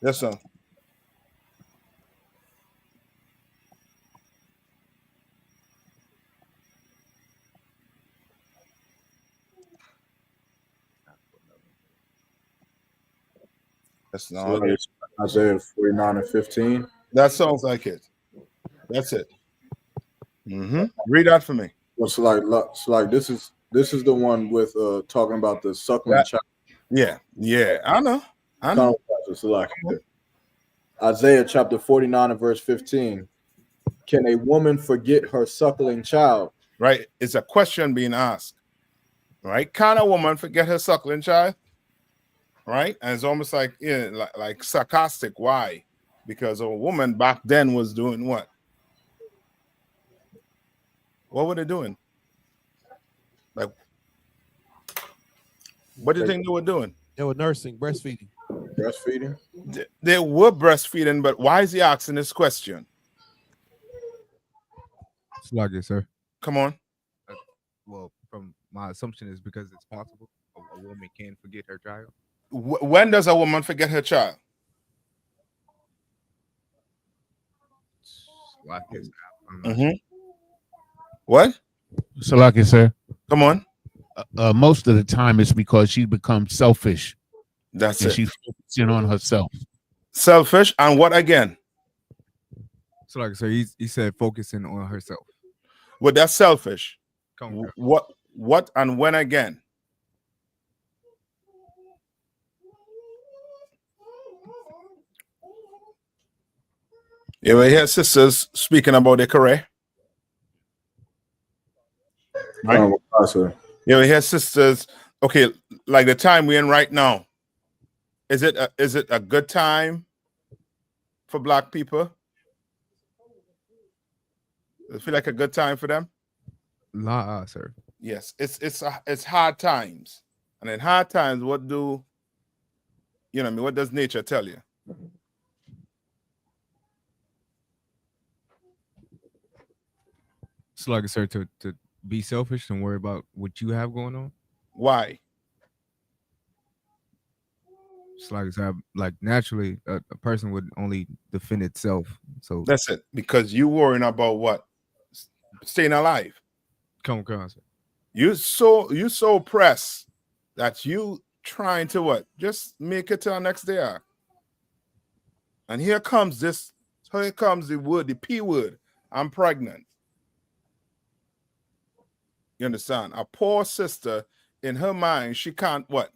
Yes, sir. That's So not like it. Isaiah 49 and 15. That sounds like it. That's it. Read that for me. Well, so like this is the one with talking about the suckling That, child. yeah. I know. So like Isaiah chapter 49 and verse 15. Can a woman forget her suckling child? Right. It's a question being asked. Right. Can a woman forget her suckling child? Right. And it's almost like like sarcastic. Why? Because a woman back then was doing what? What were they doing? Like, what do you think they were doing? They were nursing, breastfeeding. Breastfeeding. They were breastfeeding, but why is he asking this question? Slug it, sir. Come on. Well, from my assumption is because it's possible a woman can forget her child. When does a woman forget her child? Like What? So, like I said, come on. Most of the time, it's because she becomes selfish. That's it. She's focusing on herself. Selfish, and what again? So, like I said, he said focusing on herself. Well, that's selfish. What and when again? You ever hear sisters speaking about their career? Right? You ever hear sisters? Okay, like the time we're in right now. Is it a good time for Black people? Does it feel like a good time for them? Sir. Yes, it's hard times, and in hard times, what do you know? I mean, what does nature tell you? So, like I said, to be selfish and worry about what you have going on. Why? It's like I said, like naturally, a person would only defend itself. So that's it. Because you worrying about what? Staying alive. Come on. You so pressed that you trying to what? Just make it to our next day. And here comes the word, the P word. I'm pregnant. You understand? A poor sister, in her mind, she can't what?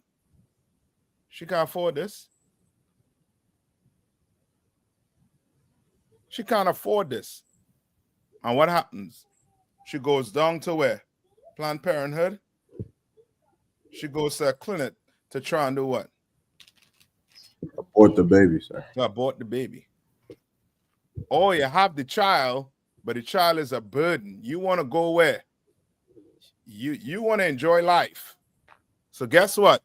She can't afford this. She can't afford this. And what happens? She goes down to where? Planned Parenthood. She goes to a clinic to try and do what? Abort the baby, sir. To abort the baby. Or you have the child, but the child is a burden. You want to go where? You want to enjoy life. So guess what?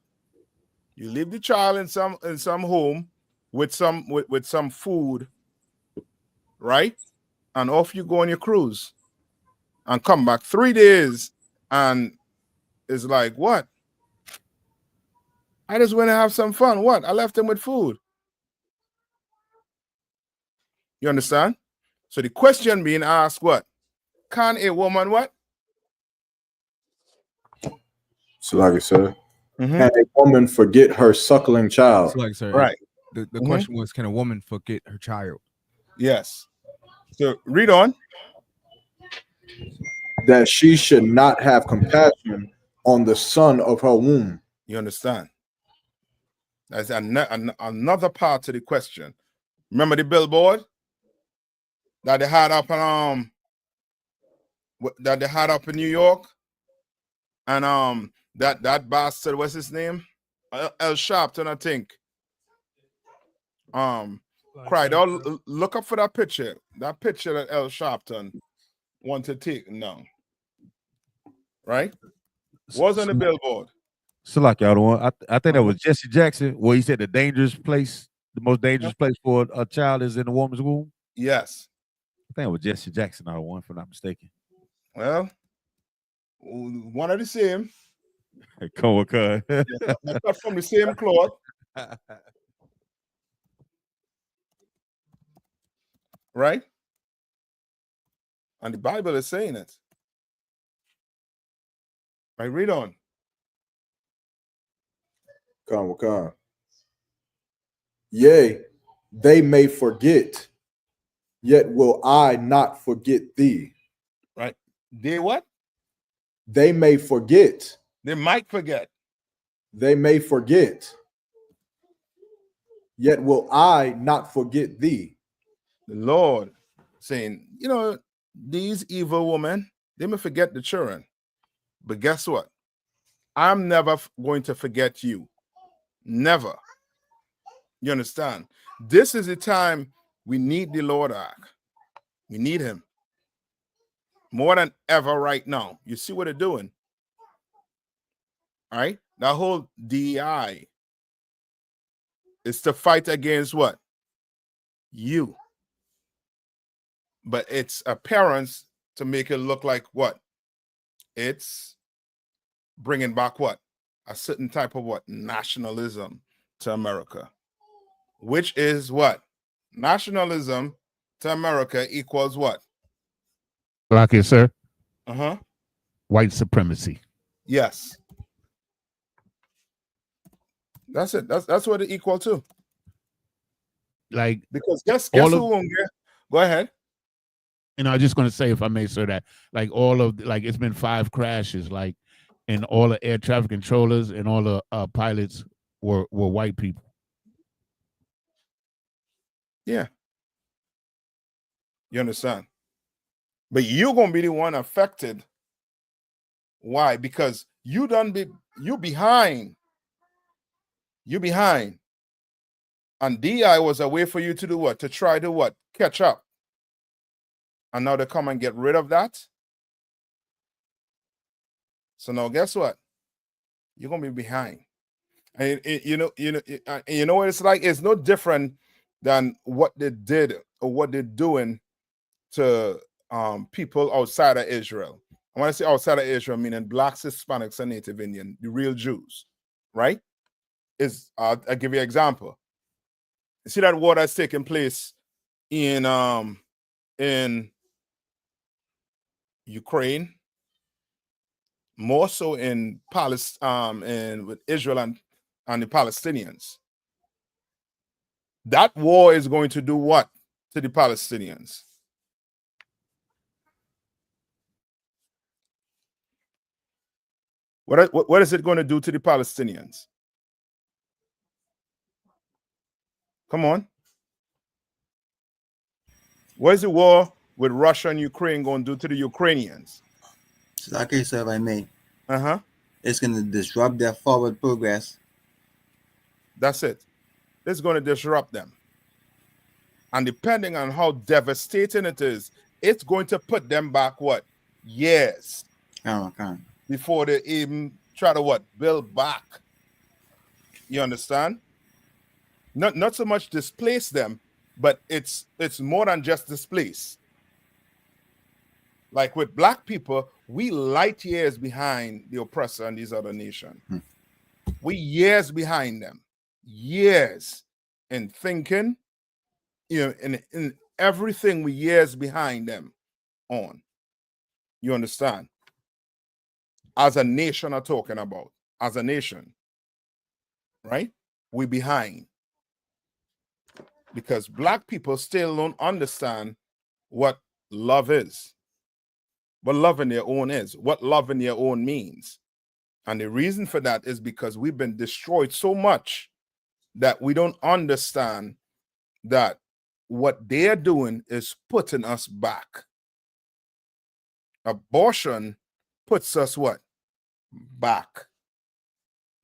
You leave the child in some home with some food, right? And off you go on your cruise and come back 3 days and it's like, what? I just want to have some fun. What? I left him with food. You understand? So the question being asked, what? Can a woman what? So like I said, can a woman forget her suckling child? So like I said, right. The question was, can a woman forget her child? Yes. So read on. That she should not have compassion on the son of her womb. You understand? That's another part to the question. Remember the billboard that they had up in New York, and that bastard, what's his name? L. Sharpton, I think. Cried. Oh, look up for that picture. That picture that L. Sharpton wanted to take. No. Right? Was on the billboard. So like y'all the one. I think that was Jesse Jackson, where he said the dangerous place, the most dangerous place for a child is in a woman's womb. Yes. I think it was Jesse Jackson, I one, if I'm not mistaken. Well, one of the same. Cut from the same cloth. right? And the Bible is saying it. I read on. Come. Yea, they may forget, yet will I not forget thee. Right? They what? They may forget. They might forget. They may forget, yet will I not forget thee. The Lord saying, you know, these evil women, they may forget the children. But guess what? I'm never going to forget you. Never. You understand? This is the time we need the Lord Ark. We need him more than ever right now. You see what they're doing? All right? That whole DEI is to fight against what? You. But it's appearance to make it look like what? It's bringing back what? A certain type of what? Nationalism to America. Which is what? Nationalism to America equals what? Like it, sir. Uh-huh. White supremacy. Yes. That's it. That's what it equal to. Like, Because guess all who of- won't get? Go ahead. and I was just gonna say, if I may, sir, that like all of like it's been 5 crashes, like, and all the air traffic controllers and all the pilots were white people. Yeah. You understand? But you're gonna be the one affected. Why? Because you behind. You behind. And DI was a way for you to do what? To try to what? Catch up. And now they come and get rid of that. So now guess what? You're gonna be behind. And you know what it's like? It's no different than what they did or what they're doing to people outside of Israel. I want to say outside of Israel, meaning blacks, Hispanics, and Native Indian, the real Jews, right? I'll give you an example. You see that war that's taking place in Ukraine, more so in Palestine, and with Israel and the Palestinians. That war is going to do what to the Palestinians? What is it going to do to the Palestinians? Come on. What is the war with Russia and Ukraine going to do to the Ukrainians? So like I said, if I may, Uh-huh. it's going to disrupt their forward progress. That's it. It's going to disrupt them. And depending on how devastating it is, it's going to put them back what? Years before they even try to what? Build back. You understand? Not so much displace them, but it's more than just displace. Like with black people, we light years behind the oppressor and these other nations. We years behind them. Years in thinking, you know, in everything, we years behind them on. You understand? As a nation are talking about. As a nation. Right? We behind. Because black people still don't understand what love is. What love in their own is. What love in their own means. And the reason for that is because we've been destroyed so much that we don't understand that what they're doing is putting us back. Abortion puts us what? Back.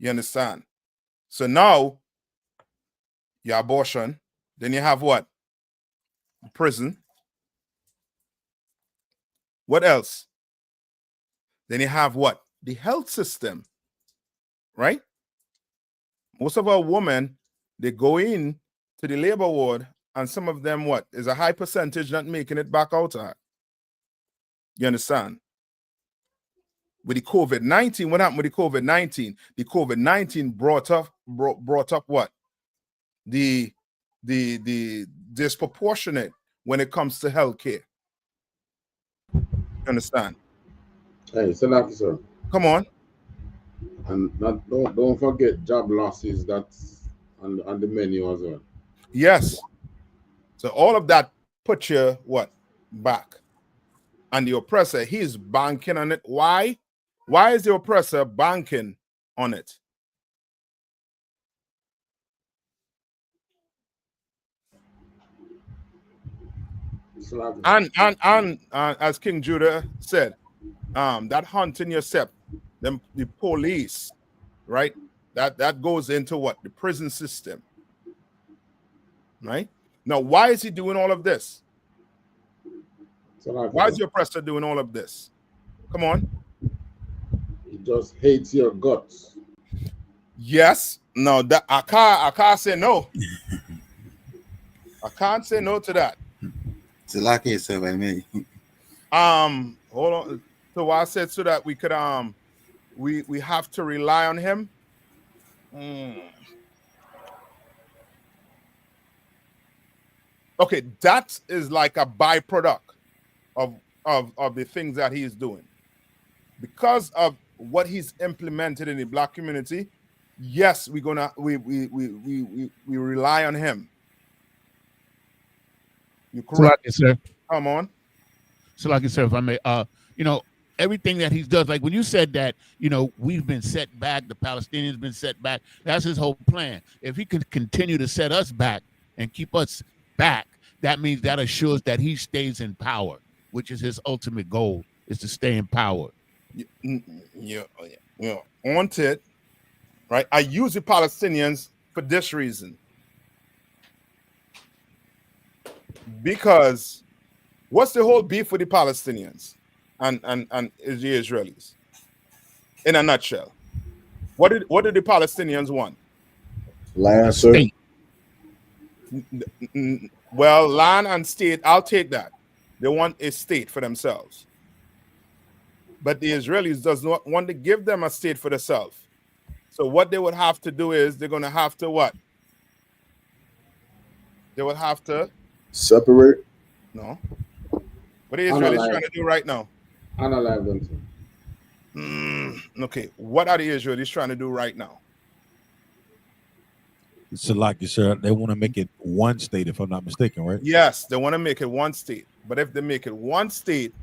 You understand? So now, your abortion, then you have what? Prison. What else? Then you have what? The health system. Right? Most of our women, they go in to the labor ward, and some of them, what? Is a high percentage not making it back out. You understand? With the COVID-19, what happened with the COVID-19? The COVID-19 brought up what? The disproportionate when it comes to healthcare. You understand? Hey, Salaki, sir. Come on. And don't forget job losses that's on the menu as well. Yes. So all of that put you what back. And the oppressor, he's banking on it. Why? Why is the oppressor banking on it? Salaki. And as King Judah said, that hunting yourself, the police, right? That goes into what? The prison system. Right? Now, why is he doing all of this? Salaki, Why is sir. the oppressor doing all of this? Come on. He just hates your guts. Yes. No, that I can't say no. I can't say no to that. Salaki, sir, if I may. Hold on. So what I said so that we could we have to rely on him. Okay, that is like a byproduct of the things that he's doing. Because of what he's implemented in the black community, yes, we rely on him. You correct? Salaki, sir. Come on. Salaki, sir, if I may, you know, everything that he does, like when you said that, you know, we've been set back, the Palestinians been set back, that's his whole plan. If he can continue to set us back and keep us back, that means that assures that he stays in power, which is his ultimate goal, is to stay in power. Yeah, want it, right? I use the Palestinians for this reason. Because what's the whole beef with the Palestinians and the Israelis? In a nutshell, what did the Palestinians want? Land, sir. State. Well, land and state, I'll take that. They want a state for themselves. But the Israelis does not want to give them a state for themselves. So what they would have to do is they're going to have to what? They would have to Separate. no. What the Israelis trying to do right now? Analyze them, sir. Okay, what are the Israelis trying to do right now? Salaki, sir, they want to make it one state, if I'm not mistaken, right? Yes, they want to make it one state. But if they make it one state,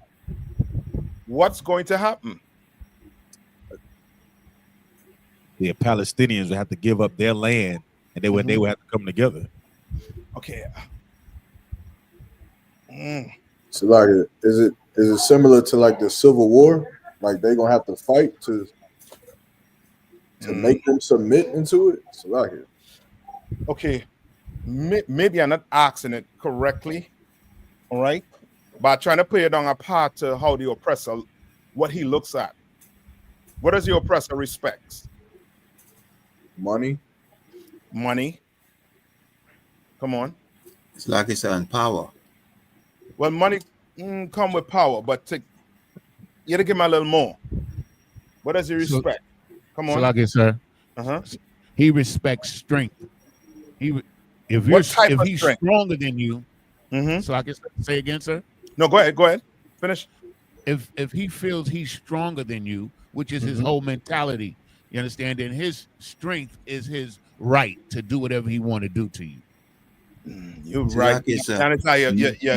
what's going to happen? The Palestinians would have to give up their land, and they would have to come together. Okay. So like, is it similar to like the Civil War? Like they gonna have to fight to make them submit into it? So like, Okay, maybe I'm not asking it correctly, all right? But trying to play it on a part to how the oppressor, what he looks at. What does the oppressor respects? money. Money. Come on. Salaki, sir, and power. Well, money come with power, but you gotta give him a little more. What does he respect? Come on. Salaki, sir. He respects strength. If he's strength? stronger than you, Salaki, say again, sir. No, go ahead. Finish. If he feels he's stronger than you, which is his whole mentality, you understand? And his strength is his right to do whatever he want to do to you. You're right. Salaki, sir.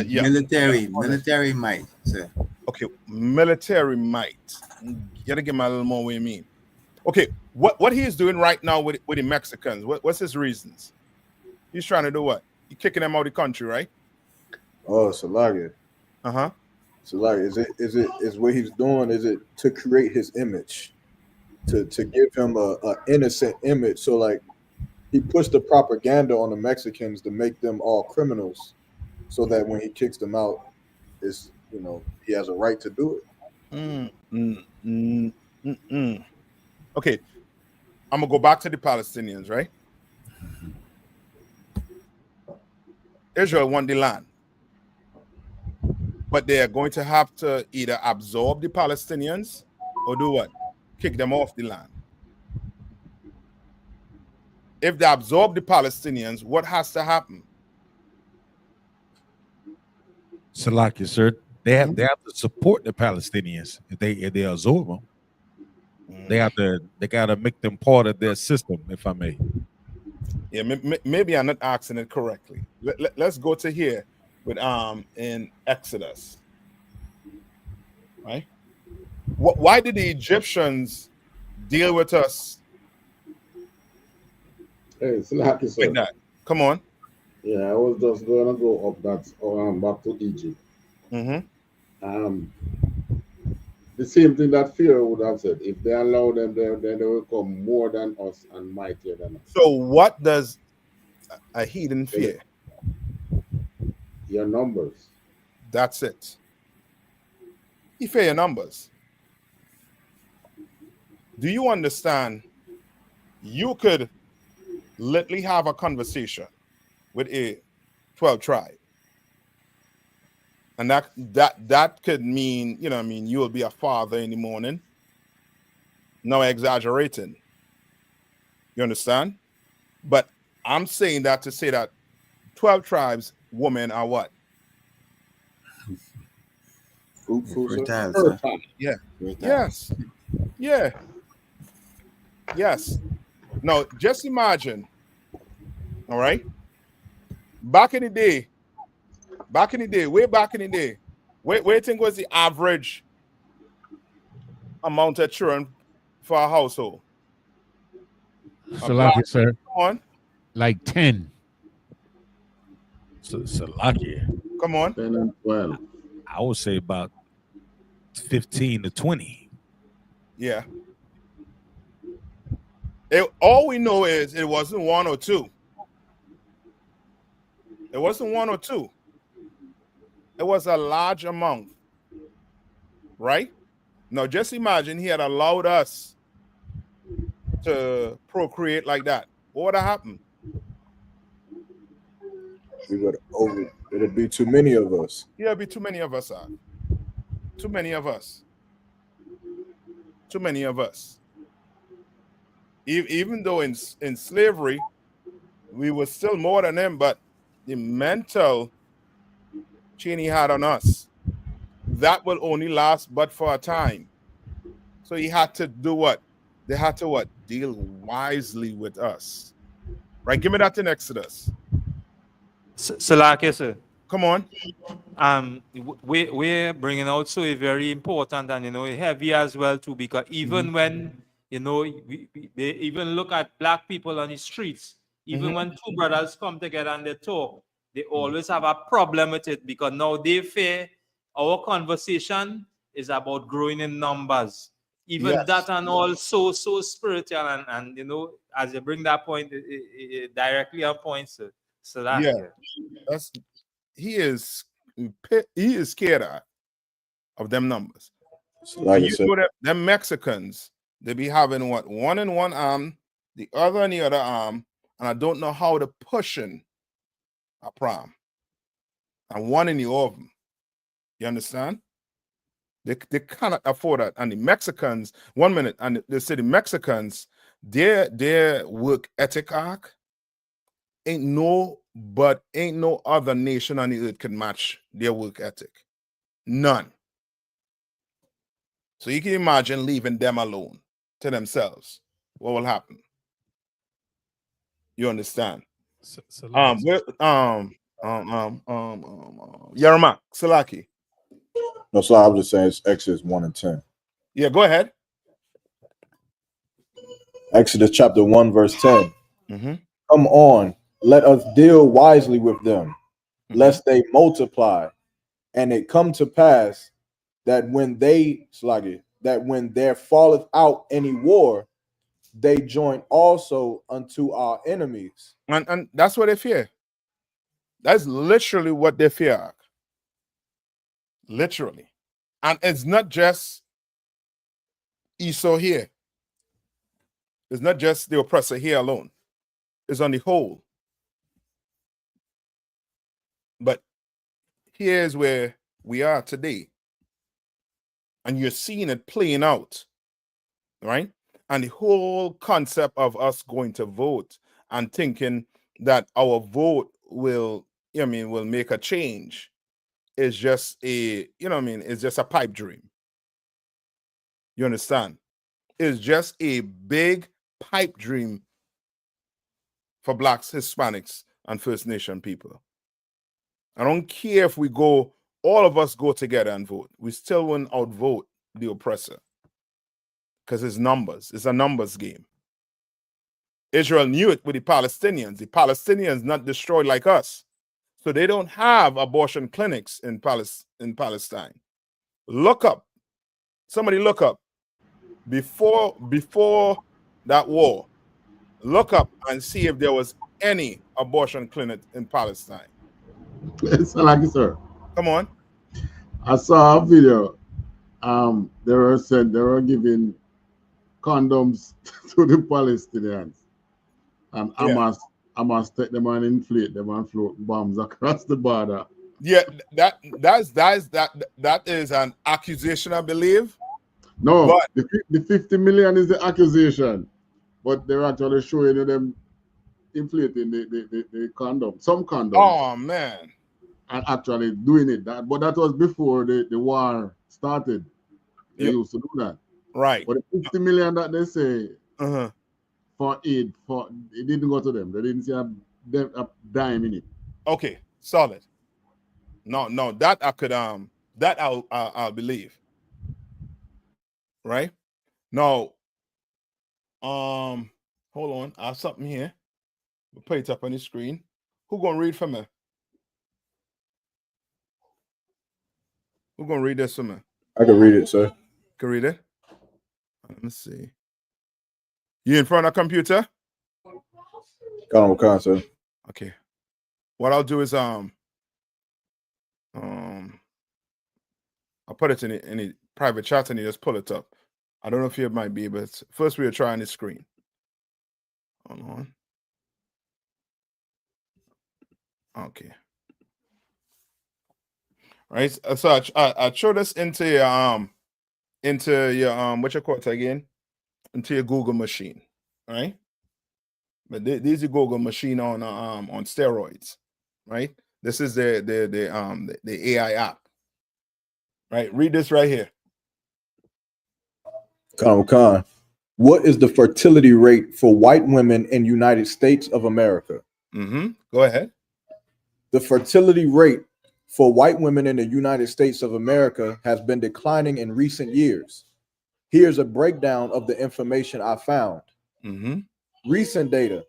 Yeah. Military might, sir. Okay, military might. You gotta give me a little more what you mean. Okay, what he is doing right now with the Mexicans, what's his reasons? He's trying to do what? He's kicking them out of the country, right? Oh, so like, so like, is what he's doing? Is it to create his image, to give him a innocent image? So like, he pushed the propaganda on the Mexicans to make them all criminals, so that when he kicks them out, it's, you know, he has a right to do it. Okay, I'm gonna go back to the Palestinians, right? Israel won the land, but they are going to have to either absorb the Palestinians or do what? Kick them off the land. If they absorb the Palestinians, what has to happen? Salaki, sir. They have to support the Palestinians if they absorb them. They gotta make them part of their system, if I may. Yeah, maybe I'm not asking it correctly. Let's go to here with in Exodus, right? Why did the Egyptians deal with us Hey, Slacky, like sir. that? Come on. Yeah, I was just gonna go up that back to Egypt. The same thing that Pharaoh would have said. If they allow them, then they will come more than us and mightier than us. So what does a heathen fear? Your numbers. That's it. He fear your numbers. Do you understand? You could literally have a conversation with a 12 tribe. And that could mean, you know, I mean, you will be a father in the morning. No exaggerating. You understand? But I'm saying that to say that 12 tribes, women are what? Fertile, Fertile. sir. Yeah. Fertile. Yes. Yeah. Yes. Now, just imagine, all right? Back in the day, way back in the day, where do you think was the average amount of children for a household? Salaki, sir. Come on. Like 10. Salaki. Come on. 10 and 12. I would say about 15 to 20. Yeah. All we know is it wasn't 1 or 2. It wasn't 1 or 2. It was a large amount. Right? Now, just imagine he had allowed us to procreate like that. What would have happened? We would it'd be too many of us. Yeah, it'd be too many of us. Too many of us. Too many of us. Even though in slavery, we were still more than them, but the mental chain he had on us, that will only last but for a time. So he had to do what? They had to what? Deal wisely with us. Right? Give me that in Exodus. Salaki, sir. Come on. We're bringing out so very important and, you know, heavy as well too, because even when, you know, they even look at black people on the streets, even when two brothers come together and they talk, they always have a problem with it, because now they fear our conversation is about growing in numbers. Even that and all so spiritual and you know, as you bring that point, it directly on point, sir. So that he is scared of them numbers. Like you know that them Mexicans, they be having what? One in one arm, the other in the other arm, and I don't know how to pushing a prom. And one in the oven. You understand? They cannot afford that. And the Mexicans, 1 minute, and they say the Mexicans, their work ethic arc ain't no other nation on the earth can match their work ethic. None. So you can imagine leaving them alone to themselves. What will happen? You understand? Yarmak, Salaki. No, so I was just saying it's Exodus 1 and 10. Yeah, go ahead. Exodus chapter 1, verse 10. Come on, let us deal wisely with them, lest they multiply. And it come to pass that when there falleth out any war, they join also unto our enemies. And that's what they fear. That's literally what they fear. Literally. And it's not just Esau here. It's not just the oppressor here alone. It's on the whole. But here's where we are today. And you're seeing it playing out, right? And the whole concept of us going to vote and thinking that our vote will make a change. is just a, you know what I mean, it's just a pipe dream. You understand? It's just a big pipe dream for blacks, Hispanics, and First Nation people. I don't care if we go, all of us go together and vote. We still won't outvote the oppressor because it's numbers. It's a numbers game. Israel knew it with the Palestinians. The Palestinians not destroyed like us. So they don't have abortion clinics in Palestine. Look up. Somebody look up. Before that war, look up and see if there was any abortion clinic in Palestine. It's like it, sir. Come on. I saw a video. They were giving condoms to the Palestinians, and Hamas take them and inflate them and float bombs across the border. Yeah, that is an accusation, I believe. No, but the 50 million is the accusation, but they're actually showing them inflating the condom, some condoms. Oh man. And actually doing it. But that was before the war started. They used to do that. Right. But the 50 million that they say for aid, it didn't go to them. They didn't see a dime in it. Okay, solid. No, that I could that I'll believe. Right? Now, hold on. I have something here. We'll put it up on the screen. Who gonna read for me? Who gonna read this for me? I can read it, sir. Can read it? Let me see. You in front of a computer? Sir. Okay. What I'll do is I'll put it in the private chat and you just pull it up. I don't know if you might be, but first we'll try on the screen. Hold on. Okay. Right. So I throw this into your what you call it again? Into your Google machine. Right? But these are Google machine on steroids, right? This is the AI app. Right? Read this right here. Khan. What is the fertility rate for white women in United States of America? Go ahead. The fertility rate for white women in the United States of America has been declining in recent years. Here's a breakdown of the information I found. Recent data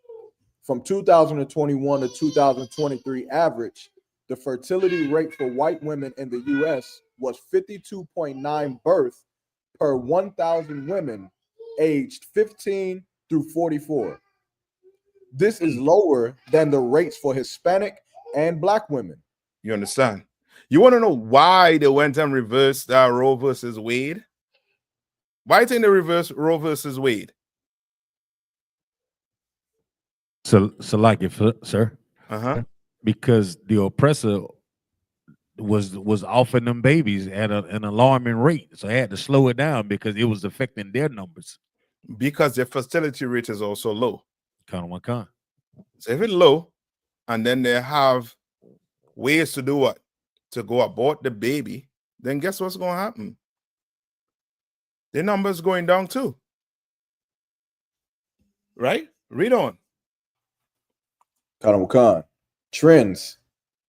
from 2021 to 2023 average, the fertility rate for white women in the U.S. was 52.9 births per 1,000 women aged 15 through 44. This is lower than the rates for Hispanic and Black women. You understand? You want to know why they went and reversed Roe versus Wade? Why do you think they reversed Roe versus Wade? So like it, sir. Because the oppressor was offering them babies at an alarming rate, so I had to slow it down because it was affecting their numbers. Because their fertility rate is also low. So if it's low, and then they have ways to do what? To go abort the baby, then guess what's going to happen? The numbers going down too. Right? Read on. Khan. Trends.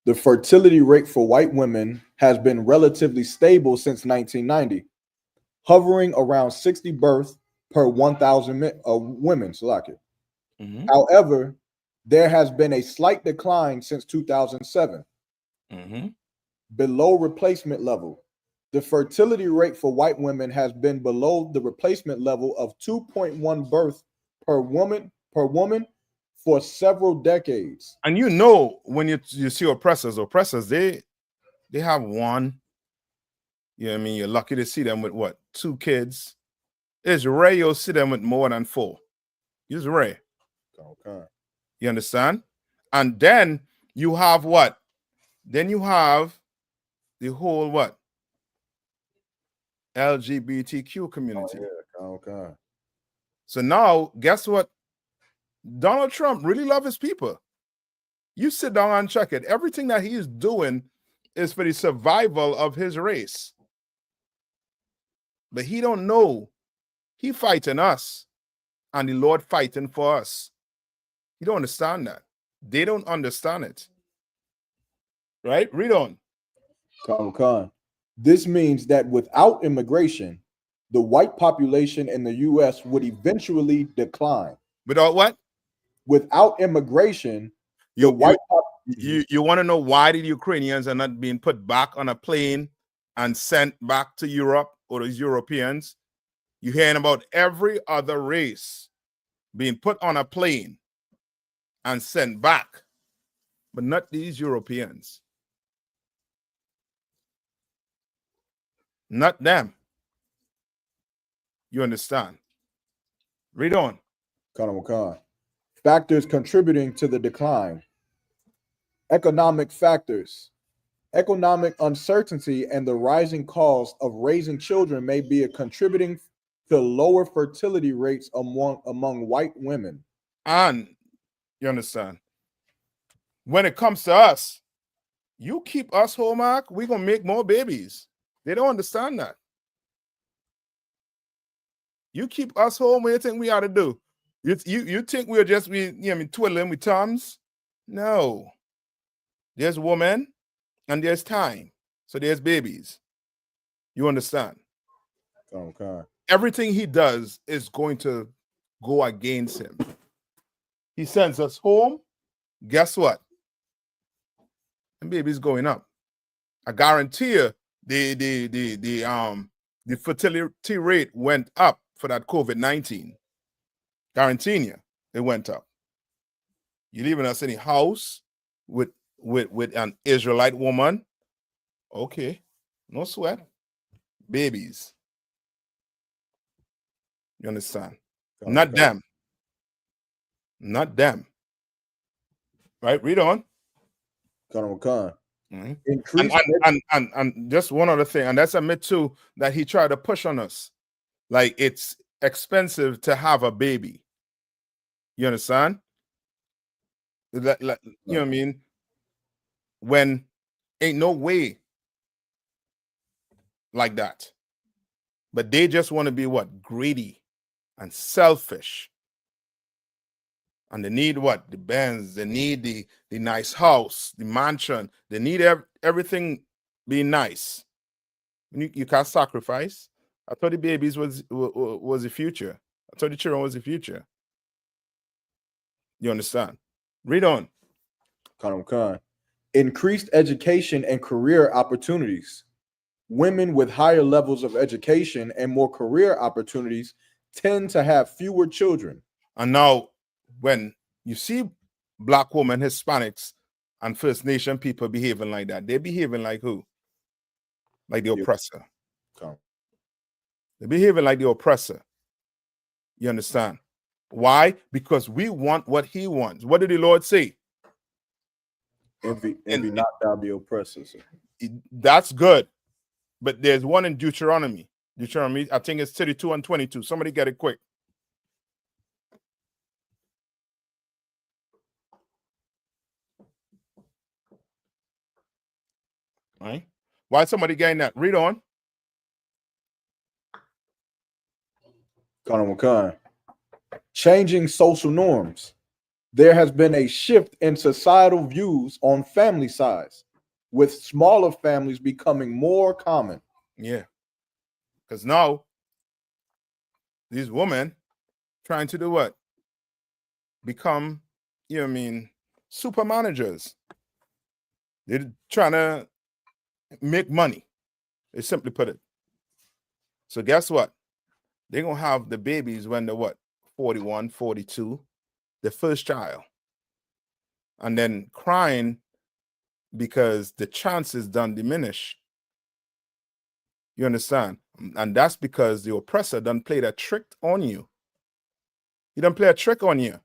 The fertility rate for white women has been relatively stable since 1990, hovering around 60 births per 1,000 women. However, there has been a slight decline since 2007, below replacement level. The fertility rate for white women has been below the replacement level of 2.1 births per woman for several decades. And you know, when you see oppressors, they have one. You know what I mean? You're lucky to see them with what? 2 kids. It's rare you'll see them with more than 4. It's rare. Okay. You understand? And then you have what? Then you have the whole what? LGBTQ community. Okay. So now, guess what? Donald Trump really loves his people. You sit down and check it. Everything that he is doing is for the survival of his race. But he don't know. He fighting us, and the Lord fighting for us. You don't understand that. They don't understand it. Right? Read on. Khan. This means that without immigration, the white population in the U.S. would eventually decline. Without what? Without immigration, you want to know why the Ukrainians are not being put back on a plane and sent back to Europe, or those Europeans? You're hearing about every other race being put on a plane and sent back, but not these Europeans. Not them. You understand? Read on. Khan. Factors contributing to the decline. Economic factors. Economic uncertainty and the rising cost of raising children may be a contributing to lower fertility rates among white women. And you understand? When it comes to us, you keep us home, Mark, we're going to make more babies. They don't understand that. You keep us home, what do you think we ought to do? You think we're just twiddling with thumbs? No. There's women and there's time. So there's babies. You understand? Okay. Everything he does is going to go against him. He sends us home. Guess what? And baby's going up. I guarantee you the fertility rate went up for that COVID-19. Guaranteeing you, it went up. You leaving us in a house with an Israelite woman. Okay, no sweat. Babies. You understand? Okay. Not them. Not them. Right? Read on. Mm-hmm. And just one other thing, and that's a myth too that he tried to push on us. Like it's expensive to have a baby. You understand? You know what I mean? When ain't no way like that. But they just want to be what? Greedy and selfish. And they need what? The Benz. They need the nice house, the mansion. They need everything being nice. You can't sacrifice. I thought the babies was the future. I thought the children was the future. You understand? Read on. Increased education and career opportunities. Women with higher levels of education and more career opportunities tend to have fewer children. And now, when you see Black women, Hispanics, and First Nation people behaving like that, they're behaving like who? Like the oppressor. They're behaving like the oppressor. You understand? Why? Because we want what he wants. What did the Lord say? Envy not thou the oppressor. That's good. But there's one in Deuteronomy. I think it's 32 and 22. Somebody get it quick. Right? Why is somebody getting that? Read on. Changing social norms. There has been a shift in societal views on family size, with smaller families becoming more common. Yeah. Because now, these women trying to do what? Become, super managers. They're trying to make money. They simply put it. So guess what? They're going to have the babies when they're what? 41, 42, the first child. And then crying because the chances done diminish. You understand? And that's because the oppressor done played a trick on you. He done play a trick on you.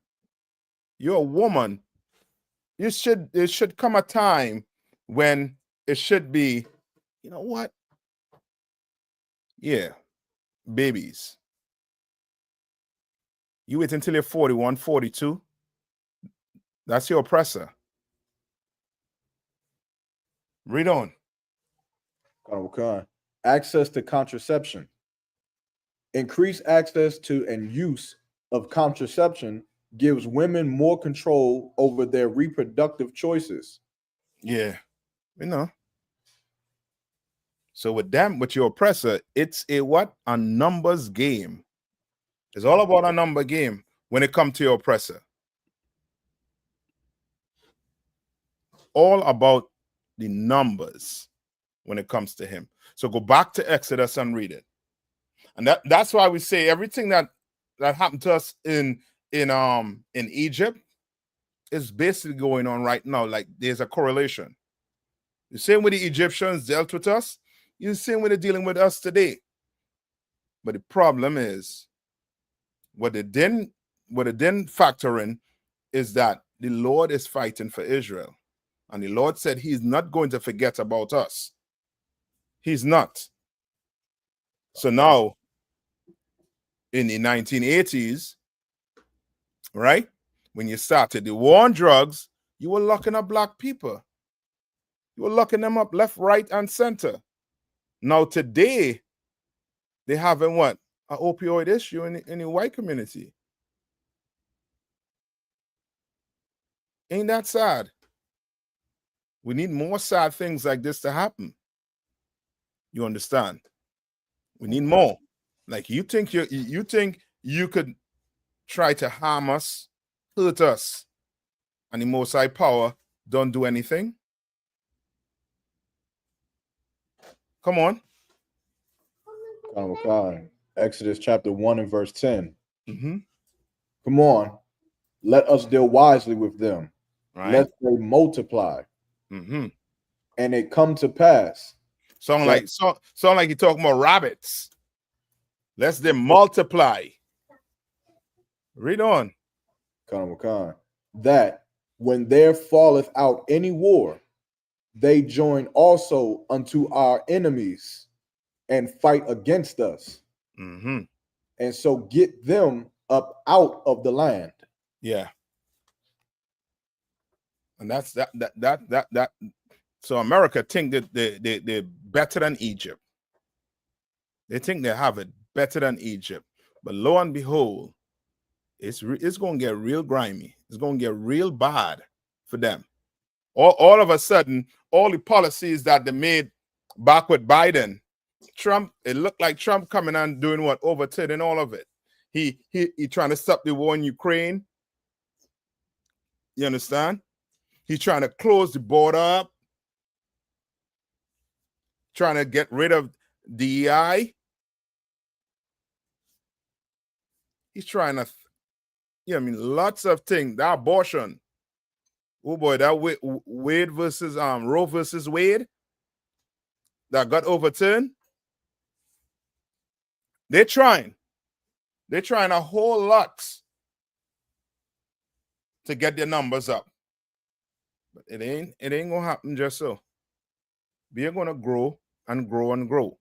You're a woman. It should come a time when it should be, you know what? Yeah, babies. You wait until you're 41, 42. That's your oppressor. Read on. Access to contraception. Increased access to and use of contraception gives women more control over their reproductive choices. Yeah, you know. So with them, with your oppressor, it's a what? A numbers game. It's all about a number game when it comes to your oppressor. All about the numbers when it comes to him. So go back to Exodus and read it. And that's why we say everything that happened to us in Egypt is basically going on right now. Like there's a correlation. The same way the Egyptians dealt with us, the same way they're dealing with us today. But the problem is what it didn't factor in is that the Lord is fighting for Israel. And the Lord said he's not going to forget about us. He's not. So now, in the 1980s, right, when you started the war on drugs, you were locking up black people. You were locking them up left, right, and center. Now today, they having what? An opioid issue in the white community. Ain't that sad? We need more sad things like this to happen. You understand? We need more. Like you think you could try to harm us, hurt us, and the Most High Power don't do anything? Come on. Exodus chapter 1 and verse 10. Mm-hmm. Come on, let us deal wisely with them. Right. Let they multiply. Mm-hmm. And it come to pass. Sound like you're talking about rabbits. Let them multiply. Read on. That when there falleth out any war, they join also unto our enemies and fight against us. Mm-hmm. And so get them up out of the land. Yeah. And that's that. So America think that they're better than Egypt. They think they have it better than Egypt. But lo and behold, it's going to get real grimy. It's going to get real bad for them. All of a sudden, all the policies that they made back with Biden, Trump, it looked like Trump coming and doing what? Overturning all of it. He trying to stop the war in Ukraine. You understand? He's trying to close the border up. Trying to get rid of DEI. He's trying to, lots of things. That abortion. Oh boy, that Wade versus Roe versus Wade that got overturned. They're trying a whole lot to get their numbers up. But it ain't gonna happen just so. We're gonna grow and grow and grow.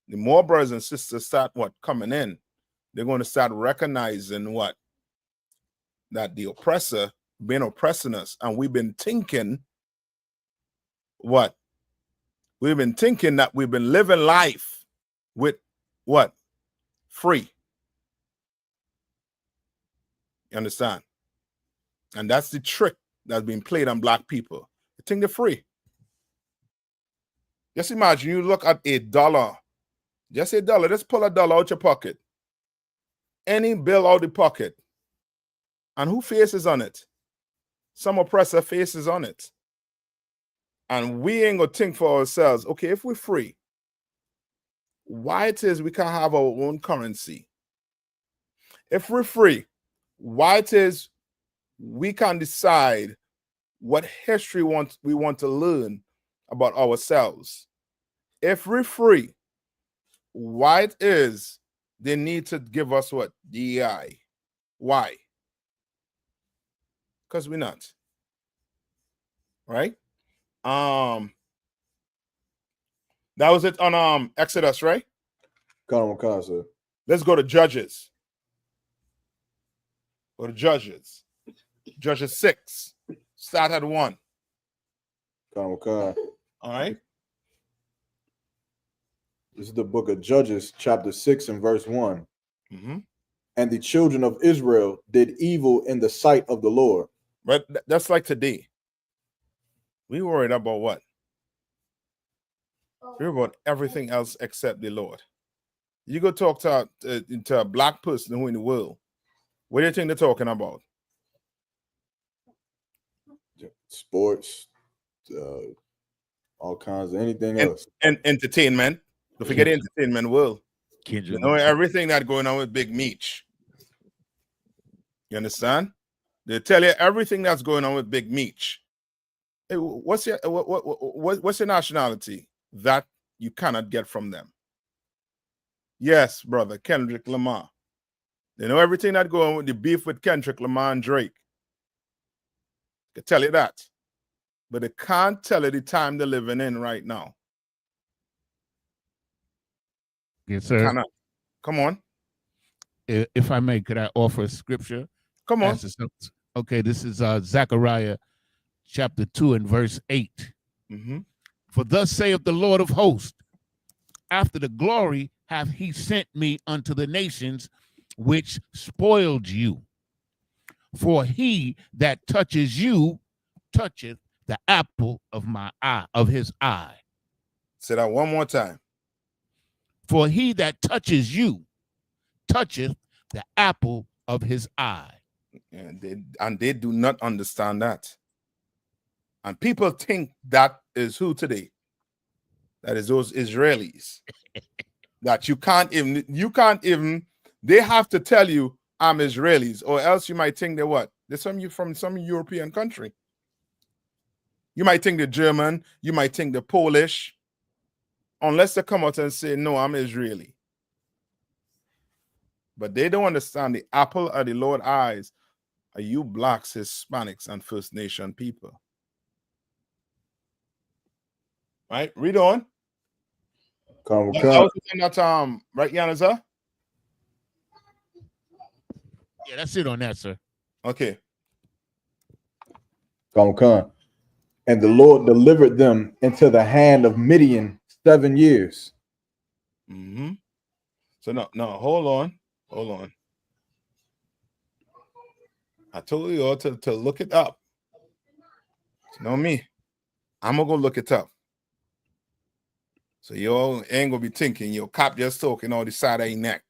The more brothers and sisters start coming in, they're gonna start recognizing that the oppressor been oppressing us, and we've been thinking we've been thinking that we've been living life with free. You understand? And that's the trick that's been played on black people. They think they're free. Just imagine you look at $1. Just $1. Just pull $1 out your pocket. Any bill out the pocket. And who faces on it? Some oppressor faces on it. And we ain't gonna think for ourselves, okay, if we're free, why it is we can't have our own currency? If we're free, why it is we can decide what history we want to learn about ourselves? If we're free, why it is they need to give us DEI? Why? Because we're not. Right? That was it on Exodus, right? Let's go to Judges. Go to Judges. Judges 6. Start at 1. All right. This is the book of Judges, chapter 6 and verse 1. Mm-hmm. And the children of Israel did evil in the sight of the Lord. But that's like today. We worried about what? We're about everything else except the Lord. You go talk to a black person who in the world. What do you think they're talking about? Sports, all kinds of anything else. And entertainment. Don't forget the entertainment world. You know, everything that's going on with Big Meech. You understand? They tell you everything that's going on with Big Meech. Hey, what's your nationality that you cannot get from them? Yes, brother, Kendrick Lamar. They know everything that's going on with the beef with Kendrick Lamar and Drake. They can tell you that. But they can't tell you the time they're living in right now. Yes, sir. Cannot. Come on. If I may, could I offer a scripture? Come on. Okay, this is Zechariah chapter 2 and verse 8. Mm-hmm. For thus saith the Lord of hosts, after the glory hath he sent me unto the nations which spoiled you. For he that touches you toucheth the apple of my eye, of his eye. Say that one more time. For he that touches you toucheth the apple of his eye. And they do not understand that. And people think that is who today? That is those Israelis. That you can't even, they have to tell you I'm Israelis, or else you might think they're what? They're from some European country. You might think they're German, you might think they're Polish, unless they come out and say, no, I'm Israeli. But they don't understand the apple of the Lord's eyes are you blacks, Hispanics, and First Nation people. Right? Read on. Right, Yana, sir? Yeah, that's it on that, sir. Okay. And the Lord delivered them into the hand of Midian 7 years. Mm-hmm. So no, hold on. I told you all to look it up. You know me. I'm gonna go look it up. So you all ain't gonna be thinking your cop just talking all the side of your neck.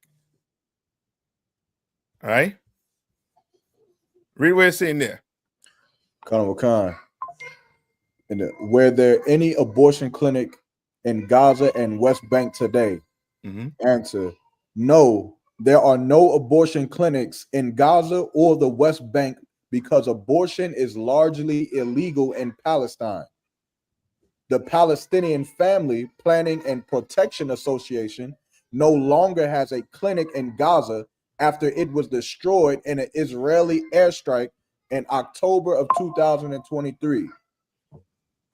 All right? Read what it's saying there. And were there any abortion clinic in Gaza and West Bank today? Mm-hmm. Answer: no, there are no abortion clinics in Gaza or the West Bank because abortion is largely illegal in Palestine. The Palestinian Family Planning and Protection Association no longer has a clinic in Gaza after it was destroyed in an Israeli airstrike in October of 2023.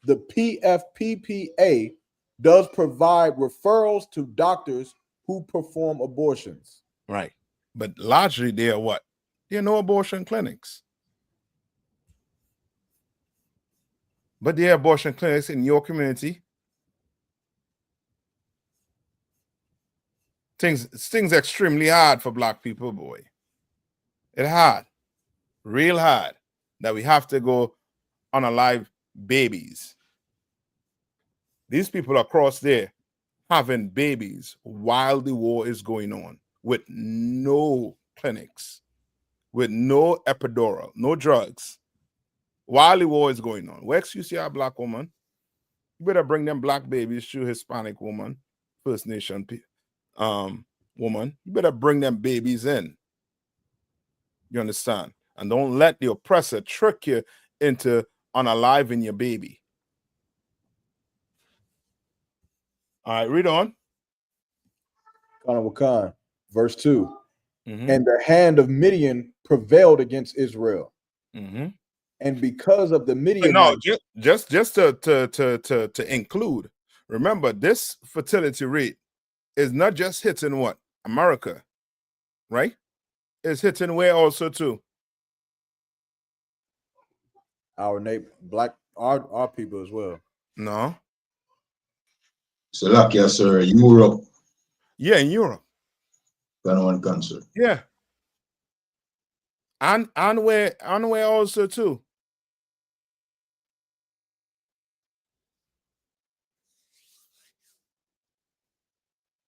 The PFPPA does provide referrals to doctors who perform abortions. Right. But largely they are what? There are no abortion clinics. But there are abortion clinics in your community. Things extremely hard for black people, boy. It's hard. Real hard. That we have to go unalive babies. These people across there having babies while the war is going on with no clinics, with no epidural, no drugs, while the war is going on. What excuse you are a black woman? You better bring them black babies to Hispanic woman, First Nation woman. You better bring them babies in. You understand? And don't let the oppressor trick you into unaliving your baby. All right, read on. Verse 2. Mm-hmm. And the hand of Midian prevailed against Israel. Mm-hmm. And because of the Midian, just to include, remember this fertility rate is not just hitting what? America, right? It's hitting where also too? Our neighbor, our people as well. No. So like you sir, Europe. Yeah, in Europe. One country. Yeah. And where also too.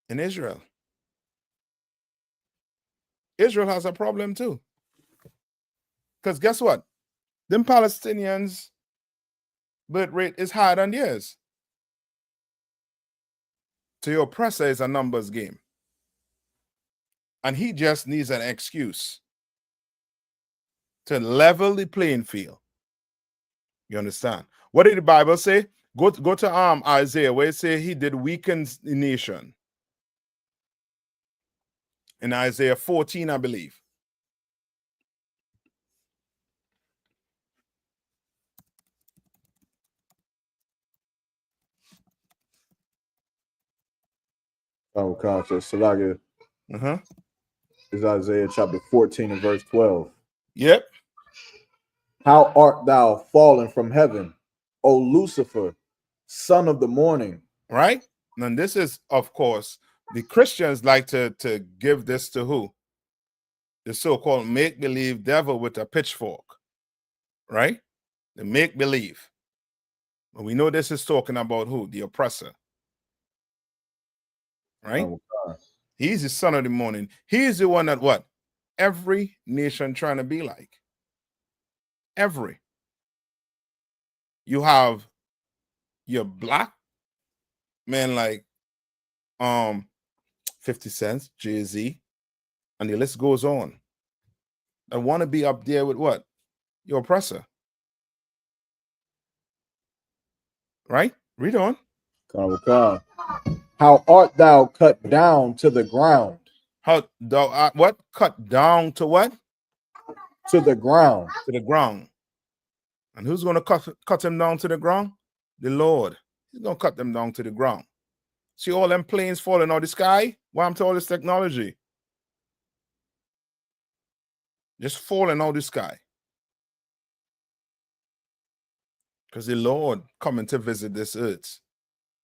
In Israel. Israel has a problem too. Because guess what? Them Palestinians' birth rate is higher than theirs. So your oppressor is a numbers game. And he just needs an excuse to level the playing field. You understand? What did the Bible say? Go to Isaiah, where it say he did weaken the nation. In Isaiah 14, I believe. Oh, conscious. Salaga. Is Isaiah chapter 14 and verse 12. Yep. How art thou fallen from heaven, O Lucifer, son of the morning? Right? And this is, of course, the Christians like to give this to who? The so-called make-believe devil with a pitchfork. Right? The make-believe. But we know this is talking about who? The oppressor. Right? Oh, he's the son of the morning. He's the one that what? Every nation trying to be like. Every. You have your black men like 50 Cent, Jay-Z, and the list goes on. I want to be up there with what? Your oppressor. Right? Read on. How art thou cut down to the ground? How thou what? Cut down to what? To the ground. To the ground. And who's going to cut him down to the ground? The Lord. He's going to cut them down to the ground. See all them planes falling out of the sky? Why I'm to all this technology? Just falling out of the sky. Because the Lord coming to visit this earth.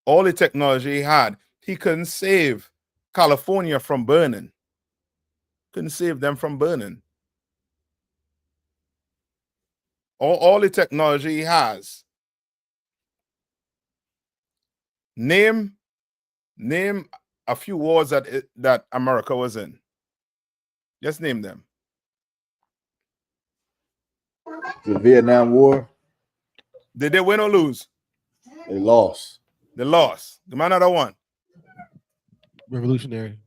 All the technology he had, he couldn't save California from burning. Couldn't save them from burning. All the technology he has. Name a few wars that America was in. Just name them. The Vietnam War. Did they win or lose? They lost. They lost. The man another one. Revolutionary.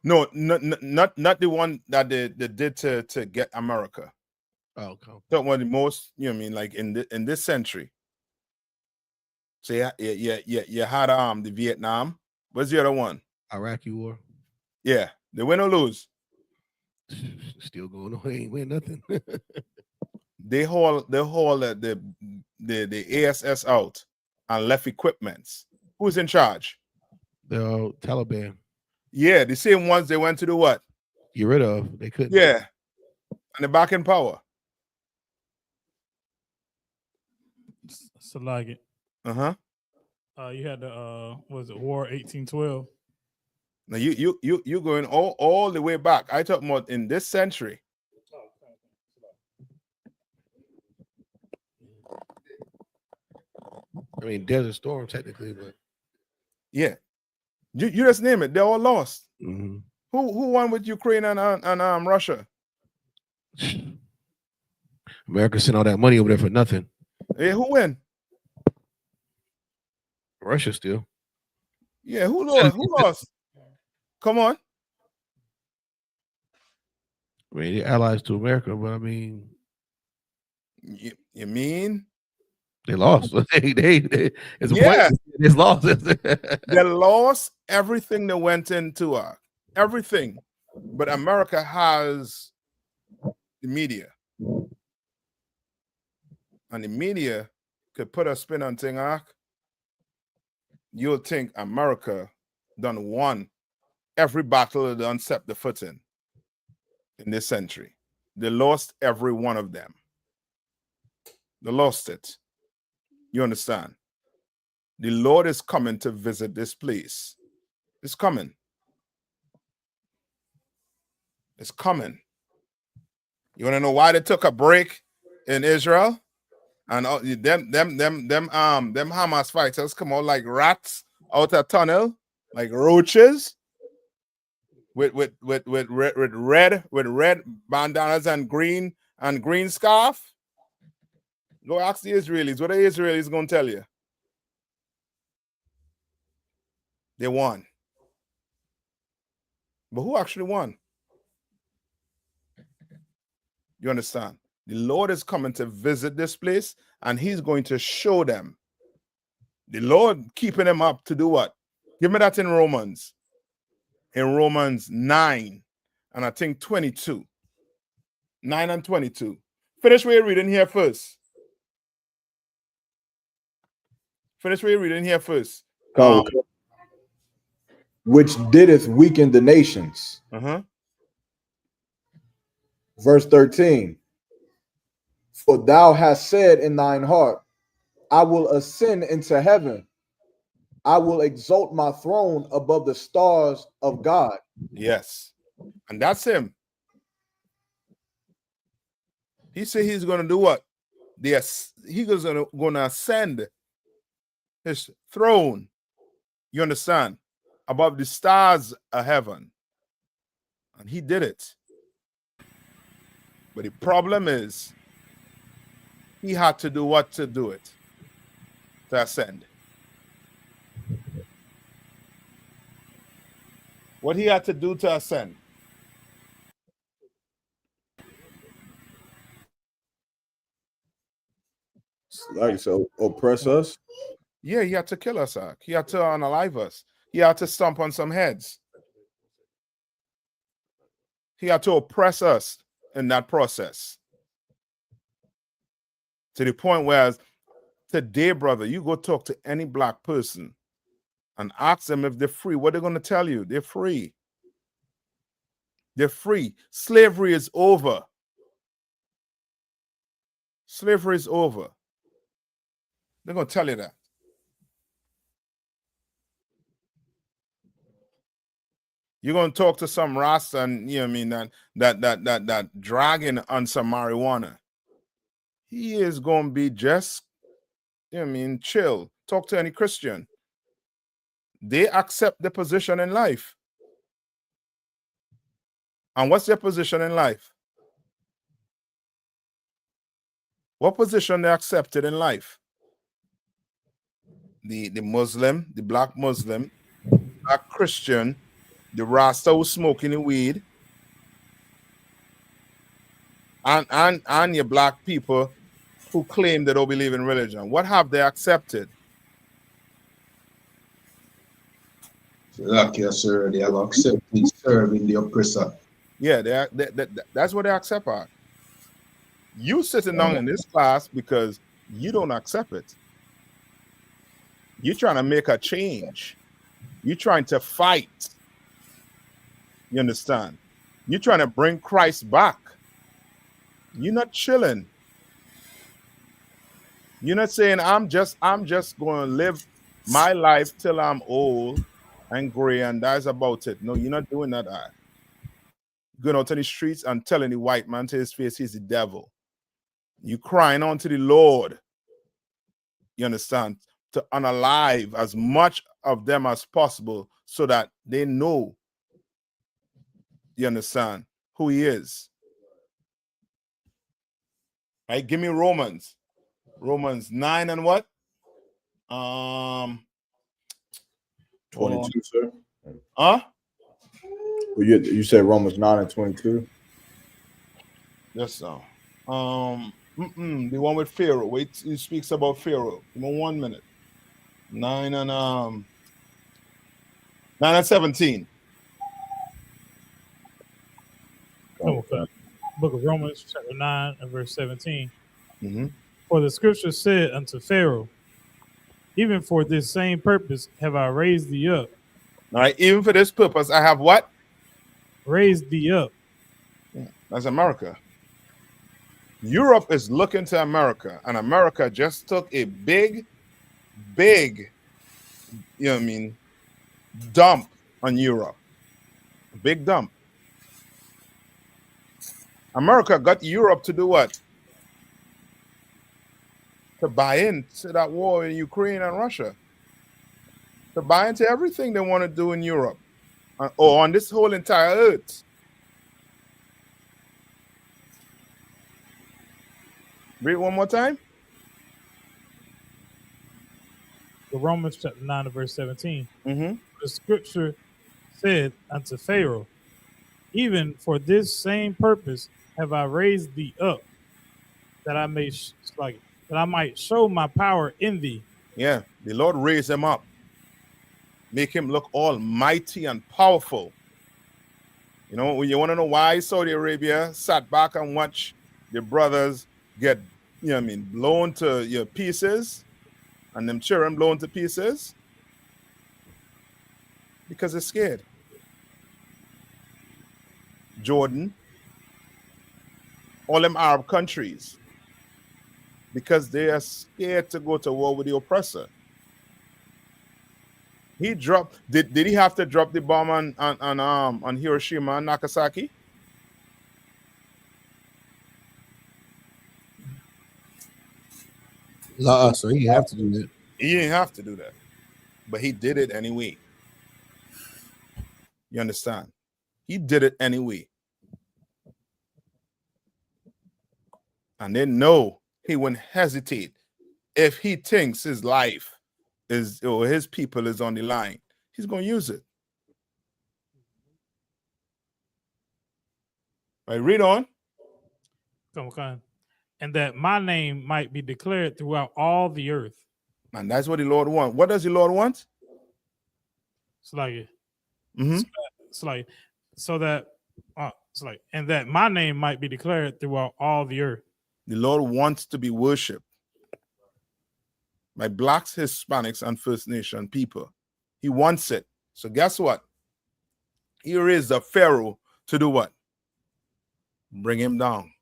No, not the one that they did to get America. Oh, okay. That one of the most, you know what I mean, like in this century. So you had the Vietnam. What's the other one? Iraqi War. Yeah. They win or lose? Still going on. They ain't win nothing. they haul the ASS out and left equipments. Who's in charge? The Taliban. Yeah, the same ones they went to do what? Get rid of. They couldn't. Yeah. And they're back in power. So like it. You had the was it War 1812? Now you going all the way back. I talk about in this century. I mean, Desert Storm technically, but yeah, you just name it. They're all lost. Mm-hmm. Who won with Ukraine and Russia? America sent all that money over there for nothing. Yeah, who win? Russia still. Yeah, who lost? Who lost? Come on. I mean, they're allies to America, but I mean, you mean they lost? They it's yeah, it's lost. They lost everything that went into everything, but America has the media, and the media could put a spin on thing. You'll think America done won every battle they done set the foot in this century. They lost every one of them. They lost it. You understand? The Lord is coming to visit this place. It's coming. It's coming. You want to know why they took a break in Israel? And them Hamas fighters come out like rats out a tunnel, like roaches, with red bandanas and green scarf. Go ask the Israelis. What are the Israelis going to tell you? They won. But who actually won? You understand? The Lord is coming to visit this place, and he's going to show them. The Lord keeping them up to do what? Give me that in Romans. In Romans 9, and I think 22. 9 and 22. Finish what you're reading here first. Finish what you're reading here first. Which dideth weaken the nations. Verse 13. For thou hast said in thine heart, I will ascend into heaven. I will exalt my throne above the stars of God. Yes. And that's him. He said he's going to do what? He's going to ascend his throne. You understand? Above the stars of heaven. And he did it. But the problem is, he had to do what to do it? To ascend. What he had to do to ascend? Like so, oppress us? Yeah, he had to kill us. He had to unalive us. He had to stomp on some heads. He had to oppress us in that process. To the point where today, brother, you go talk to any black person and ask them if they're free. What are they going to tell you? They're free. They're free. Slavery is over. Slavery is over. They're going to tell you that. You're going to talk to some Rasta and, you know what I mean, that dragging on some marijuana. He is going to be just, you know what I mean, chill. Talk to any Christian. They accept the position in life. And what's their position in life? What position they accepted in life? The Muslim, the black Muslim, black Christian, the Rasta who's smoking the weed, and your black people who claim they don't believe in religion. What have they accepted? Like yes, sir, they have accepted serving the oppressor. Yeah, that's what they accept. You sitting down in this class because you don't accept it. You're trying to make a change. You're trying to fight. You understand? You're trying to bring Christ back. You're not chilling. You're not saying, I'm just going to live my life till I'm old and gray and that's about it. No, you're not doing that. Going out to the streets and telling the white man to his face he's the devil. You crying on to the Lord. You understand? To unalive as much of them as possible so that they know, you understand, who he is. Right? Give me Romans. Romans 9 and what? 22, sir. Huh? Well, you said Romans 9 and 22? Yes, sir. The one with Pharaoh. Wait, he speaks about Pharaoh. Give me 1 minute. 9 and 17. Okay. Book of Romans, chapter 9 and verse 17. For the scripture said unto Pharaoh, even for this same purpose have I raised thee up. All right, even for this purpose, I have what? Raised thee up. Yeah, that's America. Europe is looking to America, and America just took a big you know what I mean, dump on Europe. A big dump. America got Europe to do what? To buy into that war in Ukraine and Russia. To buy into everything they want to do in Europe or on this whole entire earth. Read it one more time. The Romans chapter 9 and verse 17. Mm-hmm. The scripture said unto Pharaoh, even for this same purpose have I raised thee up, that I may that I might show my power in thee. Yeah, the Lord raised him up, make him look almighty and powerful. You know, you want to know why Saudi Arabia sat back and watched the brothers get, you know what I mean, blown to pieces, and them children blown to pieces? Because they're scared. Jordan, all them Arab countries, because they are scared to go to war with the oppressor. He dropped. Did he have to drop the bomb on Hiroshima and Nagasaki? So he didn't have to do that. He didn't have to do that, but he did it anyway. You understand? He did it anyway, and they know he wouldn't hesitate if he thinks his life is or his people is on the line. He's going to use it. All right, read on. Okay. And that my name might be declared throughout all the earth. And that's what the Lord wants. What does the Lord want? It's like, mm-hmm. it's like, so that, it's like, and that my name might be declared throughout all the earth. The Lord wants to be worshipped by blacks, Hispanics, and First Nation people. He wants it. So guess what? He raised a Pharaoh to do what? Bring him down.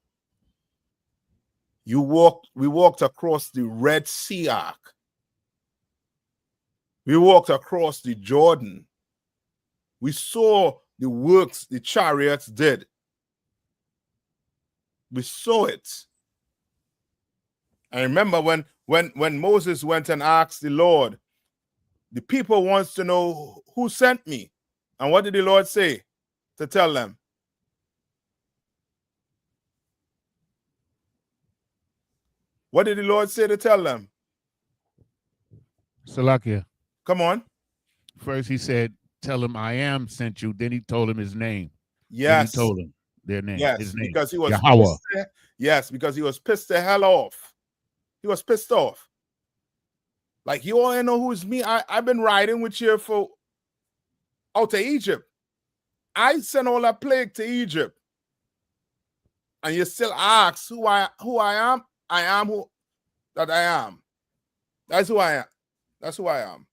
We walked across the Red Sea Arc. We walked across the Jordan. We saw the works the chariots did. We saw it. I remember when Moses went and asked the Lord, the people wants to know who sent me. And what did the Lord say to tell them? What did the Lord say to tell them? Salakia. Come on. First he said, tell him I am sent you. Then he told him his name. Yes. Then he told him their name. Yes, his name. Because he was Yahweh. Yes, because he was pissed the hell off. He was pissed off. Like, you all know who's me. I've been riding with you out to Egypt. I sent all that plague to Egypt. And you still ask who I am? I am who that I am. That's who I am. That's who I am.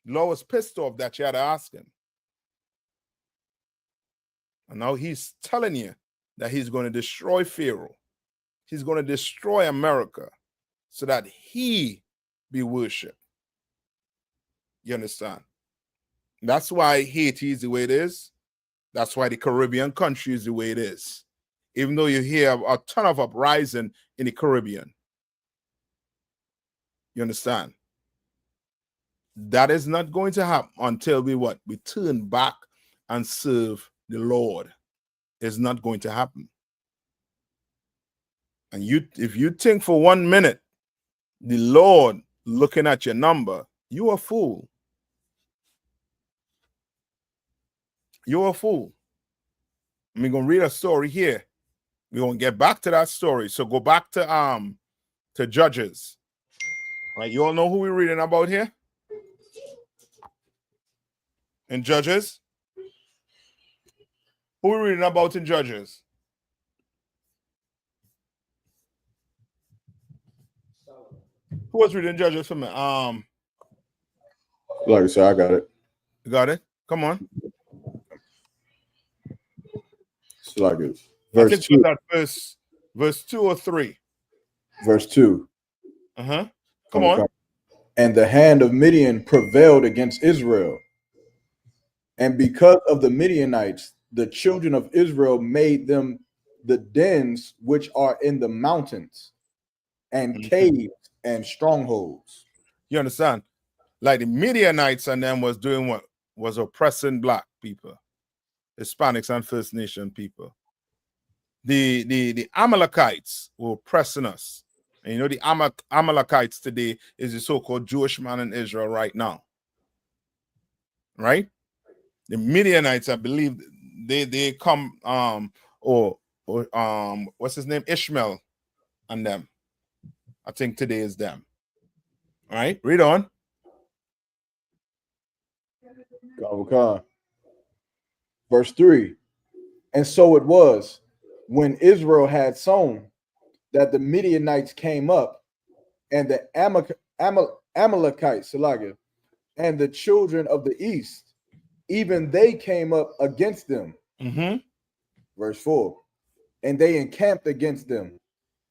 The Lord was pissed off that you had to ask him. And now he's telling you that he's going to destroy Pharaoh. He's going to destroy America so that he be worshipped. You understand? That's why Haiti is the way it is. That's why the Caribbean country is the way it is. Even though you hear a ton of uprising in the Caribbean. You understand? That is not going to happen until we what? We turn back and serve the Lord. It's not going to happen. And if you think for 1 minute, the Lord looking at your number, you are a fool. You're a fool. I'm going to read a story here. We're going to get back to that story. So go back to Judges. All right, you all know who we're reading about here? In Judges? Who are we reading about in Judges? Who was reading Judges for me? Like I said, I got it. You got it? Come on. It's like it. Verse 2. Verse 2 or 3? Verse 2. Uh-huh. Come on. And the hand of Midian prevailed against Israel. And because of the Midianites, the children of Israel made them the dens which are in the mountains, and caves and strongholds. You understand? Like the Midianites and them was doing what? Was oppressing black people, Hispanics and First Nation people. The Amalekites were oppressing us. And you know the Amalekites today is the so-called Jewish man in Israel right now. Right? The Midianites, I believe they come what's his name? Ishmael and them. I think today is them. All right, read on. Verse 3. And so it was when Israel had sown that the Midianites came up, and the Amalekites, and the children of the east, even they came up against them. Verse 4. And they encamped against them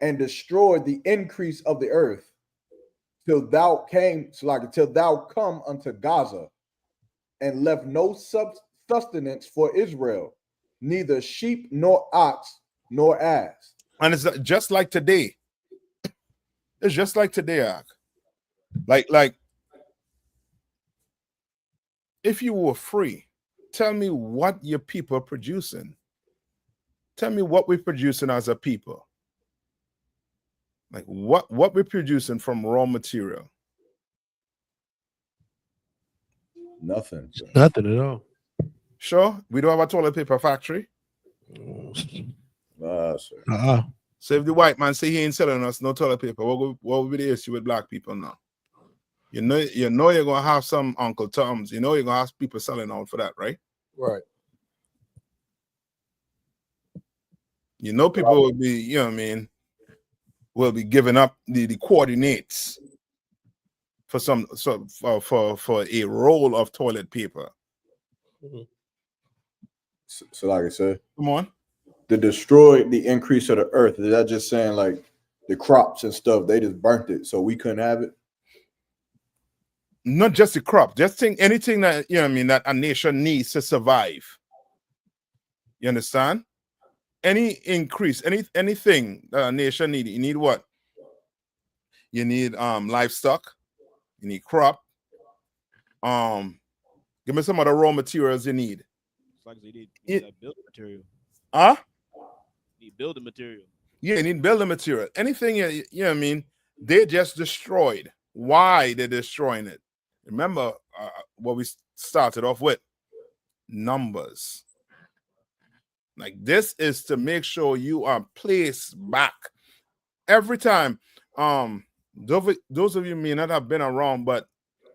and destroyed the increase of the earth till thou come unto Gaza, and left no sustenance for Israel, neither sheep nor ox nor ass. And it's just like today. It's just like today, Ak. Like if you were free, tell me what your people are producing. Tell me what we're producing as a people. Like what we're producing from raw material. Nothing. Nothing at all. Sure, we don't have a toilet paper factory. Sir. So if the white man say he ain't selling us no toilet paper, what would be the issue with black people now? You know you're gonna have some Uncle Toms. You know you're gonna have people selling out for that, right? Right. You know people will be, you know what I mean, will be giving up the coordinates for for a roll of toilet paper. So like I said, come on. To destroy the increase of the earth, is that just saying like the crops and stuff, they just burnt it so we couldn't have it? Not just the crop, just think anything that, you know what I mean, that a nation needs to survive. You understand? Any increase, anything that a nation needs, you need what? You need livestock, you need crop. Give me some of the raw materials you need. It's like they need building material. Huh? You need building material. Yeah, you need building material. Anything, you know what I mean, they just destroyed. Why they're destroying it? Remember what we started off with? Numbers. Like this is to make sure you are placed back. Every time, those of you may not have been around, but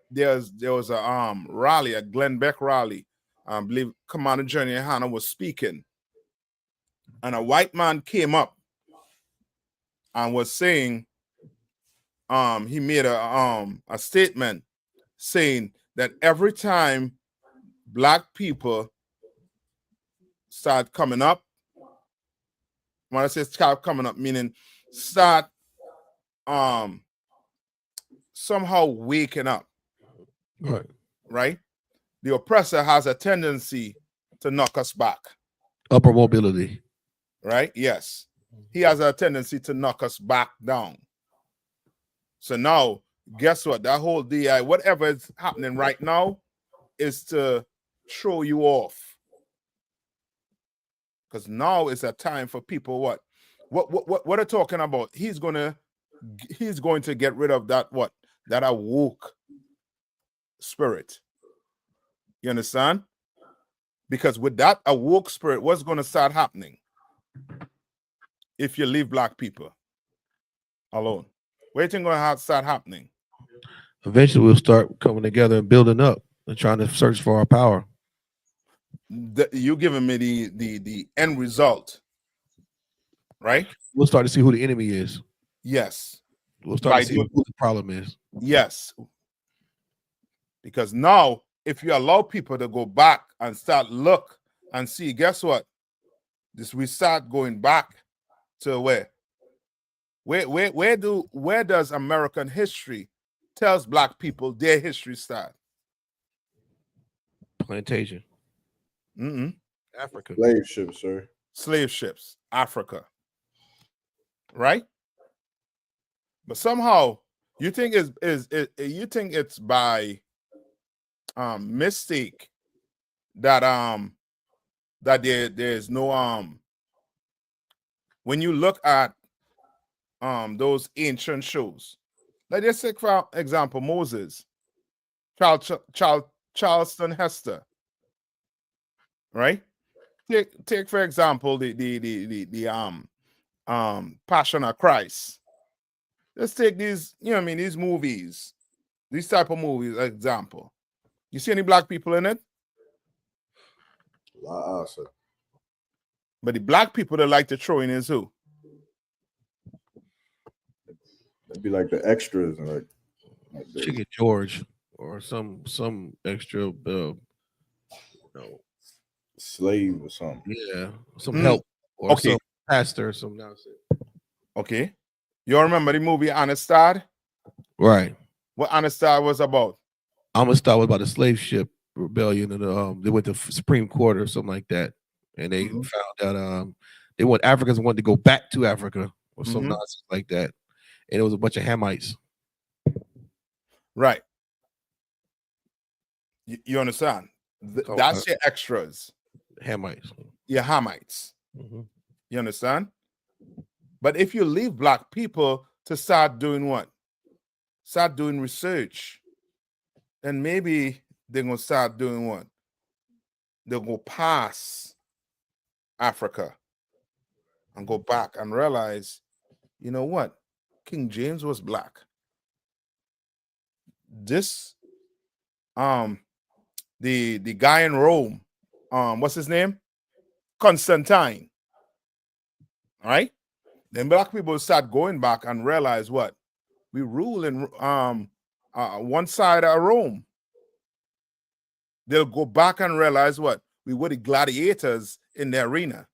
there was a rally, a Glenn Beck rally. I believe Commander Johnny YAHANNA was speaking. And a white man came up and was saying, he made a statement saying that every time black people start coming up, when I say start coming up, meaning start somehow waking up, right? The oppressor has a tendency to knock us back. Upper mobility. Right? Yes. He has a tendency to knock us back down. So now, guess what? That whole DI, whatever is happening right now, is to throw you off. Because now is a time for people what are talking about? He's going to get rid of that that awoke spirit. You understand? Because with that awoke spirit, what's going to start happening if you leave black people alone? What do you think going to start happening? Eventually, we'll start coming together and building up and trying to search for our power. You giving me the end result, right? We'll start to see who the enemy is. Yes. We'll start to see who the problem is. Yes. Because now, if you allow people to go back and start look and see, guess what? We start going back to where does American history tells black people their history start? Plantation. Africa. Slave ships, sir. Slave ships, Africa. Right? But somehow you think you think it's by mistake that that there's no when you look at those ancient shows, like let's take for example Moses, Charleston Hester, right? Take for example the Passion of Christ. Let's take these, you know what I mean, these movies, these type of movies, example. You see any black people in it? Sir. But the black people that like to throw in is who? It'd be like the extras and like Chicken George or some extra slave or something. Yeah, some help or some pastor or some nonsense. Okay. You all remember the movie Amistad? Right. What Amistad was about? Amistad was about a slave ship rebellion, and they went to Supreme Court or something like that, and they found out Africans wanted to go back to Africa or some nonsense like that, and it was a bunch of Hamites. Right. You understand? That's your extras. Hamites. Your Hamites. You understand? But if you leave black people to start doing what? Start doing research, then maybe they're going to start doing what? They'll go past Africa and go back and realize, you know what? King James was black. This, the guy in Rome, what's his name? Constantine. All right? Then black people start going back and realize what? We rule in one side of Rome. They'll go back and realize what? We were the gladiators in the arena.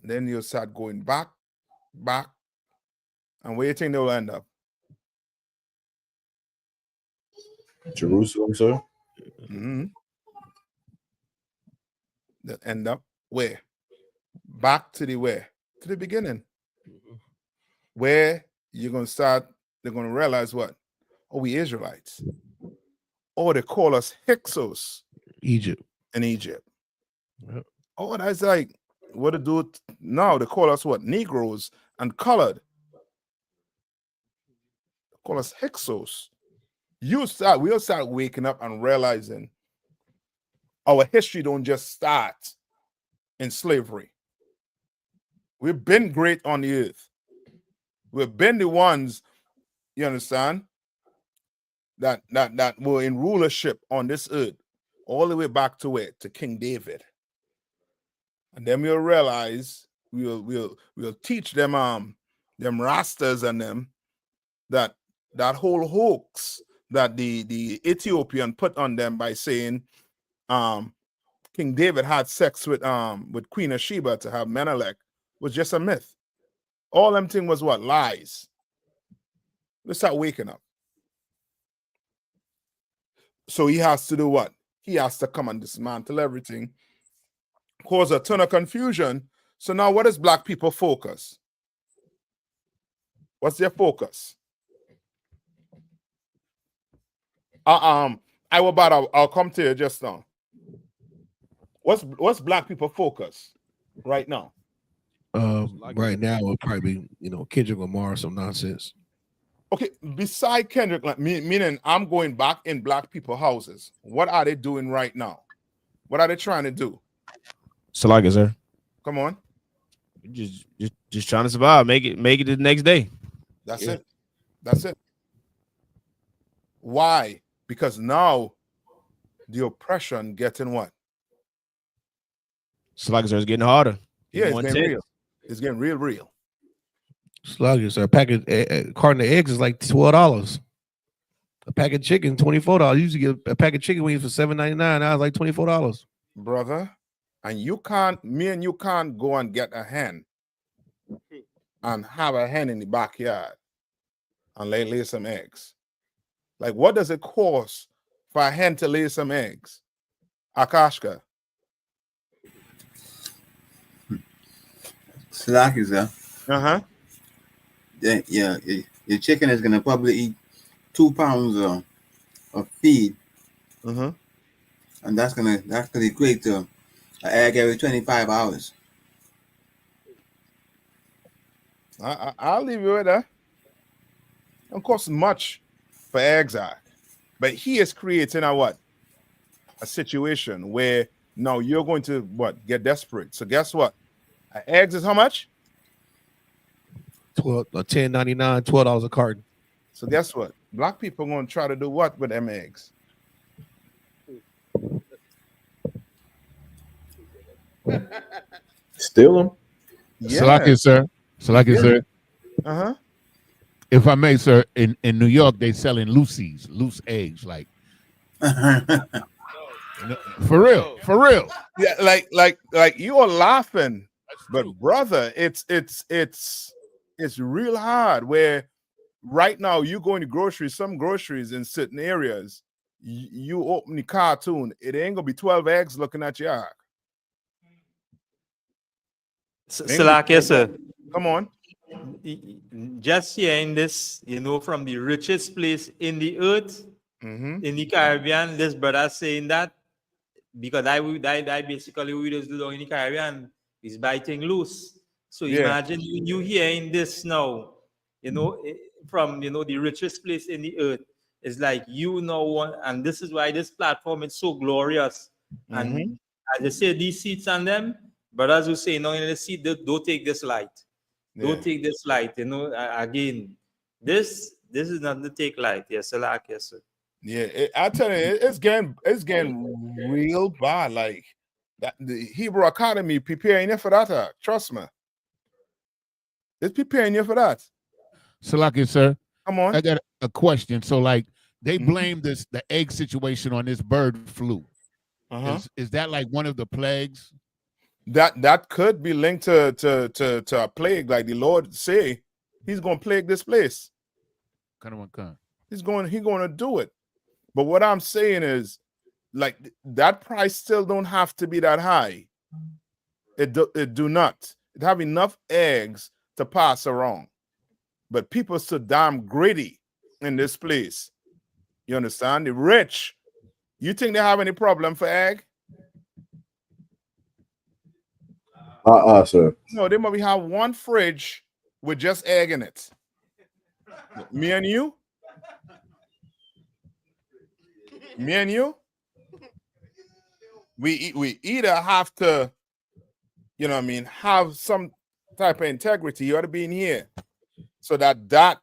And then you'll start going back. And where do you think they'll end up? Jerusalem, sir. They'll end up where? Back to the where? To the beginning. Where you're going to start, they're going to realize what? Oh, we Israelites. Oh, they call us Hyksos. Egypt. In Egypt. Yep. Oh, that's like what to do now. They call us what? Negroes and colored. They call us Hyksos. We'll start waking up and realizing our history don't just start in slavery. We've been great on the earth. We've been the ones, you understand, that were in rulership on this earth, all the way back to where? To King David. And then we'll realize we'll teach them Rastas and them that whole hoax that the Ethiopian put on them by saying King David had sex with Queen of Sheba to have Menelik was just a myth. All them thing was what? Lies. Let's start waking up. So he has to do what? He has to come and dismantle everything, cause a ton of confusion. So now what does black people focus? What's their focus? I'll come to you just now. What's black people focus right now? Right now it'll probably be, Kendrick Lamar or some nonsense. Okay, beside Kendrick, meaning I'm going back in black people houses. What are they doing right now? What are they trying to do? Salaga, sir. Come on. Just trying to survive. Make it the next day. That's it. That's it. Why? Because now the oppression getting what? Salaga, sir, it's getting harder. Yeah, it's getting real. It's getting real. Sluggish. A packet, a carton of eggs is like $12. A pack of chicken, $24. You used to get a pack of chicken wings for $7.99. Now it's like $24. Brother, and me and you can't go and get a hen and have a hen in the backyard. and lay some eggs. Like, what does it cost for a hen to lay some eggs? Akashka. Slack is Uh-huh. Yeah, your chicken is gonna probably eat 2 pounds of feed, Mm-hmm. and that's gonna equate to an egg every 25 hours. I'll leave you with that. It don't cost much for eggs, but he is creating a situation where now you're going to get desperate. So guess what? Eggs is how much? $10.99, $12 a carton. So guess what? Black people are going to try to do what with them eggs? Steal them? Yeah. Salaki, sir. Salaki, sir. Uh-huh. If I may, sir, in New York, they selling loose eggs, like for real. Yeah, like you are laughing, but brother, it's real hard. Where right now you go into groceries, some groceries in certain areas, you open the cartoon, it ain't gonna be 12 eggs looking at your eye. Salakia, sir. Come on. Just hearing this, from the richest place in the earth, in the Caribbean, this brother saying that, because I basically we just do down in the Caribbean is biting loose. So imagine you hearing this now, from the richest place in the earth. It's like and this is why this platform is so glorious. And as I say, these seats on them, brothers who say, no, in the seat, don't take this light. Don't take this light. Again, this is not to take light. Yes, yes, sir. Yeah, I tell you, it's getting real bad. Like that, the Hebrew Academy preparing you for that. Trust me, it's preparing you for that. Salaki, sir. Come on. I got a question. So, like, they blame the egg situation on this bird flu. Is that like one of the plagues? That could be linked to a plague, like the Lord say, He's going to plague this place. He's going to do it. But what I'm saying is, like, that price still don't have to be that high. It do not. It have enough eggs to pass around. But people so damn greedy in this place. You understand? The rich. You think they have any problem for egg? Sir. No, they maybe have one fridge with just egg in it. Me and you? We either have to, have some type of integrity. You ought to be in here. So that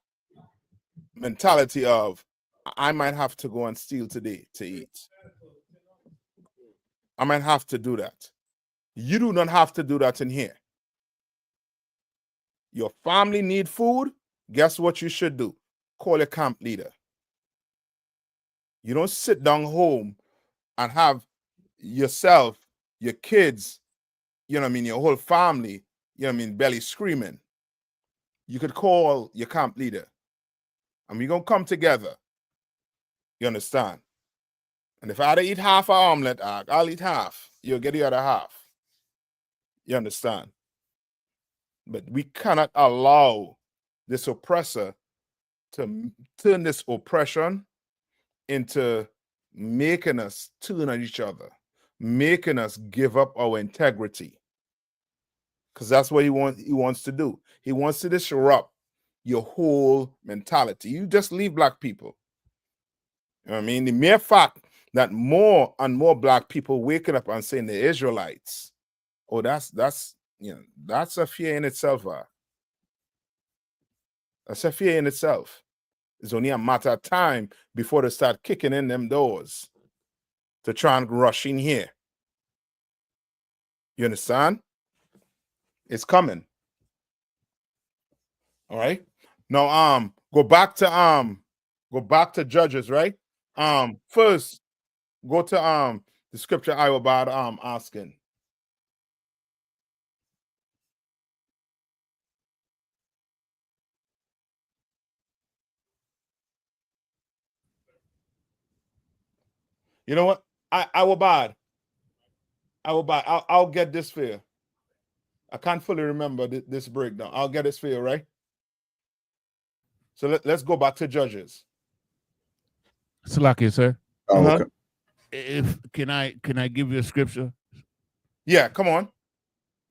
mentality of, I might have to go and steal today to eat. I might have to do that. You do not have to do that in here. Your family need food. Guess what you should do? Call a camp leader. You don't sit down home and have yourself, your kids, your whole family, belly screaming. You could call your camp leader and we're going to come together. You understand? And if I had to eat half an omelet, I'll eat half. You'll get the other half. You understand? But we cannot allow this oppressor to turn this oppression into making us turn on each other, making us give up our integrity. Because that's what he wants to do. He wants to disrupt your whole mentality. You just leave black people. You know what I mean? The mere fact that more and more black people waking up and saying the Israelites, oh, that's a fear in itself. That's a fear in itself. It's only a matter of time before they start kicking in them doors to try and rush in here. You understand? It's coming. All right. Now, go back to Judges, right? First, go to the scripture I was about asking. You know what? I will bad. I'll get this for you. I can't fully remember this breakdown. I'll get this for you, right? So let's go back to Judges. Salakia, sir. Oh, okay. If can I give you a scripture? Yeah, come on.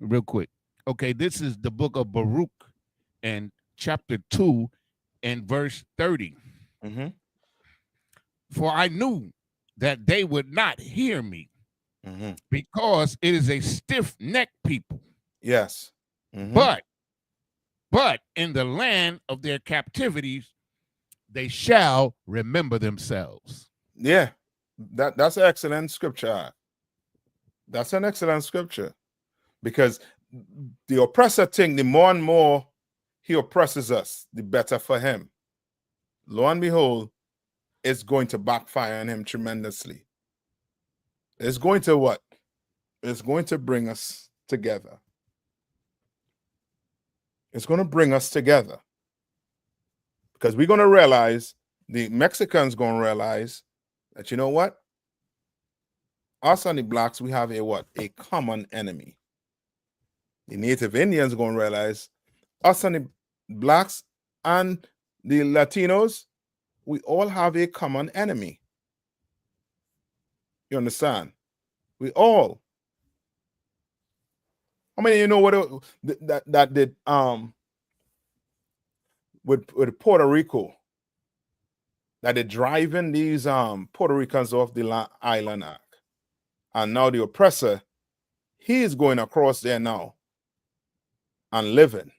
Real quick. Okay, this is the book of Baruch and chapter 2 and verse 30. For I knew that they would not hear me because it is a stiff-necked people. Yes. But in the land of their captivities, they shall remember themselves. Yeah, that's an excellent scripture. That's an excellent scripture, because the oppressor thing, the more and more he oppresses us, the better for him. Lo and behold, it's going to backfire on him tremendously. It's going to what? It's going to bring us together. It's going to bring us together, because we're going to realize, the Mexicans going to realize that, you know what? Us and the blacks, we have a common enemy. The Native Indians going to realize us and the blacks and the Latinos, we all have a common enemy. You understand? We all. I mean, you know what that did with Puerto Rico, that they're driving these Puerto Ricans off the island act. And now the oppressor, he is going across there now and living.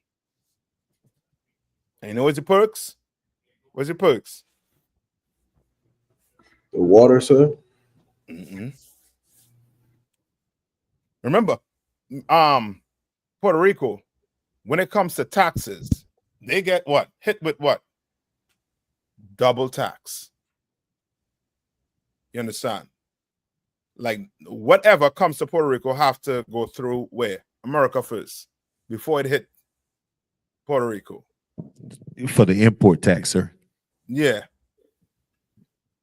And you know what's the perks? What's the perks? The water, sir. Remember, Puerto Rico, when it comes to taxes, they get what? Hit with what? Double tax. You understand? Like, whatever comes to Puerto Rico have to go through where? America first, before it hit Puerto Rico. For the import tax, sir. Yeah.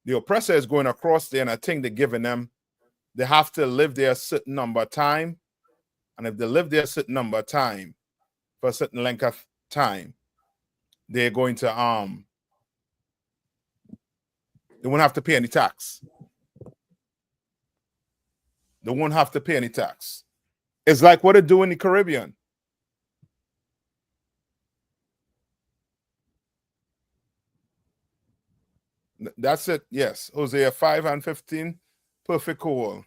The oppressor is going across there, and I think they're giving them, they have to live there a certain number of time. And if they live there a certain number of time, for a certain length of time, they're going to they won't have to pay any tax. They won't have to pay any tax. It's like what they do in the Caribbean. That's it. Yes. Hosea 5:15. Perfect call.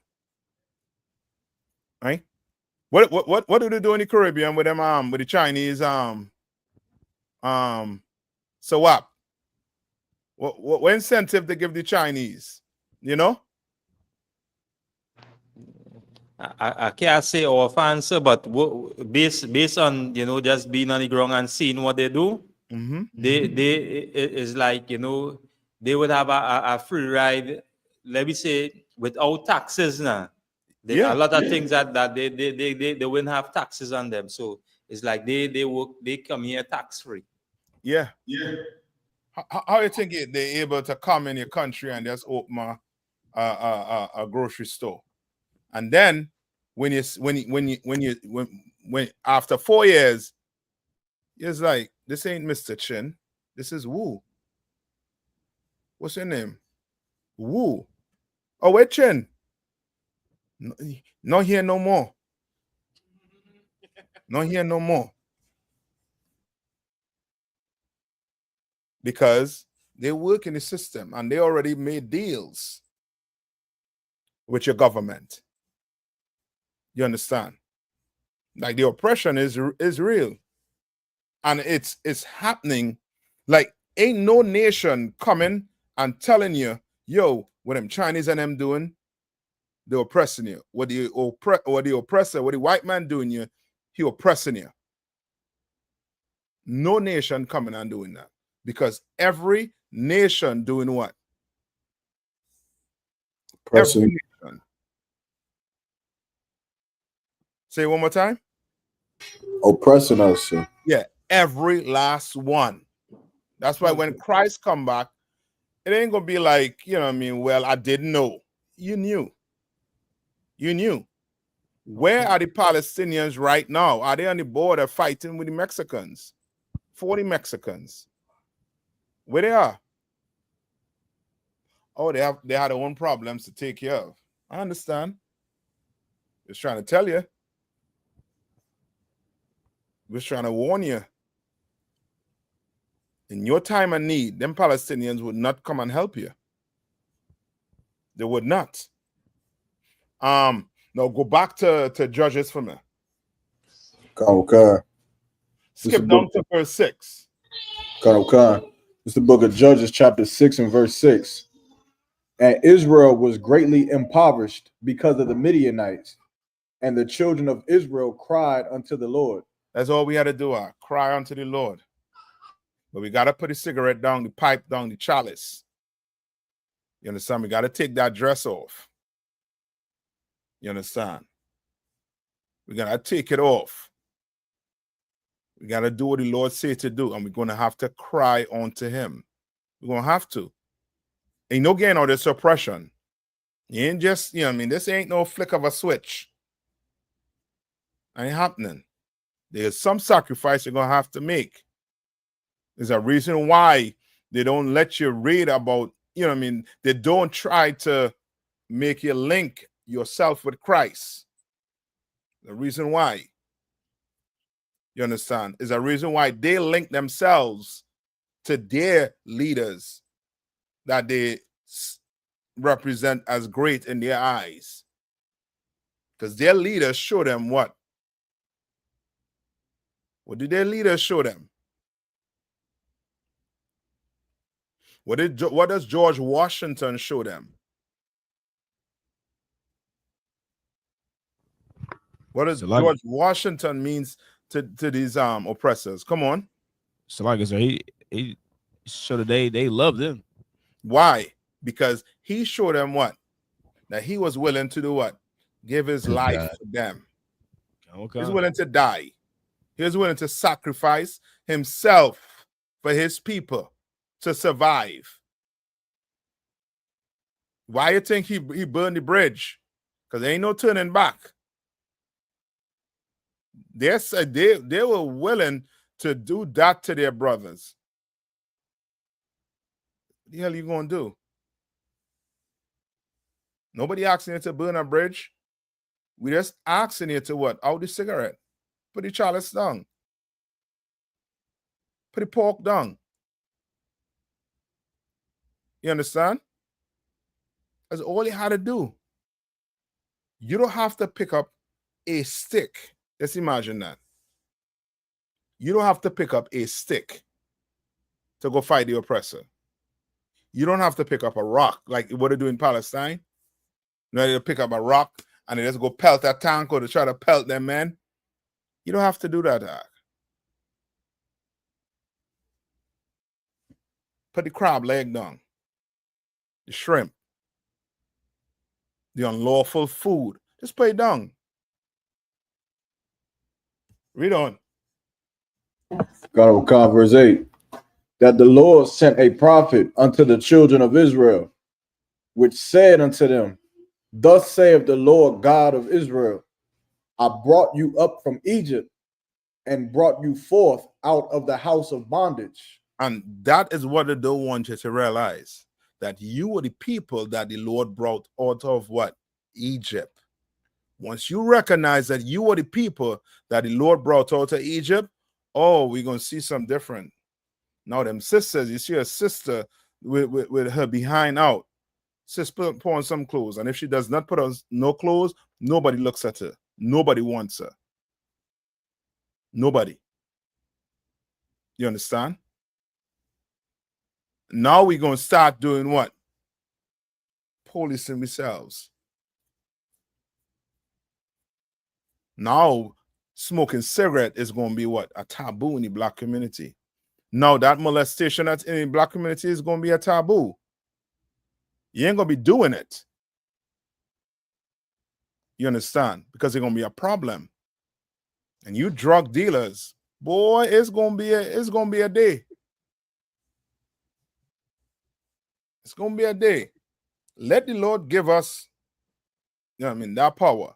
Right? What do they do in the Caribbean with them with the Chinese SWAP? What incentive they give the Chinese? You know? I can't say off answer, but based on, you know, just being on the ground and seeing what they do, it's like, you know, they would have a free ride, let me say, without taxes now. A lot of things that they wouldn't have taxes on them. So it's like they come here tax free. Yeah. How you think they're able to come in your country and just open a grocery store? And then when after 4 years, it's like, this ain't Mr. Chin, this is Wu. What's your name? Wu. Oh, wait, Chin. Not here no more. Not here no more. Because they work in the system and they already made deals with your government. You understand? Like, the oppression is real. And it's happening. Like, ain't no nation coming and telling you, yo, what them Chinese and them doing, they're oppressing you. What the oppressor, what the white man doing you, he oppressing you. No nation coming and doing that. Because every nation doing what? Oppressing. Every nation. Say it one more time. Oppressing us, sir. Yeah, every last one. That's why when Christ come back, it ain't gonna be like, you know what I mean, well, I didn't know. you knew. You knew. Where are the Palestinians right now? Are they on the border fighting with the Mexicans? 40 Mexicans. Where they are? Oh, they had their own problems to take care of. I understand. Just trying to tell you. Just trying to warn you. In your time of need, them Palestinians would not come and help you. They would not. Now go back to Judges for me. Okay. Skip down to verse 6. Okay. It's the book of Judges, chapter 6 and verse 6. And Israel was greatly impoverished because of the Midianites, and the children of Israel cried unto the Lord. That's all we had to do, cry unto the Lord. But we got to put the cigarette down, the pipe down, the chalice. You understand? We got to take that dress off. You understand? We got to take it off. We got to do what the Lord said to do, and we're going to have to cry unto him. We're going to have to. Ain't no getting out of this oppression. You ain't just, this ain't no flick of a switch. Ain't happening. There's some sacrifice you're going to have to make. There's a reason why they don't let you read about, they don't try to make you link yourself with Christ. The reason why, you understand, is a reason why they link themselves to their leaders that they represent as great in their eyes. Because their leaders show them what? What did their leaders show them? What does George Washington show them? What does George Washington means to these oppressors? Come on. So like I said, he showed they love them. Why? Because he showed them what? That he was willing to do what? Give his life for them. Okay. He's willing to die. He was willing to sacrifice himself for his people to survive. Why you think he burned the bridge? Because there ain't no turning back. They were willing to do that to their brothers. What the hell are you going to do? Nobody asking you to burn a bridge. We just asking you to what? Out the cigarette. Put the chalice down. Put the pork down. You understand? That's all you had to do. You don't have to pick up a stick. Let's imagine that. You don't have to pick up a stick to go fight the oppressor. You don't have to pick up a rock like what they do in Palestine. They pick up a rock and they just go pelt a tank or to try to pelt them, man. You don't have to do that. Put the crab leg down. The shrimp. The unlawful food. Just put it down. Read on. God, verse 8. That the Lord sent a prophet unto the children of Israel, which said unto them, Thus saith the Lord God of Israel, I brought you up from Egypt and brought you forth out of the house of bondage. And that is what I don't want you to realize, that you are the people that the Lord brought out of what? Egypt. Once you recognize that you are the people that the Lord brought out of Egypt, oh, we're going to see something different. Now, them sisters, you see a sister with her behind out. Sis put on some clothes. And if she does not put on no clothes, nobody looks at her. Nobody wants her. Nobody. You understand? Now we're going to start doing what? Policing ourselves. Now, smoking cigarette is going to be what? A taboo in the black community. Now, that molestation that's in the black community is going to be a taboo. You ain't going to be doing it. You understand? Because it's going to be a problem. And you drug dealers, boy, it's going to be a day. It's going to be a day. let the Lord give us, you know what I mean, that power.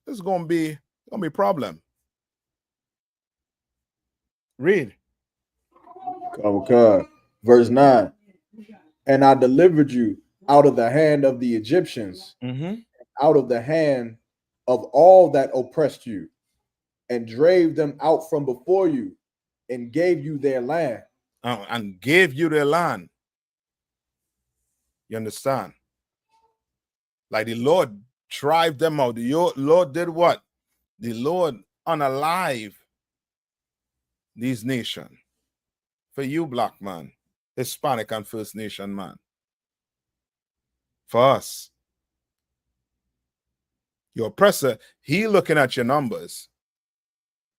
It's gonna be a problem. Read. Okay. Verse 9. And I delivered you out of the hand of the Egyptians, out of the hand of all that oppressed you, and drave them out from before you, and gave you their land. And gave you their land. You understand? Like the Lord drive them out. The Lord did what? The Lord unalive these nations. For you, black man, Hispanic and First Nation man. For us. Your oppressor, he looking at your numbers.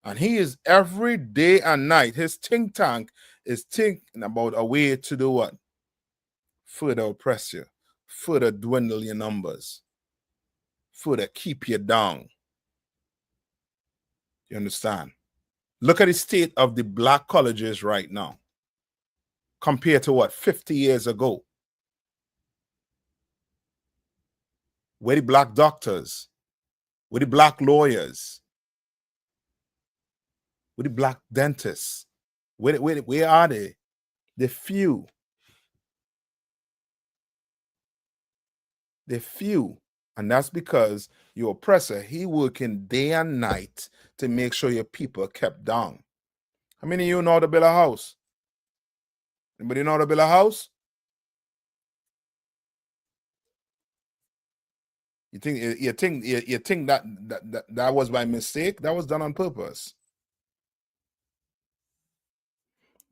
And he is every day and night, his think tank is thinking about a way to do what? Further oppress you, further dwindle your numbers, further keep you down. You understand? Look at the state of the black colleges right now compared to what, 50 years ago. Where the black doctors, where the black lawyers, where the black dentists, where are they? They're few. They're few. And that's because your oppressor, he working day and night to make sure your people are kept down. How many of you know how to build a house? Anybody know how to build a house? You think that was by mistake? That was done on purpose.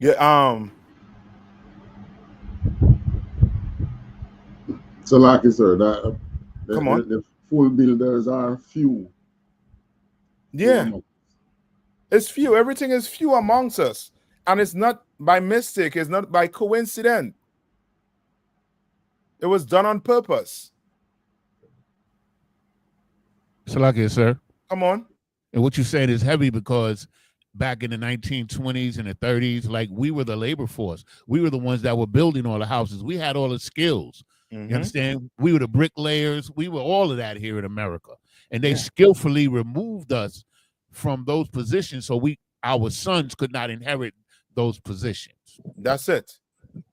Yeah. So, like you said, Come on. The full builders are few. Yeah. It's few. Everything is few amongst us. And it's not by mistake. It's not by coincidence. It was done on purpose. Salakia, sir. Come on. And what you said is heavy because back in the 1920s and the 30s, like we were the labor force. We were the ones that were building all the houses. We had all the skills. You understand? We were the bricklayers. We were all of that here in America. And they skillfully removed us from those positions so our sons could not inherit those positions. That's it.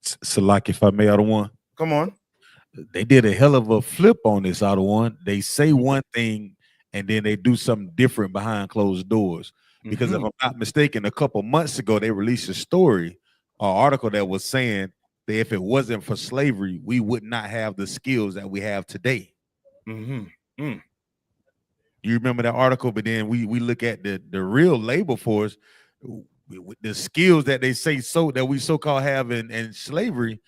Salaki, if I may, out of one. Come on. They did a hell of a flip on this out of one. They say one thing and then they do something different behind closed doors. Because if I'm not mistaken, a couple months ago, they released a story or article that was saying that if it wasn't for slavery, we would not have the skills that we have today. You remember that article? But then we look at the real labor force, the skills that they say that we so-called have in slavery,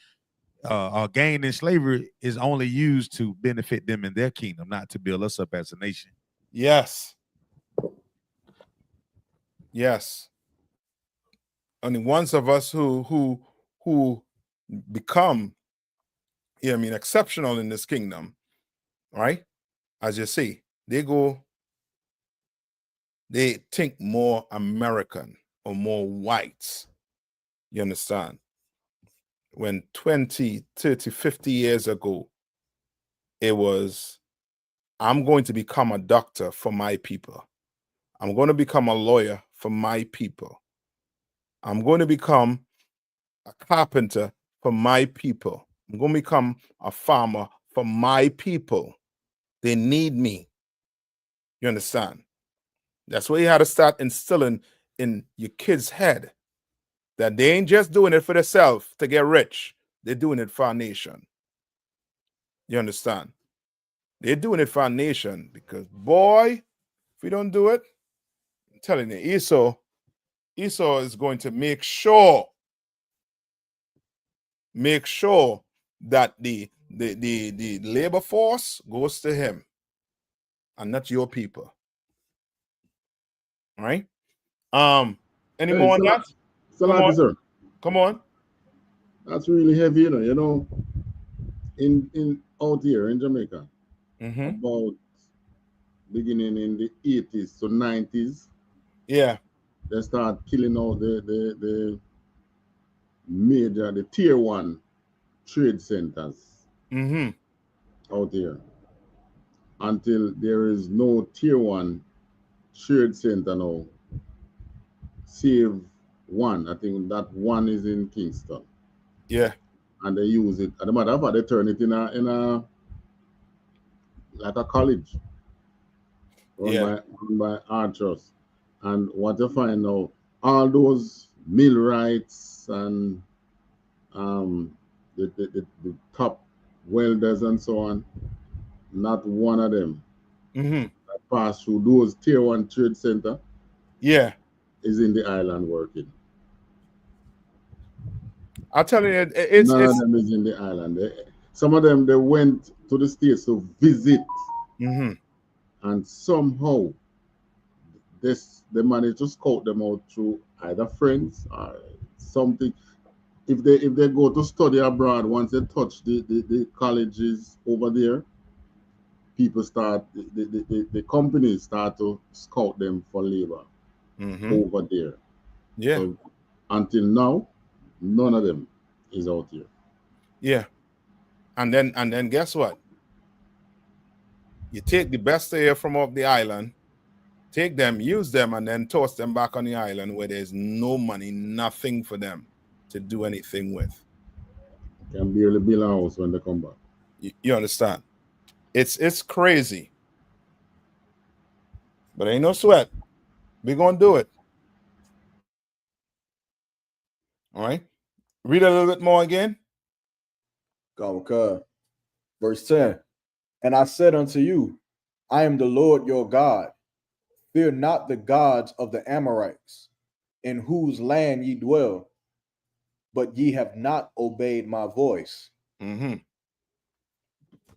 gained in slavery is only used to benefit them in their kingdom, not to build us up as a nation. Yes. Yes. And the ones of us who become, exceptional in this kingdom, right? As you see, they think more American or more whites. You understand? When 20, 30, 50 years ago, it was, I'm going to become a doctor for my people. I'm going to become a lawyer for my people. I'm going to become a carpenter for my people. I'm going to become a farmer for my people. They need me. You understand? That's where you had to start instilling in your kids' head that they ain't just doing it for themselves to get rich. They're doing it for our nation. You understand? They're doing it for our nation because, boy, if we don't do it, I'm telling you, Esau is going to make sure that the labor force goes to him and not your people. All right? Any more on that? Come on. That's really heavy, you know. In out here in Jamaica, about beginning in the 80s to 90s, they start killing out the major, the tier 1 trade centers. out here until there is no tier 1 trade center now. Save one. I think that one is in Kingston. Yeah. And they use it. As a matter of fact, they turn it in a like a college run by Archers. And what you find now, all those millwrights and the top welders and so on, not one of them that pass through those tier 1 trade center is in the island working. I'll tell you, none of them is in the island. Some of them, they went to the States to visit, and somehow they managed to scout them out through either friends or something. If they go to study abroad, once they touch the colleges over there, people start the companies start to scout them for labor over there. Yeah. So until now, none of them is out here. Yeah. And then guess what? You take the best air from off the island, take them, use them, and then toss them back on the island where there's no money, nothing for them to do anything with. Can barely build a house when they come back. You understand? It's crazy. But ain't no sweat. We're gonna do it. All right. Read a little bit more again. God, verse 10. And I said unto you, I am the Lord your God. Fear not the gods of the Amorites, in whose land ye dwell, but ye have not obeyed my voice.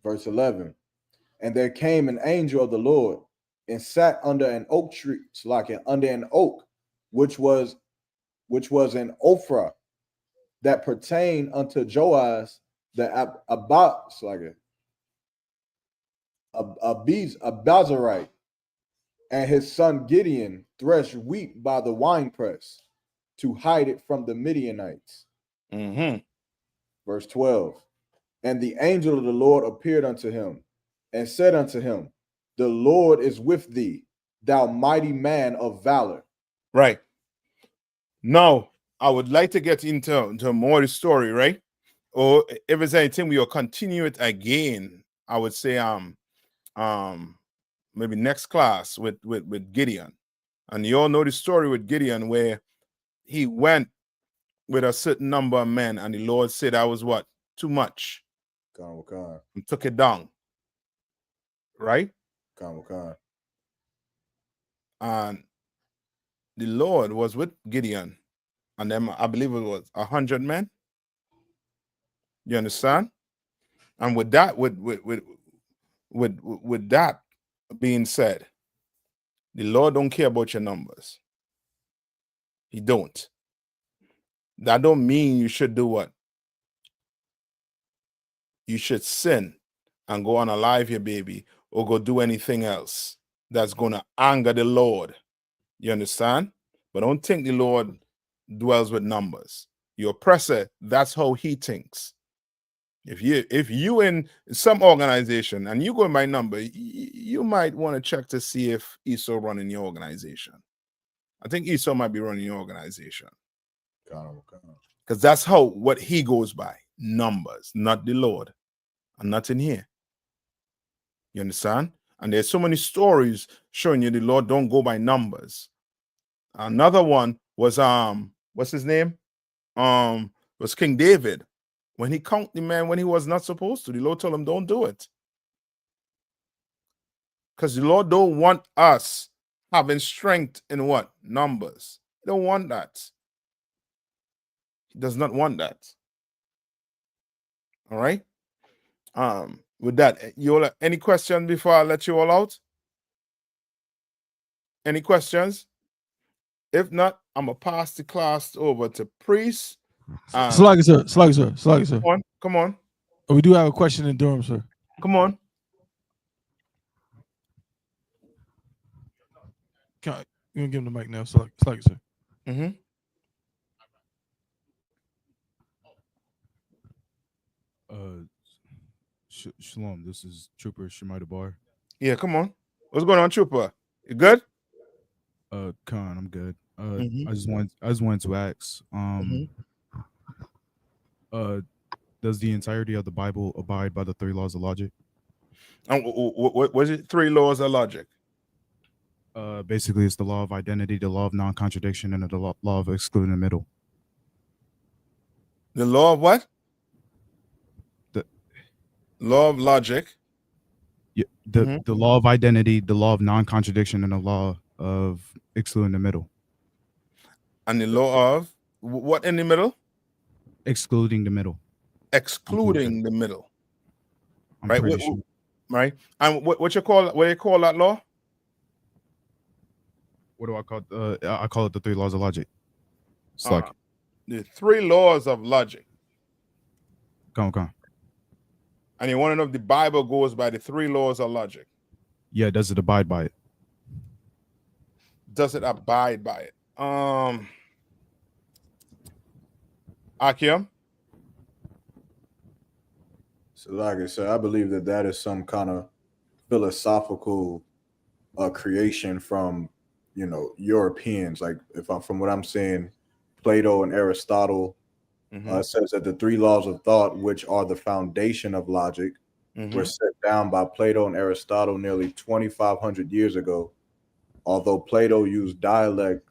Verse 11. And there came an angel of the Lord and sat under an oak tree, under an oak, which was in Ophrah, that pertained unto Joas the Abazarite, and his son Gideon threshed wheat by the winepress to hide it from the Midianites. Verse 12. And the angel of the Lord appeared unto him and said unto him, the Lord is with thee, thou mighty man of valor. Right. Now, I would like to get into more of the story, right? Or if there's anything we will continue it again, I would say maybe next class with Gideon. And you all know the story with Gideon where he went with a certain number of men and the Lord said I was what? Too much. And took it down. Right? And the Lord was with Gideon. And then I believe it was 100 men. You understand? And with that, with that being said, the Lord don't care about your numbers. He don't. That don't mean you should do what? You should sin and go unalive your baby or go do anything else that's going to anger the Lord. You understand? But don't think the Lord dwells with numbers. Your oppressor, that's how he thinks. If you in some organization and you go by number, you might want to check to see if I.S.U.P.K running your organization. I think I.S.U.P.K might be running your organization. Because that's what he goes by. Numbers, not the Lord. And not in here. You understand? And there's so many stories showing you the Lord don't go by numbers. Another one was what's his name? Was King David. When he counted the man when he was not supposed to, the Lord told him, don't do it. Because the Lord don't want us having strength in what? Numbers. He don't want that. He does not want that. All right? With that, you all any questions before I let you all out? Any questions? If not, I'm gonna pass the class over to Priest. Sluggy, sir. Come on. Oh, we do have a question in Durham, sir. Come on. You gonna give him the mic now, Sluggy, sir. Shalom. This is Trooper Shemai Bar. Yeah, come on. What's going on, Trooper? You good? Khan, I'm good. Mhm. I just wanted to ask, does the entirety of the Bible abide by the 3 laws of logic? What was it? 3 laws of logic. Basically, it's the law of identity, the law of non-contradiction, and the law of excluding the middle. The law of what? The law of logic. Yeah, the law of identity, the law of non-contradiction, and the law of excluding the middle. And the law of what in the middle? Excluding the middle. Excluding the middle. I'm right. pretty sure. Right. And what do you call that law? What do I call it? I call it the 3 laws of logic. It's like the 3 laws of logic. Come on. And you want to know if the Bible goes by the 3 laws of logic? Yeah, does it abide by it? Does it abide by it? Akim? So, like I said, I believe that is some kind of philosophical creation from, Europeans. Like, from what I'm saying, Plato and Aristotle says that the 3 laws of thought, which are the foundation of logic, were set down by Plato and Aristotle nearly 2,500 years ago. Although Plato used dialect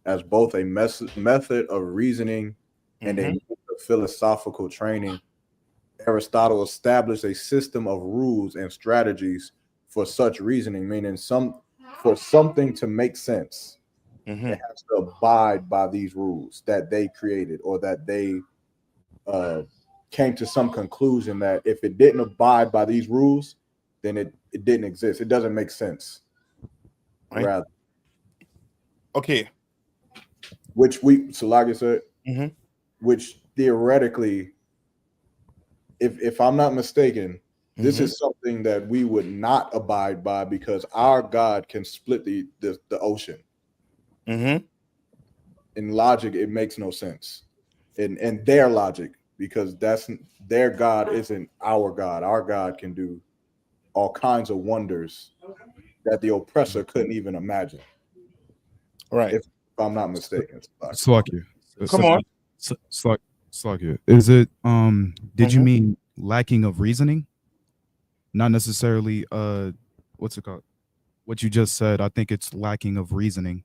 as both a method of reasoning and a philosophical training, Aristotle established a system of rules and strategies for such reasoning, meaning for something to make sense, it has to abide by these rules that they created, or that they came to some conclusion that if it didn't abide by these rules, then it didn't exist. It doesn't make sense. Right. Rather. Okay. Which like I said, which theoretically, if I'm not mistaken, this is something that we would not abide by, because our God can split the ocean. In logic, it makes no sense. In their logic, because their God isn't our God. Our God can do all kinds of wonders that the oppressor couldn't even imagine. Right. If I'm not mistaken. Slakia. Come on. Slakia. Is it did you mean lacking of reasoning? Not necessarily what's it called? What you just said, I think it's lacking of reasoning.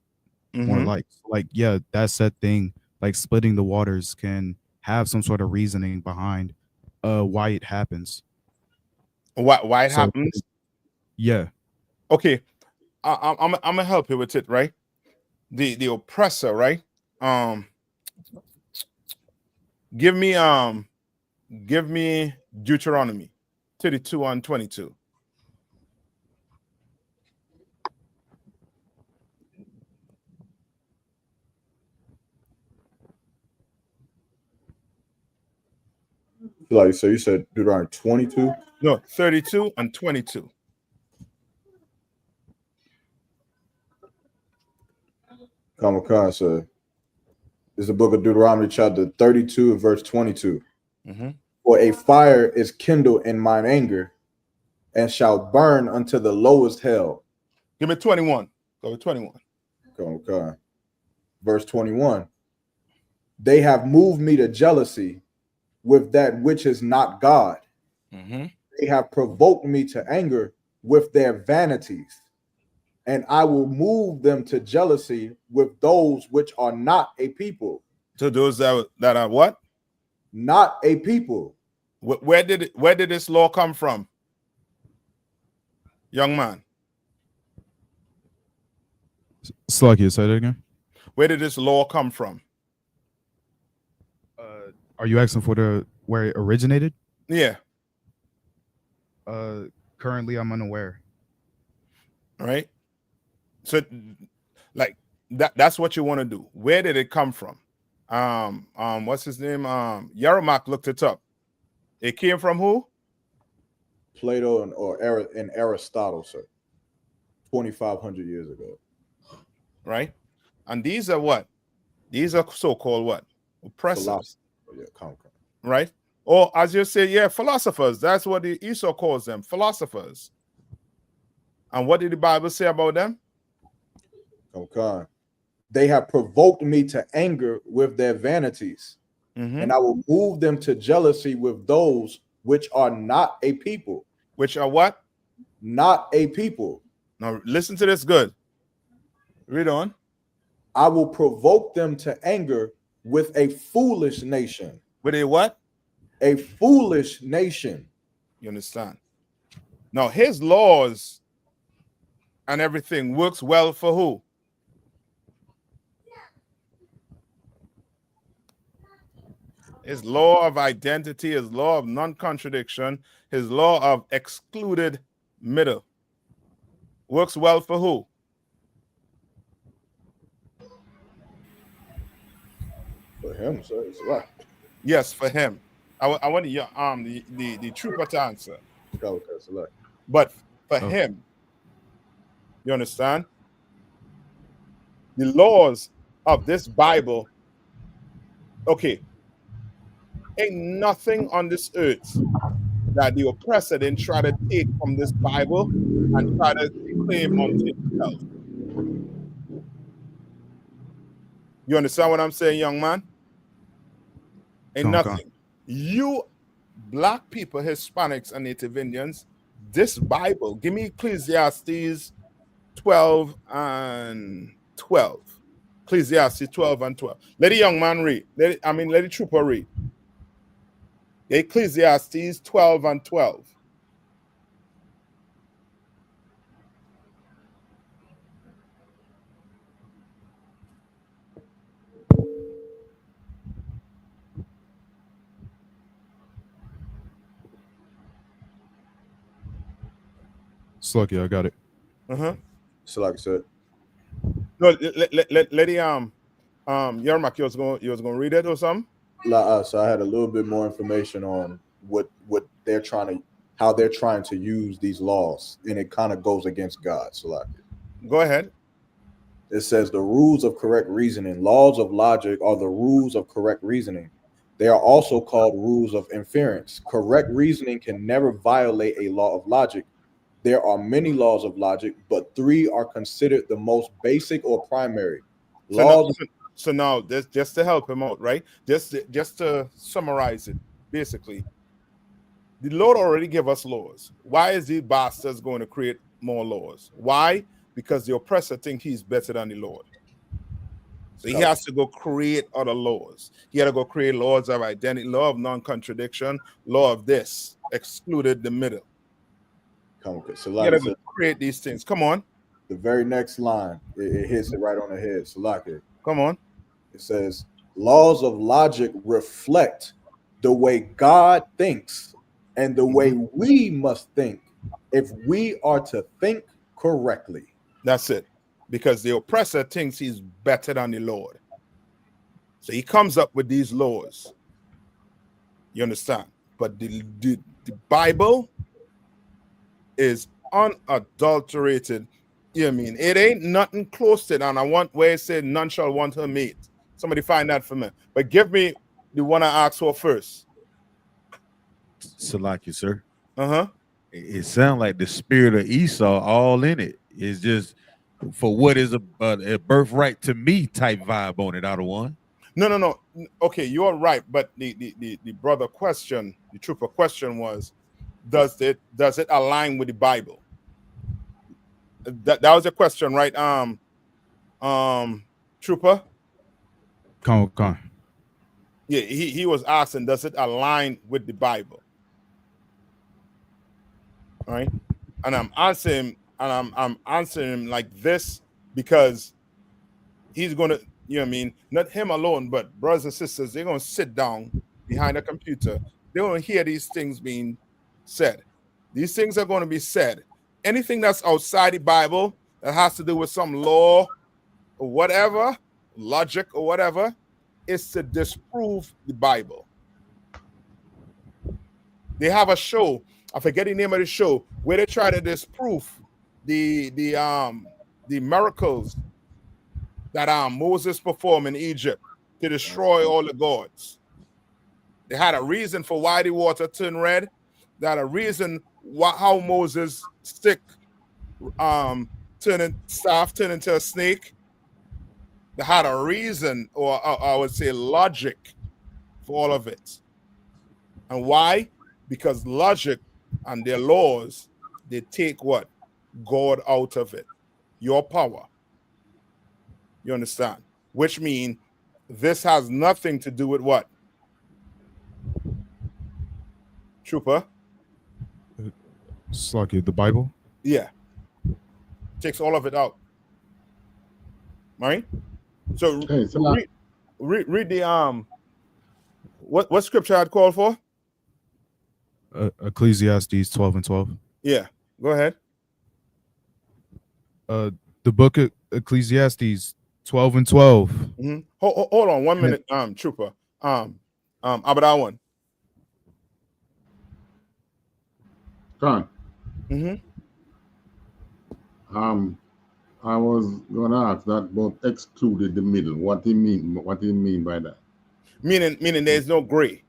More like yeah, that said thing, like splitting the waters, can have some sort of reasoning behind why it happens. Why it happens? Yeah. Okay. I'm gonna help you with it, right? The oppressor, right? Give me Deuteronomy 32:22. Like, so you said Deuteronomy 22? No, 32:22. Comic-Con, so is the book of Deuteronomy chapter 32 and verse 22. For a fire is kindled in mine anger, and shall burn unto the lowest hell. Give me 21. Go with 21. Comic-Con. Verse 21. They have moved me to jealousy with that which is not God. They have provoked me to anger with their vanities, and I will move them to jealousy with those which are not a people. So those that are what? Not a people. Where did this law come from, young man? Slakia, say that again. Where did this law come from? Are you asking for where it originated? Yeah. Currently, I'm unaware. All right. So, like that's what you want to do. Where did it come from? What's his name? Yermak looked it up. It came from who? Plato and Aristotle, sir. 2,500 years ago. Right. And these are what? These are so-called what? Oppressors. Yeah, right? Or as you say, yeah, philosophers. That's what the Esau calls them, philosophers. And what did the Bible say about them? Okay. They have provoked me to anger with their vanities, and I will move them to jealousy with those which are not a people. Which are what? Not a people. Now listen to this good. Read on. I will provoke them to anger with a foolish nation. With a what? A foolish nation. You understand? Now his laws and everything works well for who? His law of identity, his law of non-contradiction, his law of excluded middle works well for who? For him, sir. It's right. Yes, for him. I want the trooper to answer. Okay, select. But for him, you understand? The laws of this Bible, okay, ain't nothing on this earth that the oppressor didn't try to take from this Bible and try to claim unto himself. You understand what I'm saying, young man? Ain't nothing. You black people, Hispanics, and Native Indians, this Bible, give me Ecclesiastes 12 and 12. Ecclesiastes 12 and 12. Let the young man read. Let the trooper read. Ecclesiastes 12 and 12. Sluggy, I got it. So like I said. No, let the Yermak, you was gonna read it or something? So I had a little bit more information on what they're how they're trying to use these laws, and it kind of goes against God. So like, go ahead. It says the rules of correct reasoning, laws of logic are the rules of correct reasoning. They are also called rules of inference. Correct reasoning can never violate a law of logic. There are many laws of logic, but 3 are considered the most basic or primary. So now, just to help him out, right? Just to summarize it, basically, the Lord already gave us laws. Why is the bastards going to create more laws? Why? Because the oppressor thinks he's better than the Lord. So he has to go create other laws. He had to go create laws of identity, law of non-contradiction, law of this, excluded the middle. So like you got to create these things. Come on. The very next line, it hits it right on the head. So like it. Come on. It says, laws of logic reflect the way God thinks and the way we must think if we are to think correctly. That's it. Because the oppressor thinks he's better than the Lord. So he comes up with these laws. You understand? But the Bible is unadulterated. You know what I mean? It ain't nothing close to it. And I want where it said none shall want her mate. Somebody find that for me. But give me the one I asked for first. Salaki, sir. It sounds like the spirit of Esau all in it. It's just for what is a birthright to me type vibe on it out of one. No. Okay, you're right. But the brother question, the trooper question was, does it align with the Bible? That was a question, right? Trooper? Come on. Yeah, he was asking, does it align with the Bible? All right. And I'm answering him like this because he's gonna, you know what I mean, not him alone, but brothers and sisters, they're gonna sit down behind a computer. They're gonna hear these things being said. These things are going to be said. Anything that's outside the Bible that has to do with some law or whatever, logic or whatever, is to disprove the Bible. They have a show, I forget the name of the show, where they try to disprove the miracles that Moses performed in Egypt to destroy all the gods. They had a reason for why the water turned red. They had a reason how Moses' stick turning into a snake. They had a reason, or I would say logic, for all of it. And why? Because logic and their laws, they take what? God out of it. Your power. You understand? Which means this has nothing to do with what? Trooper? It's like the Bible? Yeah. Takes all of it out. Right? So, read the what scripture I'd call for? Ecclesiastes 12 and 12. Yeah, go ahead. The book of Ecclesiastes 12 and 12. Mm-hmm. Hold on 1 minute, Trooper. About that one. Con. Mm-hmm. I was gonna ask that about excluded the middle. What do you mean by that? Meaning there's no gray.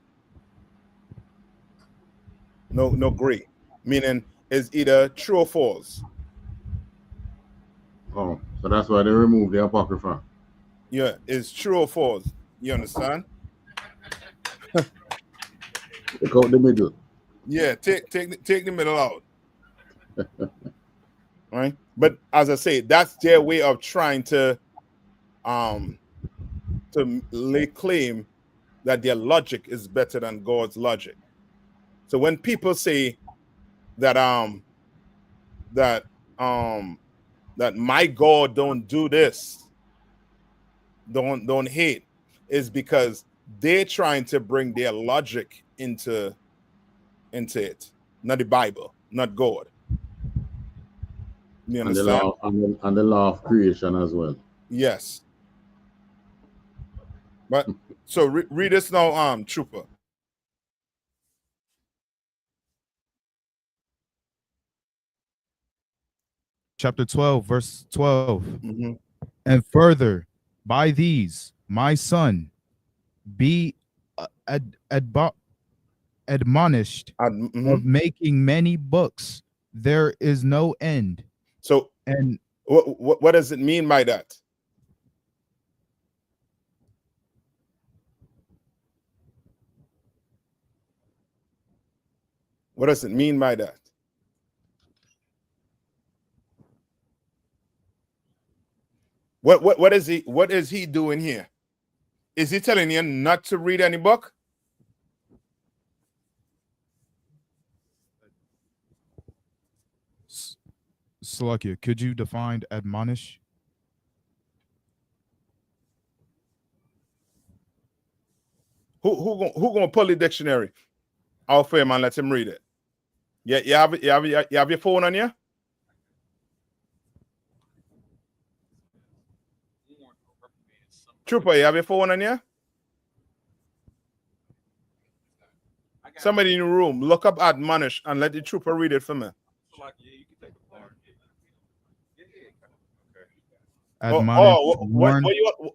No gray. Meaning it's either true or false. Oh, so that's why they removed the Apocrypha. Yeah, it's true or false. You understand? Take out the middle. Yeah, take the middle out. Right? But as I say, that's their way of trying to lay claim that their logic is better than God's logic. So when people say that that my God don't do this, don't hate, is because they're trying to bring their logic into it, not the Bible, not God. You understand? And the law of creation as well. Yes. But so read this now, Trooper. Chapter 12, verse 12. Mm-hmm. And further, by these, my son, be admonished of making many books. There is no end. So, and what does it mean by that? What does it mean by that? What is he doing here? Is he telling you not to read any book? Salakia, could you define admonish? Who gonna pull the dictionary out for him and let him read it? Yeah, you have your phone on you? Trooper, you have your phone on you? Somebody in the room, look up admonish and let the trooper read it for me. Admonish,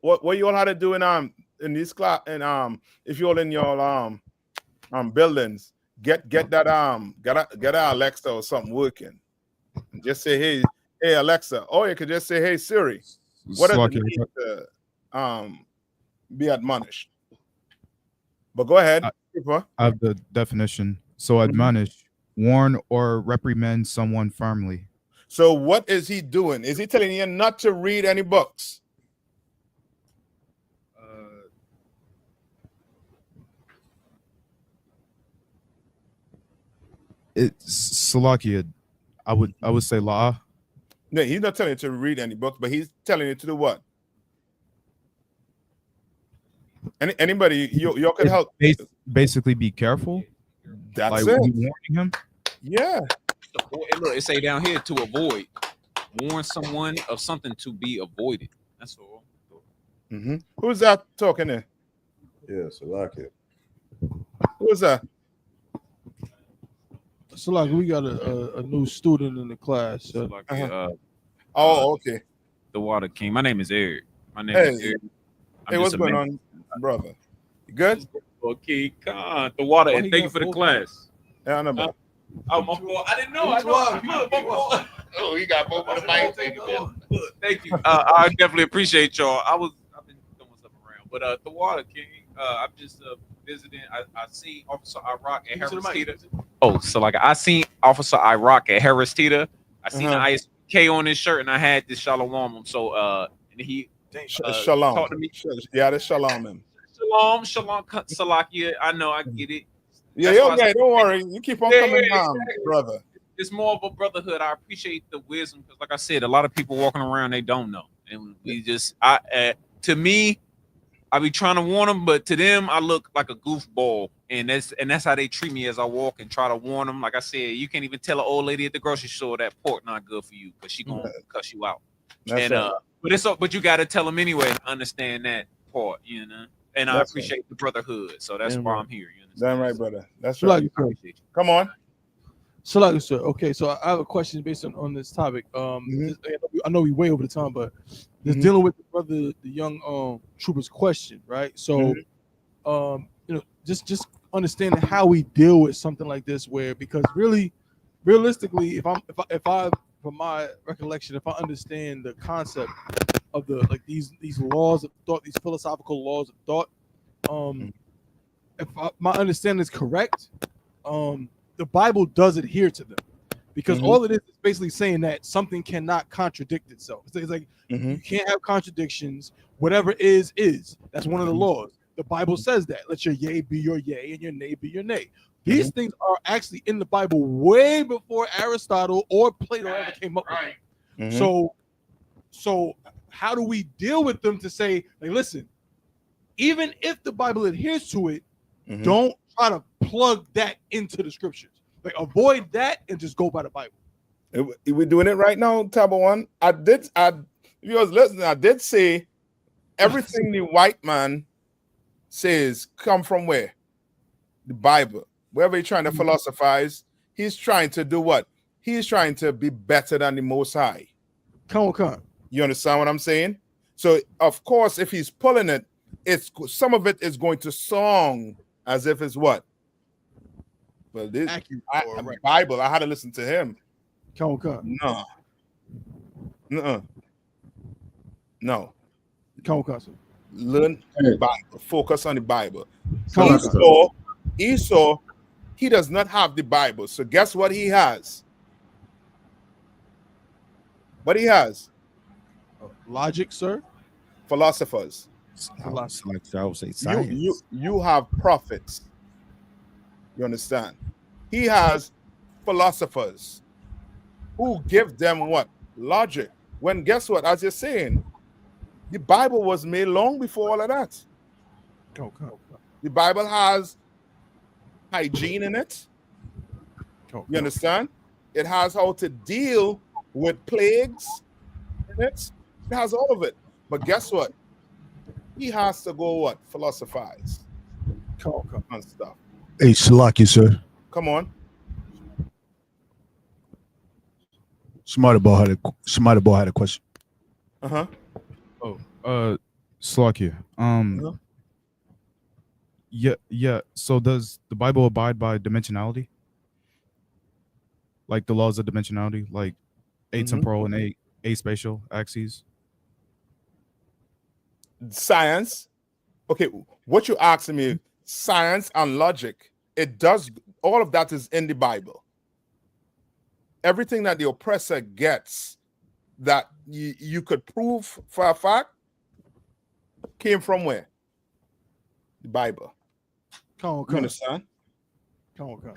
what you all had to do in this class, and if you're all in your buildings, get that Alexa or something working, and just say hey Alexa, or you could just say hey Siri. What does it mean to be admonished? But go ahead. I have the definition. So admonish, warn or reprimand someone firmly. So what is he doing? Is he telling you not to read any books? It's Salakia. I would say law. No, he's not telling you to read any books, but he's telling you to do what? Anybody you can help. Basically, be careful. That's like it. Warning him. Yeah. Look, it say down here to avoid. Warn someone of something to be avoided. That's all. Mm-hmm. Who's that talking there? Yeah, Salakia. Who's that? Salakia, we got a new student in the class. Oh, okay. The Water King. My name is Eric. My name is Eric. Hey, what's going on, brother? You good? Okay, Khan, the water, and thank you for the class. Yeah, I know. Oh, my fault. I didn't know. I know. Oh, he got both of the mics. Thank you. I definitely appreciate y'all. I've been throwing stuff around, but the water king. I'm just visiting. I seen Officer Iraq at Harris Teeter. Oh, so like I seen Officer Iraq at Harris Teeter. I seen the I.S.U.P.K on his shirt, and I had this Shalom on. So and he Shalom. talked to me. Yeah, that's Shalom him. Shalom, Salakia. I know, I get it. Yeah, okay, don't worry. You keep on coming down, brother. It's more of a brotherhood. I appreciate the wisdom because, like I said, a lot of people walking around they don't know, and we just, to me, I be trying to warn them, but to them, I look like a goofball, and that's how they treat me as I walk and try to warn them. Like I said, you can't even tell an old lady at the grocery store that pork not good for you because she gonna cuss you out. That's right. But you got to tell them anyway and understand that part, you know. And I appreciate the brotherhood, so that's why I'm here. You understand? Damn right, brother. That's right. Come on. So, sir. Okay, so I have a question based on this topic. I know we way over the time, but just dealing with the young trooper's question, right? So, just understanding how we deal with something like this, where because realistically, if I from my recollection, if I understand the concept of these laws of thought, these philosophical laws of thought, my understanding is correct, the Bible does adhere to them, because all it is basically saying that something cannot contradict itself. It's like you can't have contradictions. Whatever is. That's one of the laws. The Bible says that. Let your yea be your yea and your nay be your nay. These things are actually in the Bible way before Aristotle or Plato ever came up with them. So how do we deal with them to say, like, listen, even if the Bible adheres to it, don't try to plug that into the scriptures. Like, avoid that and just go by the Bible. We're doing it right now, Tabo One. If you was listening, I did say everything the white man says come from where? The Bible. Wherever he's trying to philosophize, he's trying to do what? He's trying to be better than the Most High. Come on. You understand what I'm saying? So, of course, if he's pulling it, some of it is going to sound as if it's what? Well, this Bible, I had to listen to him. Come on. No. Come on. Learn the Bible. Focus on the Bible. Esau, he does not have the Bible. So guess what he has? What he has? Logic, sir. Philosophers. I would say science. You have prophets. You understand? He has philosophers who give them what? Logic. When guess what? As you're saying, the Bible was made long before all of that. The Bible has hygiene in it. You understand? It has how to deal with plagues in it. It has all of it. But guess what? He has to go what? Philosophize. On stuff. Hey, Salaki, sir. Come on. Somebody had a question. Salakia. Yeah. So does the Bible abide by dimensionality? Like the laws of dimensionality, like temporal and spatial axes? Science. Okay, what you asking me, science and logic, it does, all of that is in the Bible. Everything that the oppressor gets that you could prove for a fact came from where? The Bible. You understand?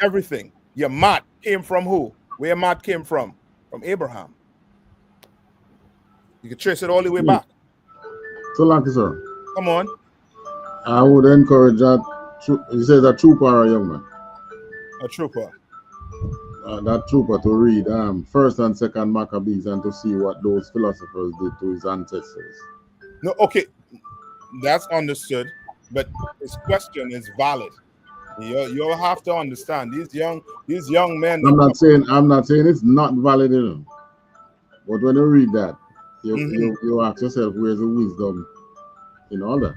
Everything. Your mat came from who? Where your mat came from? From Abraham. You can trace it all the way back. So, like, sir. Come on. I would encourage that. He says a trooper or a young man. A trooper. That trooper to read First and Second Maccabees and to see what those philosophers did to his ancestors. No, okay, that's understood, but his question is valid. You have to understand these young men. I'm not saying it's not valid, but when you read that, you ask yourself, where's the wisdom in all that?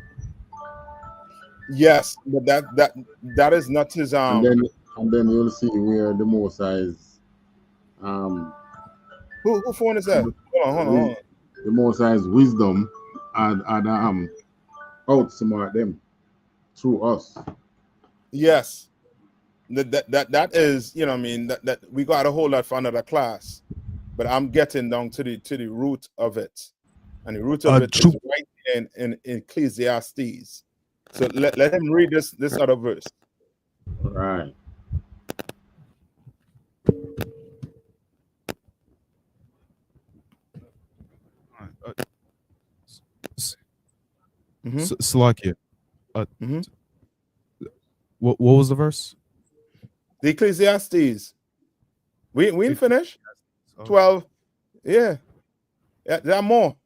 Yes, but that is not his And then you'll see where the Most High is. Who phone is that? Hold on. The Most High's wisdom and outsmart them through us. Yes. That is, you know what I mean, that we got a whole lot for another class. But I'm getting down to the root of it. And the root of it is right in Ecclesiastes. So let him read this other verse. All right. Salakia. What was the verse? The Ecclesiastes. We didn't finish. 12. Yeah. There are more.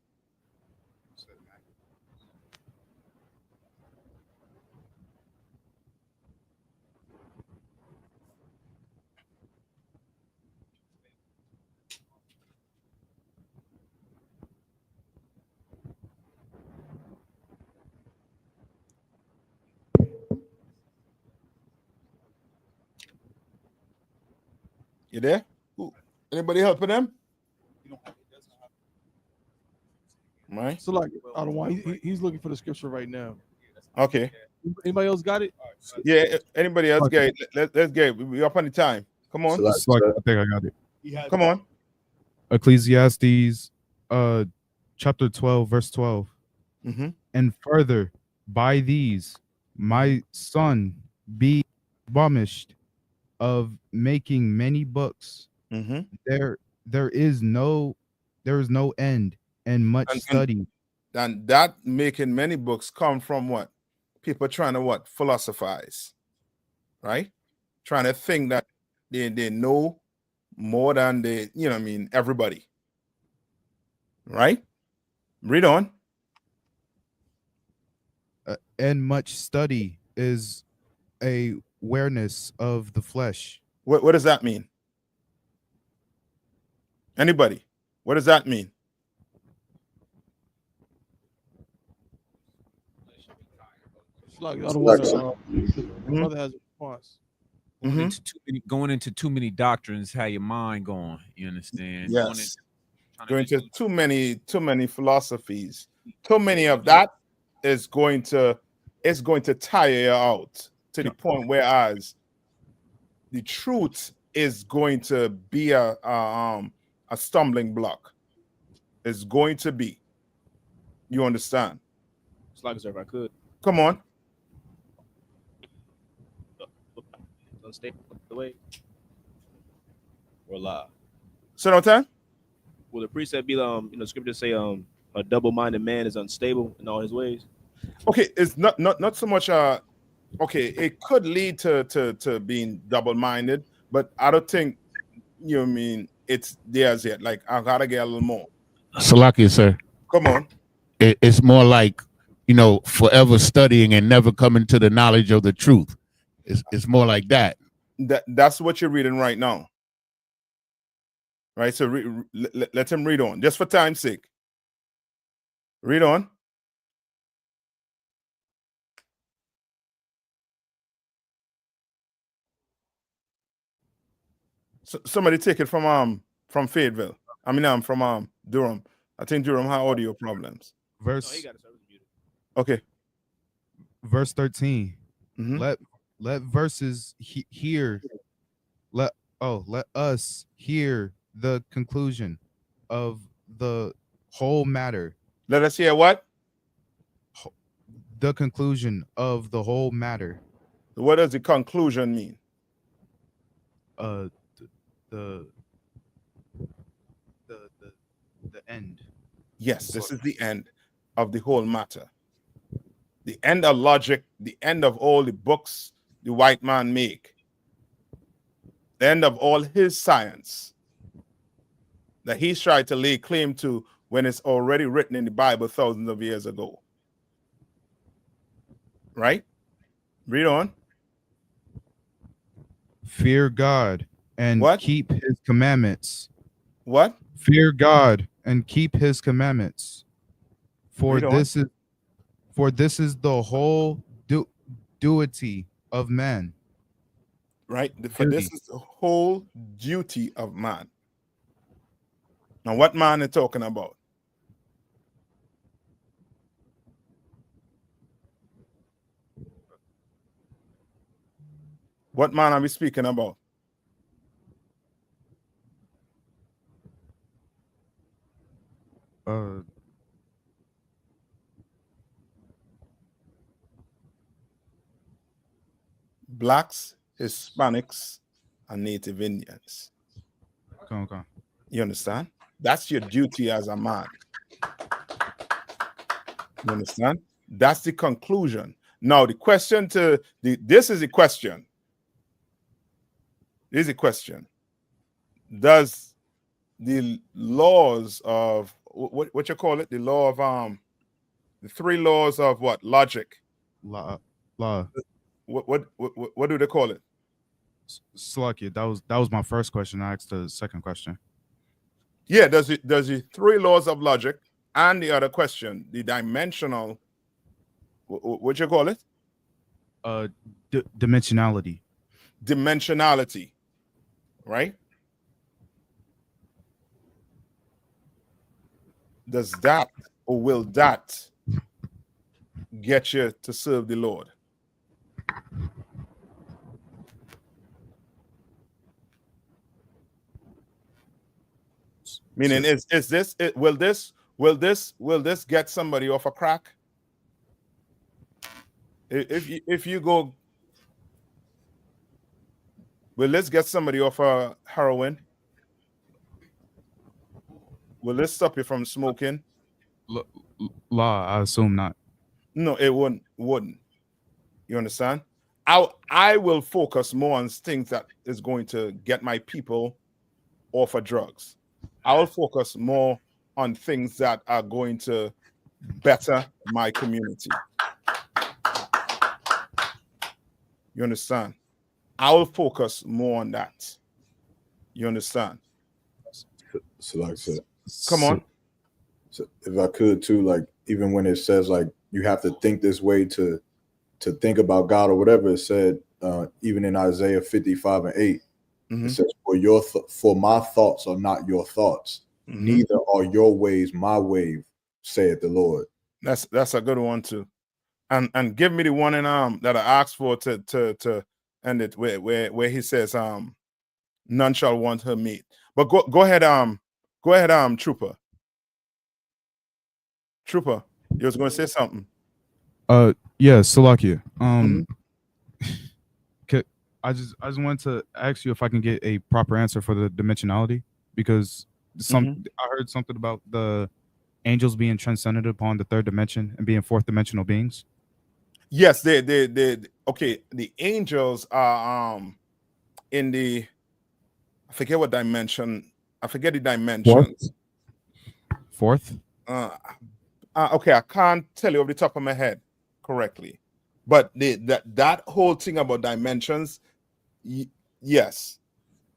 You there? Anybody helping them? Right. So like, I don't want. He's looking for the scripture right now. Okay. Anybody else got it? Yeah. Anybody else get it? Let's get it. We up on the time. Come on. I think I got it. Come on. Ecclesiastes, chapter 12, verse 12. And further, by these, my son, be abolished of making many books. There is no end and much study. And that making many books come from what? People trying to what? Philosophize, right? Trying to think that they know more than they, you know what I mean, everybody. Right? Read on. And much study is a awareness of the flesh. What does that mean? Anybody? What does that mean? Like, I don't want to. Brother has a response. Going into too many doctrines, how your mind going? You understand? Yes. Going to too many philosophies. Too many of that is going to tire you out to the point whereas the truth is going to be a stumbling block. It's going to be. You understand? It's like, sir, if I could. Come on. Unstable the way or lie. So no time? Will the precept be scriptures say a double-minded man is unstable in all his ways? Okay, it's not so much okay, it could lead to being double-minded, but I don't think you know what I mean it's theirs yet. Like I gotta get a little more. Salakia, sir. Come on. It's more like, forever studying and never coming to the knowledge of the truth. It's more like that. That's what you're reading right now. Right? So let him read on, just for time's sake. Read on. So, somebody take it from Fayetteville. I mean, from Durham. I think Durham had audio problems. Okay. Verse 13. Let verses hear. Let us hear the conclusion of the whole matter. Let us hear what? The conclusion of the whole matter. What does the conclusion mean? The end. Yes, this is the end of the whole matter. The end of logic, the end of all the books the white man make. The end of all his science that he's tried to lay claim to when it's already written in the Bible thousands of years ago. Right? Read on. Fear God and keep his commandments. What? Fear God and keep his commandments. For this is the whole duty of man. Right? For this is the whole duty of man. Now, what man are talking about? What man are we speaking about? Blacks, Hispanics, and Native Indians. Okay. You understand? That's your duty as a man. You understand? That's the conclusion. Now, the question this is a question. This is a question. Does the laws of what you call it? The law of the 3 laws of what? Logic. Law. What do they call it? Slucky. That was my first question. I asked the second question. Yeah, does the 3 laws of logic and the other question, the dimensional, what you call it? Dimensionality. Dimensionality, right? Does that or will that get you to serve the Lord? Meaning, will this get somebody off a crack? If you go, will this get somebody off a heroin? Will this stop you from smoking? Law, I assume not. No, it wouldn't. You understand? I will focus more on things that is going to get my people off of drugs. I will focus more on things that are going to better my community. You understand? I will focus more on that. You understand? So like I said, come on. So if I could too, like even when it says like you have to think this way to think about God or whatever it said, even in Isaiah 55:8, it says, "For my thoughts are not your thoughts, neither are your ways my way, saith the Lord." That's a good one too. And give me the one in that I asked for to end it where he says none shall want her meat. But go ahead Trooper. Trooper, you was going to say something. Yeah, Salakia. I just wanted to ask you if I can get a proper answer for the dimensionality, because I heard something about the angels being transcended upon the 3rd dimension and being 4th dimensional beings. Yes, they okay. The angels are in the, I forget what dimension. I forget the dimensions. 4th. Okay, I can't tell you off the top of my head correctly, but that whole thing about dimensions, yes,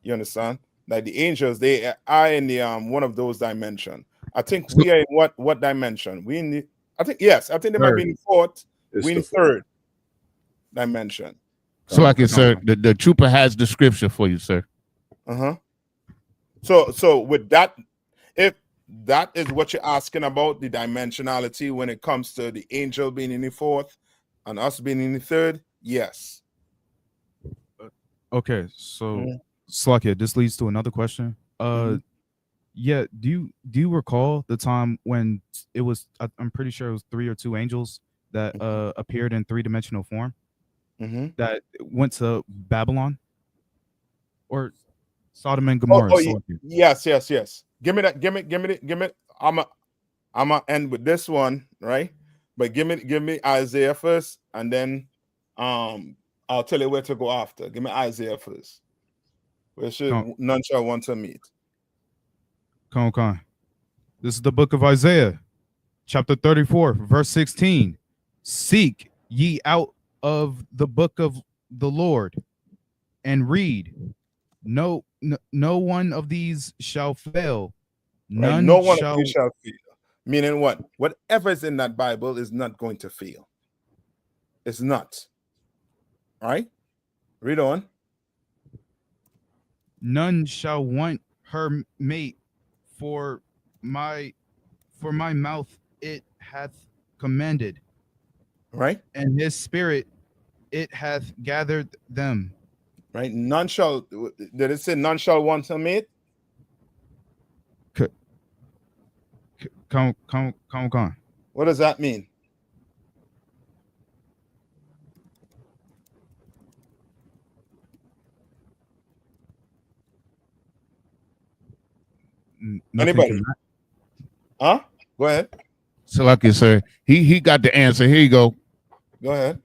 you understand. Like the angels, they are in the one of those dimensions. I think we are in what dimension? We in the, I think they might be in the 4th. We in the 3rd dimension. So like it, sir, the trooper has the scripture for you, sir. So with that, if that is what you're asking about, the dimensionality when it comes to the angel being in the 4th and us being in the 3rd, yes. Okay, so Slakia, this leads to another question. Yeah, do you recall the time when it was, I'm pretty sure it was 3 or 2 angels that appeared in 3-dimensional form that went to Babylon or Sodom and Gomorrah? Yes. Give me that. I'm gonna end with this one, right? But give me Isaiah first, and then I'll tell you where to go after. Give me Isaiah first. Where should none shall want to meet. Come on. This is the book of Isaiah, chapter 34, verse 16. Seek ye out of the book of the Lord and read. No one of these shall fail. None no one shall... of these shall fail. Meaning what? Whatever is in that Bible is not going to fail. It's not. All right, read on. None shall want her mate, for my mouth it hath commanded, right? And his spirit it hath gathered them. Right? None shall. Did it say none shall want her mate? Come on. What does that mean? Anybody? Huh? Go ahead. So, like you sir, he got the answer. Here you go. Go ahead.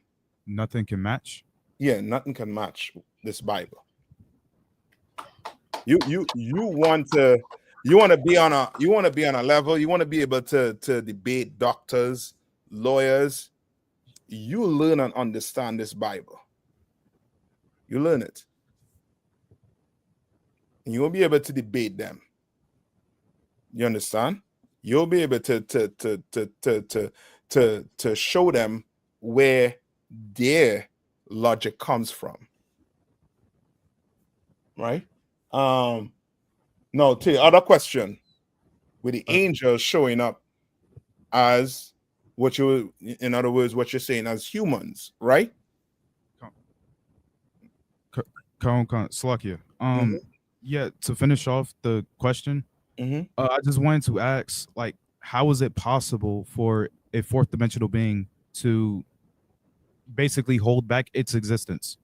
Nothing can match. Yeah, nothing can match this Bible. You want to be on a level. You want to be able to debate doctors, lawyers. You learn and understand this Bible. You learn it. And you will be able to debate them. You understand? You'll be able to show them where their logic comes from. Right? No, to the other question, with the angels showing up as in other words, what you're saying as humans, right? Slakia. Yeah, to finish off the question, I just wanted to ask, like, how is it possible for a fourth dimensional being to basically hold back its existence?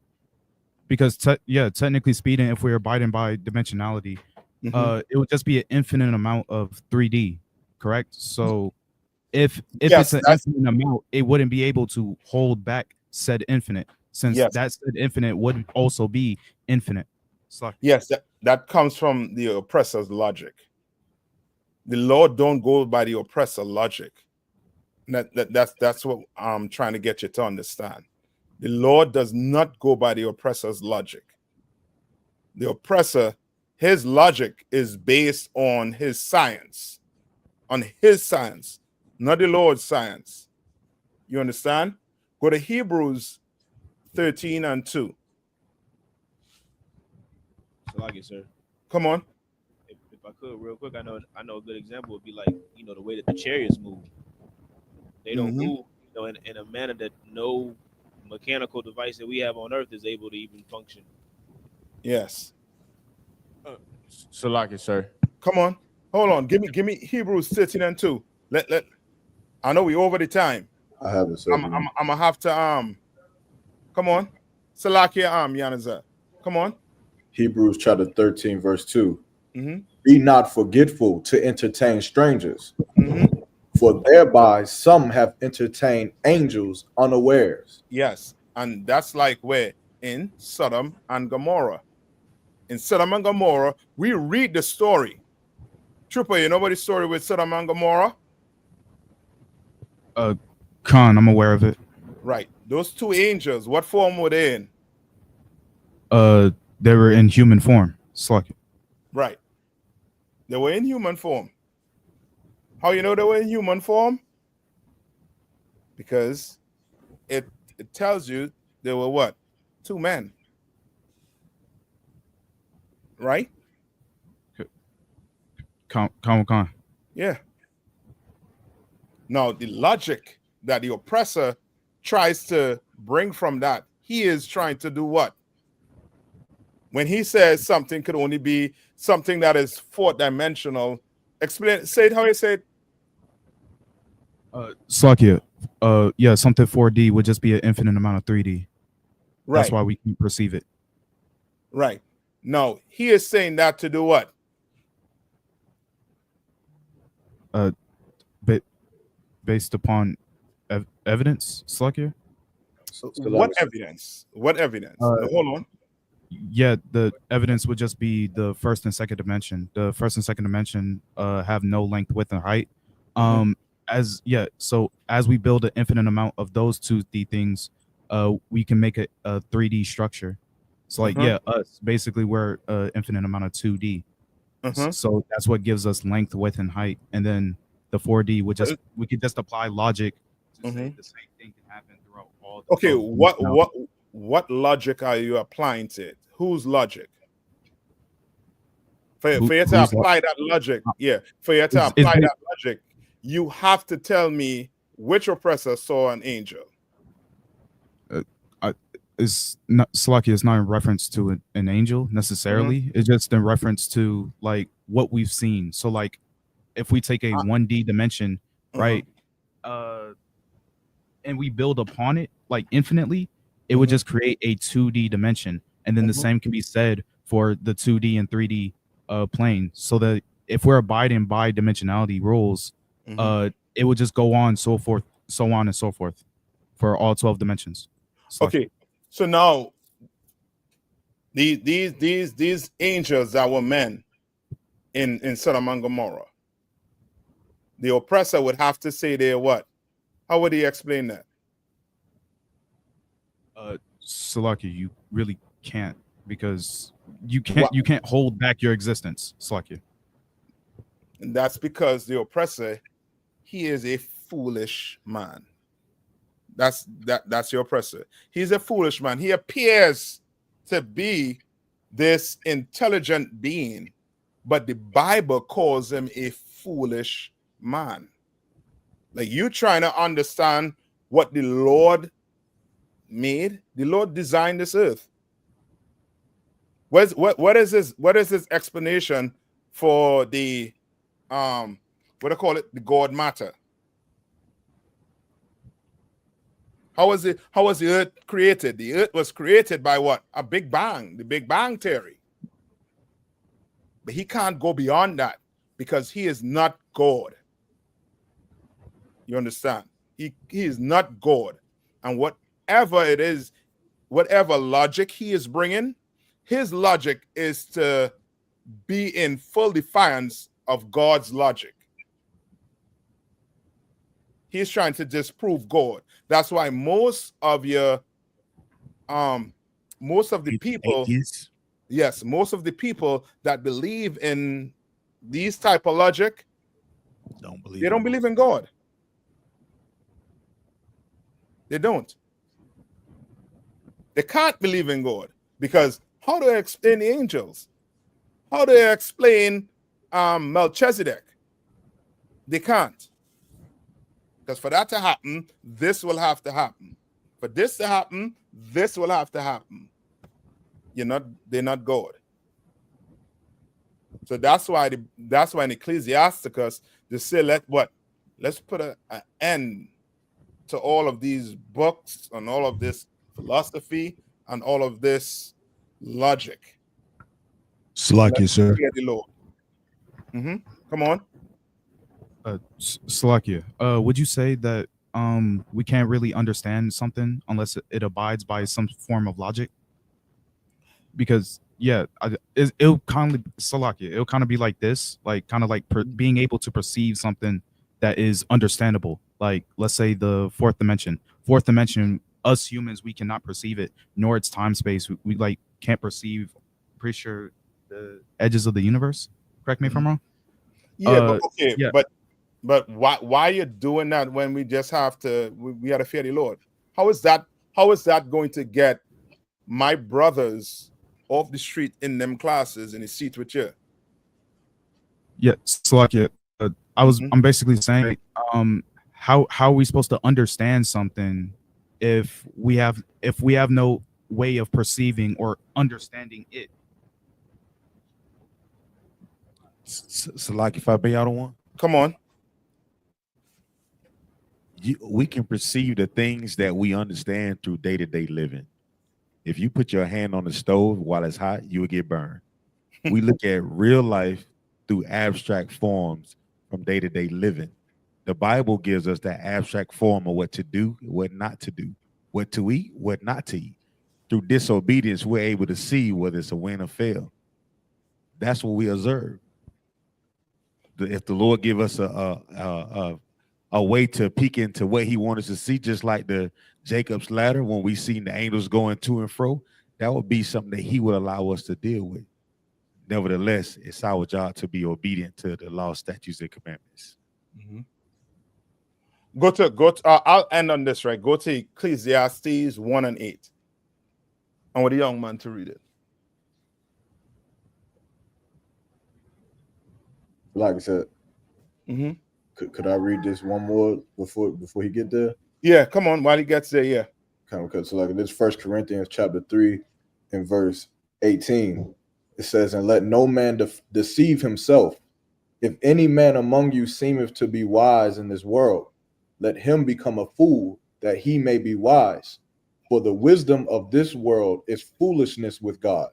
Because technically speaking, if we're abiding by dimensionality, it would just be an infinite amount of 3D, correct? So if it's an infinite amount, it wouldn't be able to hold back said infinite, since that said infinite would also be infinite. Yes, that comes from the oppressor's logic. The Lord don't go by the oppressor logic. That's what I'm trying to get you to understand. The Lord does not go by the oppressor's logic. The oppressor, his logic is based on his science, not the Lord's science. You understand? Go to Hebrews 13:2. Like it, sir. Come on. If I could, real quick, I know a good example would be like, the way that the chariots move. They don't move, in a manner that no mechanical device that we have on Earth is able to even function. Yes. So like it, sir. Come on. Hold on. Give me Hebrews 13:2. Let I know we over the time. I have it. I'm gonna have to come on. Salakia Yanaza. Come on. Hebrews chapter 13, verse 2. Be not forgetful to entertain strangers, for thereby some have entertained angels unawares. Yes, and that's like where in Sodom and Gomorrah. In Sodom and Gomorrah, we read the story. Trooper, you know what the story with Sodom and Gomorrah? Khan, I'm aware of it. Right. Those two angels, what form were they in? They were in human form. Slakia. Right. They were in human form. How you know they were in human form? Because it tells you they were what? Two men. Right? Khan. Yeah. Now, the logic that the oppressor tries to bring from that, he is trying to do what? When he says something could only be something that is fourth dimensional, say it how you say it. Slakia. Yeah, something 4D would just be an infinite amount of 3D. Right. That's why we can perceive it. Right. No, he is saying that to do what? Based upon evidence, Slakia? What evidence? What evidence? Hold on. Yeah, the evidence would just be the first and second dimension. The first and second dimension have no length, width, and height. So as we build an infinite amount of those 2D things, we can make a 3D structure. So us basically we're an infinite amount of 2D. So that's what gives us length, width, and height. And then the 4D would we could just apply logic to say the same thing can happen throughout all. Okay, what logic are you applying to it? Whose logic? For you to apply that logic, for you to apply that logic, you have to tell me which oppressor saw an angel. It's not Slakia. It's not in reference to an angel necessarily. It's just in reference to like what we've seen. So like, if we take a 1D dimension, right, and we build upon it like infinitely, it would just create a 2D dimension, and then the same can be said for the 2D and 3D plane. So that if we're abiding by dimensionality rules, it would just go on so forth, so on and so forth, for all 12 dimensions. Okay, so now these angels that were men in Sodom and Gomorrah, the oppressor would have to say they're what? How would he explain that? Slakia, you really can't, because you can't hold back your existence, Slakia. And that's because the oppressor, he is a foolish man. That's your oppressor. He's a foolish man. He appears to be this intelligent being, but the Bible calls him a foolish man. Like, you trying to understand what the Lord made. The Lord designed this earth. What is his explanation for the what do I call it? The God matter. How was the earth created? The earth was created by what? A Big Bang, the Big Bang theory. But he can't go beyond that because he is not God. You understand? He is not God. And whatever it is, whatever logic he is bringing, his logic is to be in full defiance of God's logic. He's trying to disprove God. That's why most of the people, yes, most of the people that believe in these type of logic, they don't believe in God. They don't. They can't believe in God, because how do they explain the angels? How do they explain Melchizedek? They can't. Because for that to happen, this will have to happen. For this to happen, this will have to happen. They're not God. So that's why in Ecclesiasticus they say let's put an end to all of these books and all of this philosophy and all of this logic. Slakia, sir. The Lord. Come on. Slakia, would you say that we can't really understand something unless it abides by some form of logic? Because it'll kind of Slakia, it'll kind of be like this, like kind of like being able to perceive something that is understandable. Like, let's say the fourth dimension, us humans, we cannot perceive it, nor its time space. We like can't perceive, pretty sure, the edges of the universe. Correct me if I'm wrong. But why you're doing that when we just have to we got to fear the Lord? How is that going to get my brothers off the street in them classes in the seat with you? Yeah, Slakia, I'm basically saying, how are we supposed to understand something if we have no way of perceiving or understanding it? So like, if I be out on one, come on. We can perceive the things that we understand through day-to-day living. If you put your hand on the stove while it's hot, you will get burned. We look at real life through abstract forms from day-to-day living. The Bible gives us that abstract form of what to do, what not to do, what to eat, what not to eat. Through disobedience, we're able to see whether it's a win or fail. That's what we observe. If the Lord give us a way to peek into what he wants us to see, just like the Jacob's ladder, when we seen the angels going to and fro, that would be something that he would allow us to deal with. Nevertheless, it's our job to be obedient to the law, statutes, and commandments. Go to I'll end on this, right? Go to Ecclesiastes 1 and 8. I want the young man to read it. Like I said, could I read this one more before he get there? Yeah, come on. While he gets there, yeah. Okay, so like this 1 Corinthians chapter 3 and verse 18, it says, "And let no man deceive himself. If any man among you seemeth to be wise in this world, let him become a fool, that he may be wise. For the wisdom of this world is foolishness with God.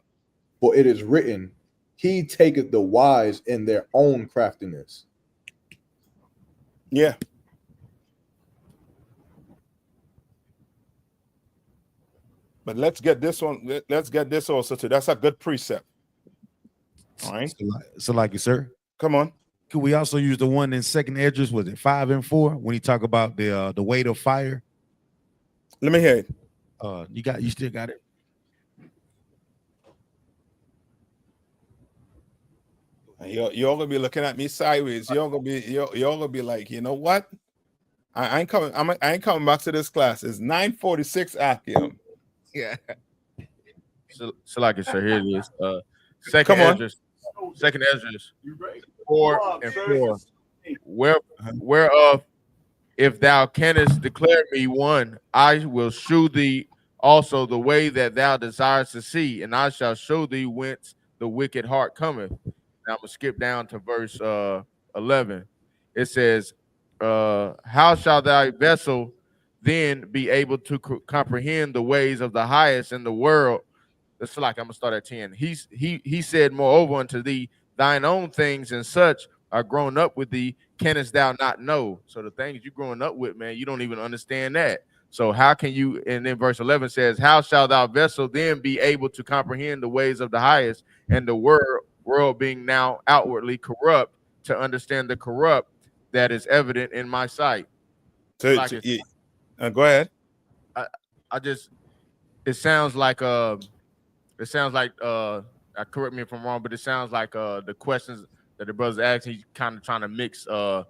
For it is written, He taketh the wise in their own craftiness." Yeah. But let's get this one. Let's get this also too. That's a good precept. All right. So like it, sir. Come on. Could we also use the one in 2nd Esdras, was it 5 and 4, when he talk about the weight of fire? Let me hear it. You still got it? You're gonna be looking at me sideways. You're gonna be like, you know what? I ain't coming back to this class. It's 9:46 Akim. Yeah. So like it, sir, here it is. Second Esdras 4 and 4. Whereof if thou canst declare me one, I will shew thee also the way that thou desirest to see, and I shall show thee whence the wicked heart cometh. Now I'm gonna skip down to verse 11. It says, how shall thy vessel then be able to comprehend the ways of the highest in the world? It's like I'm gonna start at 10. He said, moreover unto thee, thine own things and such are grown up with thee, canst thou not know? So the things you're growing up with, man, you don't even understand that. So how can you? And then verse 11 says, how shall thou vessel then be able to comprehend the ways of the highest, and the world being now outwardly corrupt, to understand the corrupt that is evident in my sight? So, like go ahead. It sounds like correct me if I'm wrong, but it sounds like the questions that the brother's asking, he's kind of trying to mix the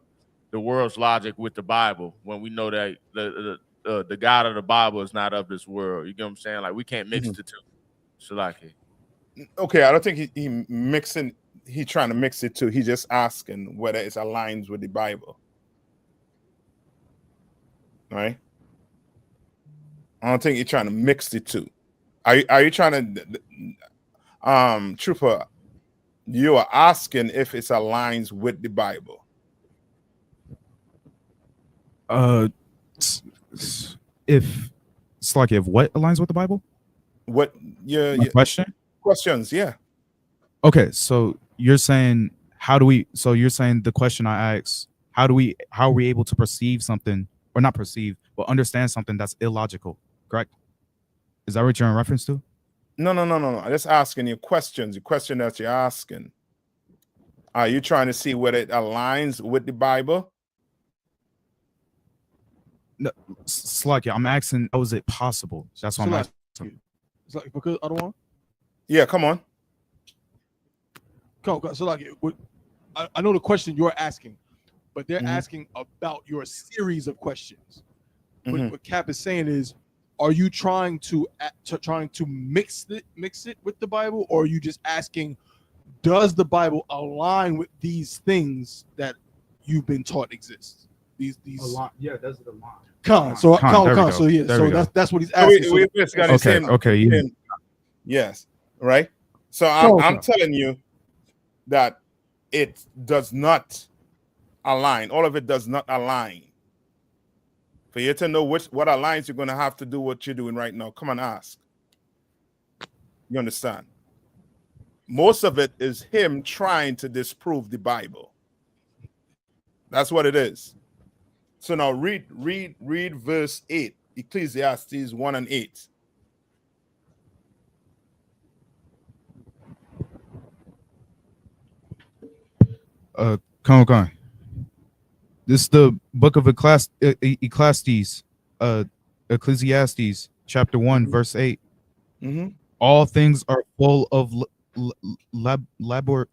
world's logic with the Bible, when we know that the God of the Bible is not of this world. You get what I'm saying? Like, we can't mix the two. So like it. Okay, I don't think he mixing. He trying to mix it too. He just asking whether it aligns with the Bible. All right. I don't think you're trying to mix the two. Are you trying to, Trooper? You are asking if it aligns with the Bible. If it's like, if what aligns with the Bible? What your question? Questions, yeah. Okay, so you're saying you're saying the question I asked, how are we able to perceive something, or not perceive, but understand something that's illogical, correct? Is that what you're in reference to? No. I'm just asking you questions. The question that you're asking. Are you trying to see whether it aligns with the Bible? No, Slucky, I'm asking, how is it possible? That's what I'm asking. It's like, because I don't want. Yeah, come on. Come on. So like, I know the question you're asking, but they're asking about your series of questions. What Cap is saying is, are you trying to mix it with the Bible, or are you just asking, does the Bible align with these things that you've been taught exist? These yeah, does it align? So yeah, so that's what he's asking. We just got okay. Yes, right. So I'm telling you that it does not align. All of it does not align. For you to know what aligns, you're going to have to do what you're doing right now. Come on, ask. You understand? Most of it is him trying to disprove the Bible. That's what it is. So now read verse 8, Ecclesiastes 1 and 8. Come on. This is the book of Ecclesiastes, chapter 1, verse 8. All things are full of labor.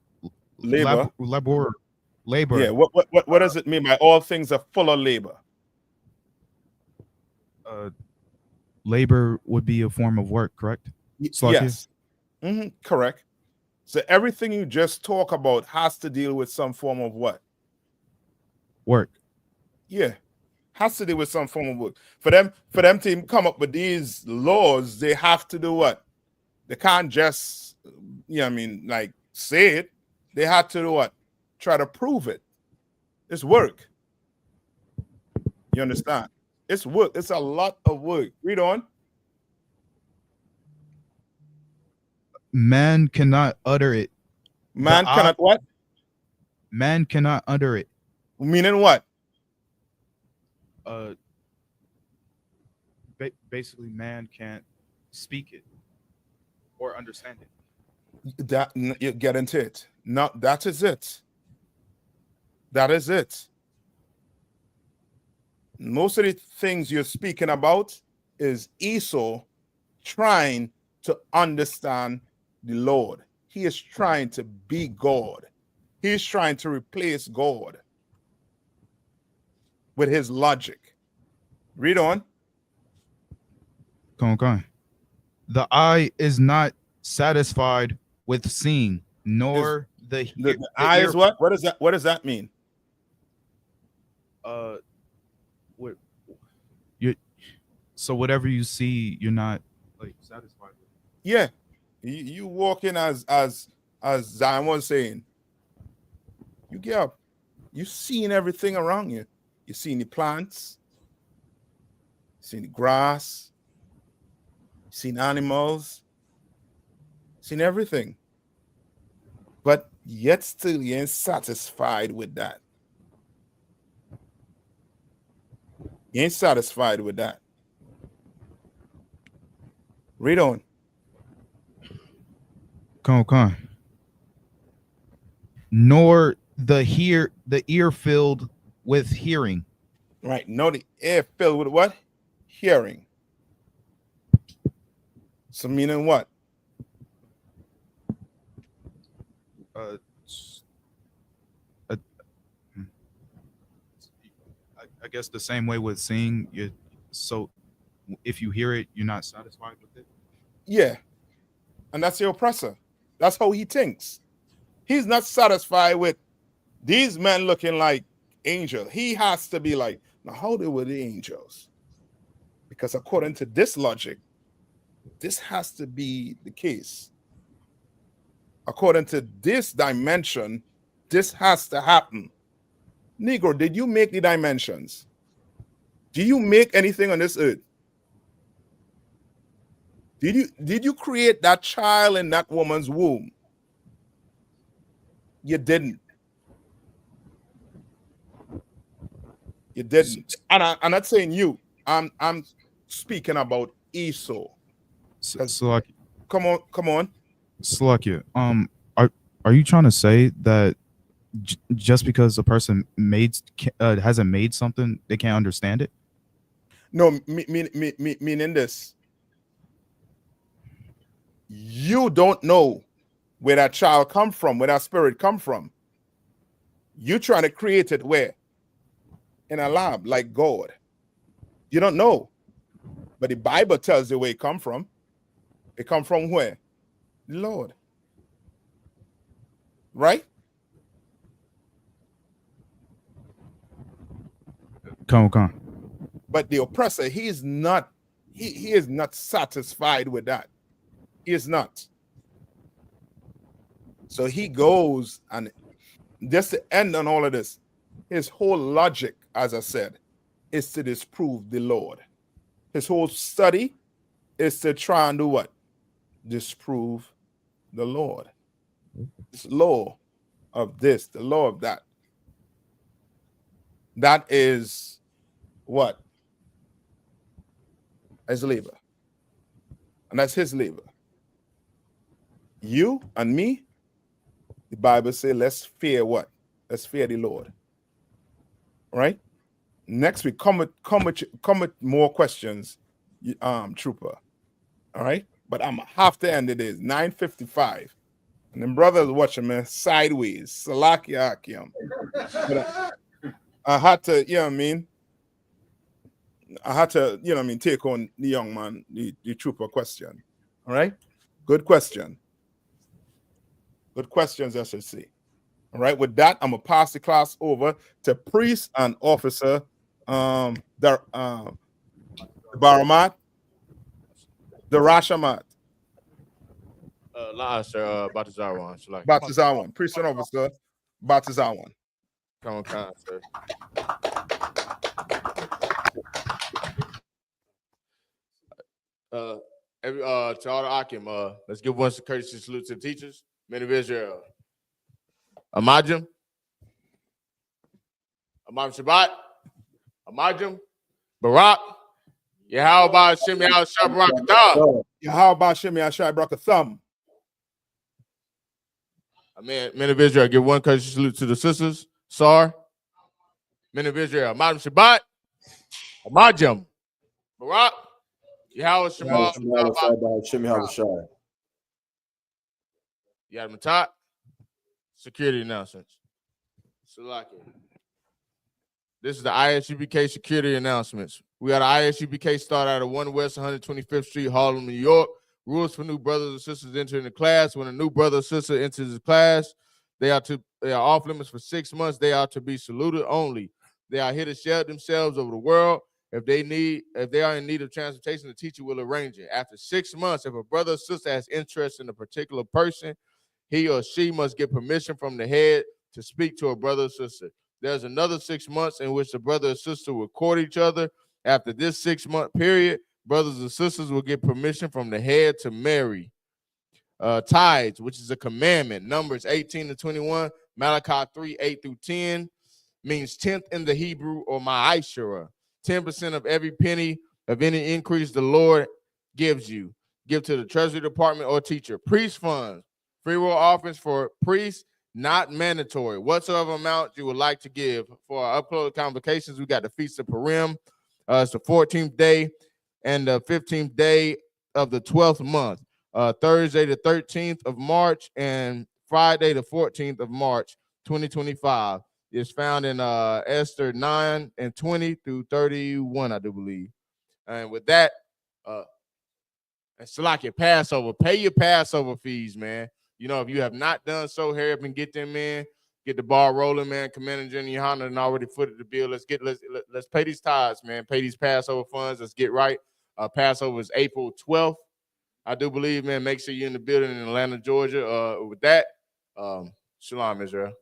Yeah, what does it mean by all things are full of labor? Labor would be a form of work, correct? Yes. Correct. So everything you just talk about has to deal with some form of what? Work. Yeah. Has to deal with some form of work. For them to come up with these laws, they have to do what? They can't just, like say it. They had to do what? Try to prove it. It's work. You understand? It's work. It's a lot of work. Read on. Man cannot utter it. Man cannot what? Man cannot utter it. Meaning what? Basically, man can't speak it or understand it. That you get into it. No, that is it. That is it. Most of the things you're speaking about is Esau trying to understand the Lord. He is trying to be God. He is trying to replace God with his logic. Read on. Come on. The eye is not satisfied with seeing, nor the eye ear. is what? What does that mean? What so whatever you see, you're not like satisfied with. Yeah. You walk in as Zion was saying. You get up. You're seeing everything around you. You're seeing the plants, you're seeing the grass, you're seeing animals, you're seeing everything. But yet still you ain't satisfied with that. You ain't satisfied with that. Read on. Come on. Nor the ear filled with hearing. Right. No, the ear filled with what? Hearing. So meaning what? I guess the same way with seeing, so if you hear it, you're not satisfied with it. Yeah. And that's the oppressor. That's how he thinks. He's not satisfied with these men looking like angels. He has to be like, now how they were the angels? Because according to this logic, this has to be the case. According to this dimension, this has to happen. Negro, did you make the dimensions? Do you make anything on this earth? Did you create that child in that woman's womb? You didn't. You didn't. And I'm not saying you. I'm speaking about Esau. Come on. Slakia, are you trying to say that just because a person hasn't made something, they can't understand it? No, meaning this. You don't know where that child come from, where that spirit come from. You trying to create it where? In a lab, like God. You don't know. But the Bible tells you where it come from. It come from where? The Lord. Right? Come on. But the oppressor, he is not satisfied with that. He is not. So he goes, and just to end on all of this, his whole logic, as I said, is to disprove the Lord. His whole study is to try and do what? Disprove the Lord. This law of this, the law of that. That is what? His labor. And that's his labor. You and me, the Bible says, let's fear what? Let's fear the Lord. All right? Next week, come with more questions, Trooper. All right? But I'm have to end it is 9:55. And then brothers watching me sideways. Salakia Akim. I had to, you know what I mean? I had to, you know what I mean, take on the young man, the Trooper question. All right? Good question. Good questions, SSC. All right, with that, I'm gonna pass the class over to priest and officer the Baramat, the Rashamat. Sir, Batizawan. Batizawan, priest and officer, Batizawan. Come on, sir. To all the Akim, let's give one courtesy salute to the teachers, men of Israel. Amajim, Shabbat, Amajim, Barak, Yahweh Shemi Al Shabrakatah. Yahweh Shemi Al Shabrakatah. Amen. Men of Israel, give one courtesy salute to the sisters. Sar, men of Israel, Amajim Shabbat, Amajim, Barak, Yahweh Shema. Yadmatat. Security announcements. Salaki. This is the I.S.U.P.K security announcements. We got an I.S.U.P.K start out of 1 West 125th Street, Harlem, New York. Rules for new brothers and sisters entering the class. When a new brother or sister enters the class, they are off limits for 6 months. They are to be saluted only. They are here to share themselves over the world. If they are in need of transportation, the teacher will arrange it. After 6 months, if a brother or sister has interest in a particular person, he or she must get permission from the head to speak to a brother or sister. There's another 6 months in which the brother and sister will court each other. After this 6-month period, brothers and sisters will get permission from the head to marry. Tithes, which is a commandment, Numbers 18-21, Malachi 3:8-10, means 10th in the Hebrew or ma'ashara. 10% of every penny of any increase the Lord gives you. Give to the Treasury Department or teacher. Priest funds, free will offerings for priests, not mandatory. Whatsoever amount you would like to give. For our uploaded convocations, we got the Feast of Purim. It's the 14th day and the 15th day of the 12th month. Thursday the 13th of March and Friday the 14th of March, 2025. It's found in Esther 9:20 through 31, I do believe. And with that, it's like your Passover. Pay your Passover fees, man. You know, if you have not done so, hurry up and get them in. Get the ball rolling, man. Commander General YAHANNA and already footed the bill. Let's pay these tithes, man. Pay these Passover funds. Let's get right. Passover is April 12th, I do believe, man. Make sure you're in the building in Atlanta, Georgia. With that, Shalom, Israel.